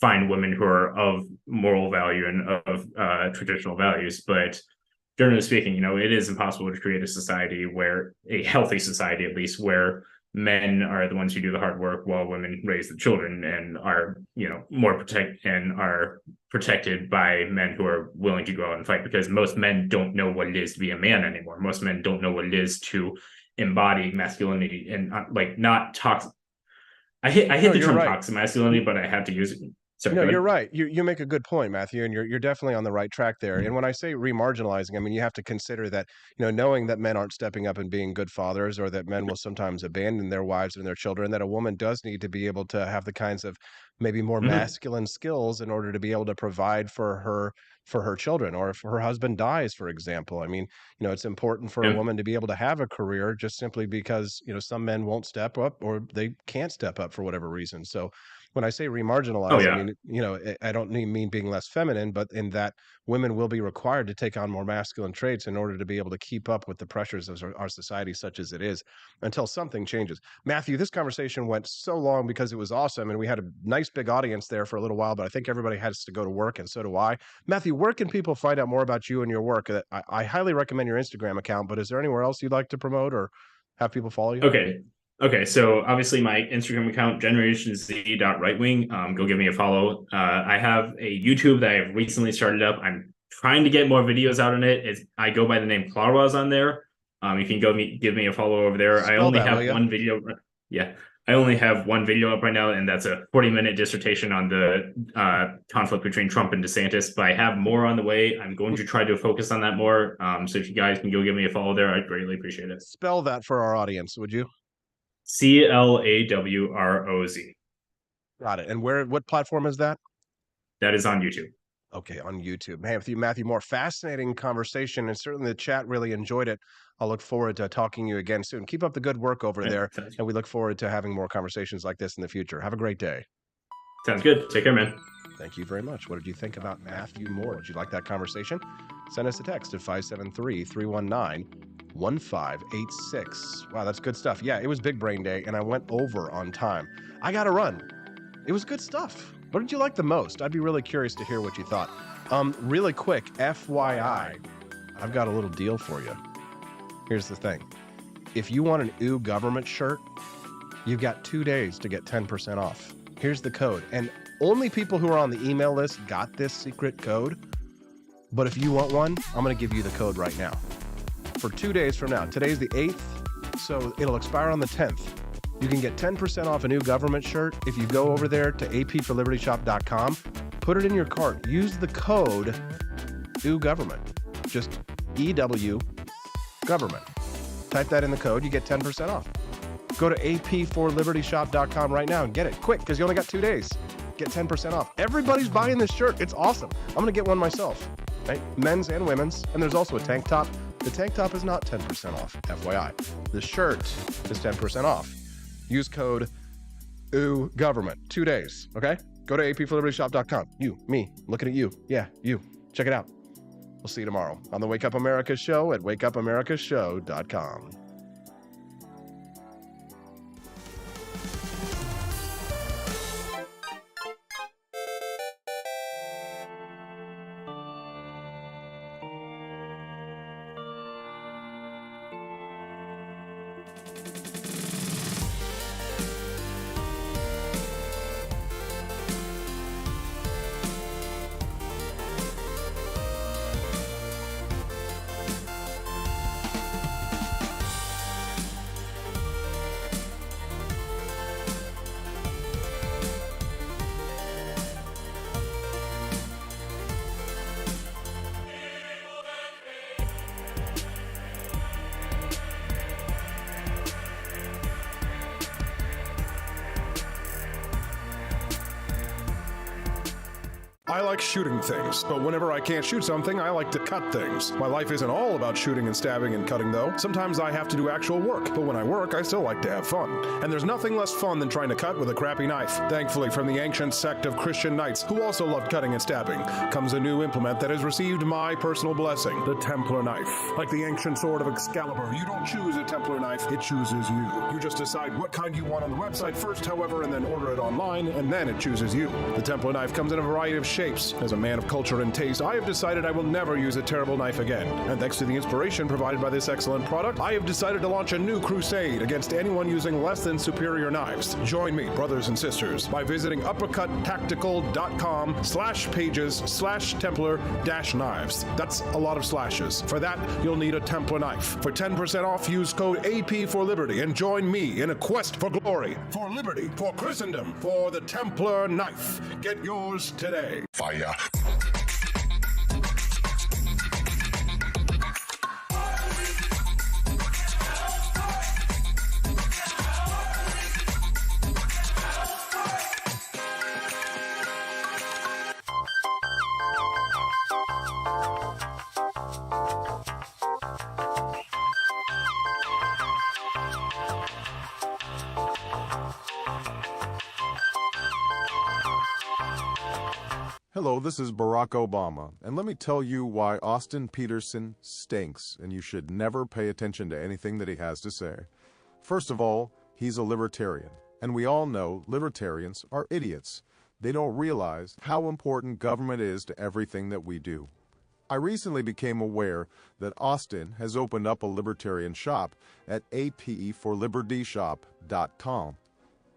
find women who are of moral value and of traditional values. But generally speaking, it is impossible to create a healthy society, at least, where men are the ones who do the hard work while women raise the children and are, are protected by men who are willing to go out and fight, because most men don't know what it is to be a man anymore. Most men don't know what it is to embody masculinity and not toxic. I hate the term toxic masculinity, but I have to use it. Sorry, no, you're right. You make a good point, Matthew, and you're definitely on the right track there. And when I say remarginalizing, I mean, you have to consider that, knowing that men aren't stepping up and being good fathers, or that men will sometimes abandon their wives and their children, that a woman does need to be able to have the kinds of maybe more masculine skills in order to be able to provide for her children, or if her husband dies, for example. I mean, it's important for a woman to be able to have a career, just simply because, some men won't step up, or they can't step up for whatever reason. So when I say remarginalize, I mean, I don't mean being less feminine, but in that women will be required to take on more masculine traits in order to be able to keep up with the pressures of our society, such as it is, until something changes. Matthew, this conversation went so long because it was awesome, and we had a nice big audience there for a little while, but I think everybody has to go to work, and so do I. Matthew, where can people find out more about you and your work? I highly recommend your Instagram account, but is there anywhere else you'd like to promote or have people follow you? Okay, so obviously my Instagram account, generationz.rightwing, go give me a follow. I have a YouTube that I've recently started up. I'm trying to get more videos out on it. I go by the name Clarwaz on there. You can give me a follow over there. I only have one video. Yeah, I only have one video up right now, and that's a 40-minute dissertation on the conflict between Trump and DeSantis. But I have more on the way. I'm going to try to focus on that more. So if you guys can go give me a follow there, I'd greatly appreciate it. Spell that for our audience, would you? CLAWROZ. Got it. And what platform is that? That is on YouTube. Okay, on YouTube. Matthew, more fascinating conversation, and certainly the chat really enjoyed it. I'll look forward to talking to you again soon. Keep up the good work over there, and we look forward to having more conversations like this in the future. Have a great day. Sounds good. Take care, man. Thank you very much. What did you think about Matthew Moore? Did you like that conversation? Send us a text at 573-319-1586. Wow, that's good stuff. Yeah, it was Big Brain Day, and I went over on time. I got to run. It was good stuff. What did you like the most? I'd be really curious to hear what you thought. Really quick, FYI, I've got a little deal for you. Here's the thing. If you want an EW government shirt, you've got 2 days to get 10% off. Here's the code. And only people who are on the email list got this secret code. But if you want one, I'm going to give you the code right now. For 2 days from now. Today's the 8th, so it'll expire on the 10th. You can get 10% off a new government shirt if you go over there to apforlibertyshop.com, put it in your cart, use the code EW government. Just EW government. Type that in the code, you get 10% off. Go to apforlibertyshop.com right now and get it quick because you only got 2 days. Get 10% off. Everybody's buying this shirt. It's awesome. I'm going to get one myself. Right? Men's and women's. And there's also a tank top. The tank top is not 10% off, FYI. The shirt is 10% off. Use code EW government. 2 days. Okay? Go to apforlibertyshop.com. You, me, looking at you. Yeah, you. Check it out. We'll see you tomorrow on the Wake Up America Show at wakeupAmericaShow.com. I like shooting things, but whenever I can't shoot something, I like to cut things. My life isn't all about shooting and stabbing and cutting, though. Sometimes I have to do actual work, but when I work, I still like to have fun. And there's nothing less fun than trying to cut with a crappy knife. Thankfully, from the ancient sect of Christian knights, who also loved cutting and stabbing, comes a new implement that has received my personal blessing, the Templar knife. Like the ancient sword of Excalibur, you don't choose a Templar knife, it chooses you. You just decide what kind you want on the website first, however, and then order it online, and then it chooses you. The Templar knife comes in a variety of shapes. As a man of culture and taste, I have decided I will never use a terrible knife again. And thanks to the inspiration provided by this excellent product, I have decided to launch a new crusade against anyone using less than superior knives. Join me, brothers and sisters, by visiting uppercuttactical.com/pages/Templar-knives. That's a lot of slashes. For that, you'll need a Templar knife. For 10% off, use code AP for Liberty and join me in a quest for glory, for liberty, for Christendom, for the Templar knife. Get yours today. Fire. Hello, this is Barack Obama, and let me tell you why Austin Peterson stinks, and you should never pay attention to anything that he has to say. First of all, he's a libertarian, and we all know libertarians are idiots. They don't realize how important government is to everything that we do. I recently became aware that Austin has opened up a libertarian shop at apforlibertyshop.com.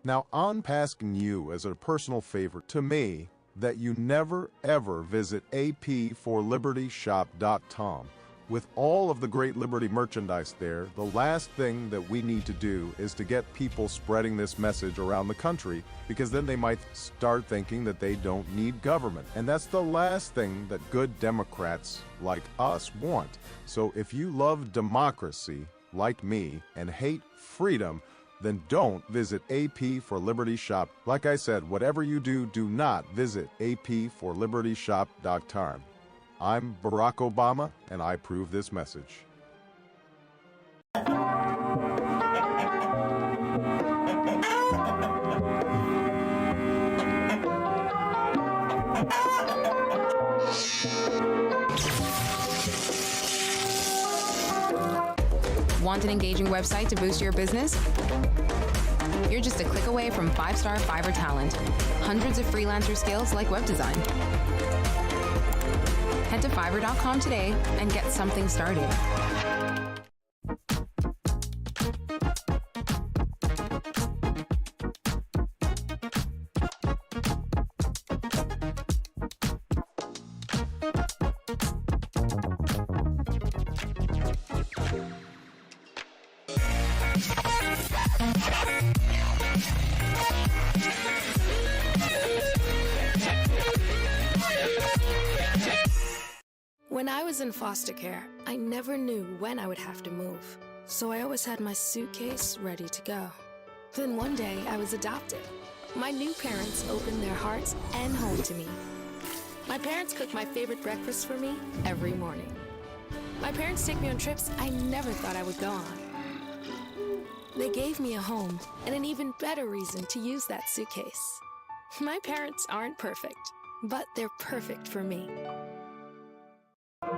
Now, I'm asking you as a personal favor to me that you never ever visit apforlibertyshop.com. With all of the great Liberty merchandise there, the last thing that we need to do is to get people spreading this message around the country, because then they might start thinking that they don't need government. And that's the last thing that good Democrats like us want. So if you love democracy, like me, and hate freedom, then don't visit AP for Liberty Shop. Like I said, whatever you do, do not visit apforlibertyshop.com. I'm Barack Obama, and I approve this message. Want an engaging website to boost your business? you're just a click away from 5-star Fiverr talent. Hundreds of freelancer skills like web design. Head to Fiverr.com today and get something started. When I was in foster care, I never knew when I would have to move, so I always had my suitcase ready to go. Then one day, I was adopted. My new parents opened their hearts and home to me. My parents cook my favorite breakfast for me every morning. My parents take me on trips I never thought I would go on. They gave me a home and an even better reason to use that suitcase. My parents aren't perfect, but they're perfect for me. I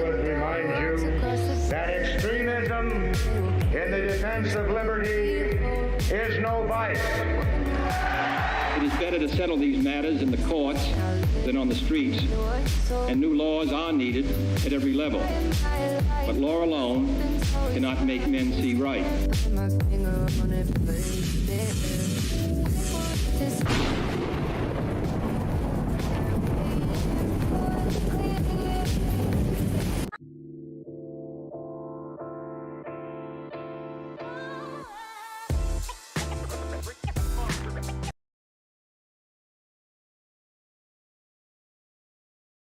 would remind you that extremism in the defense of liberty is no vice. It is better to settle these matters in the courts than on the streets, and new laws are needed at every level. But law alone cannot make men see right.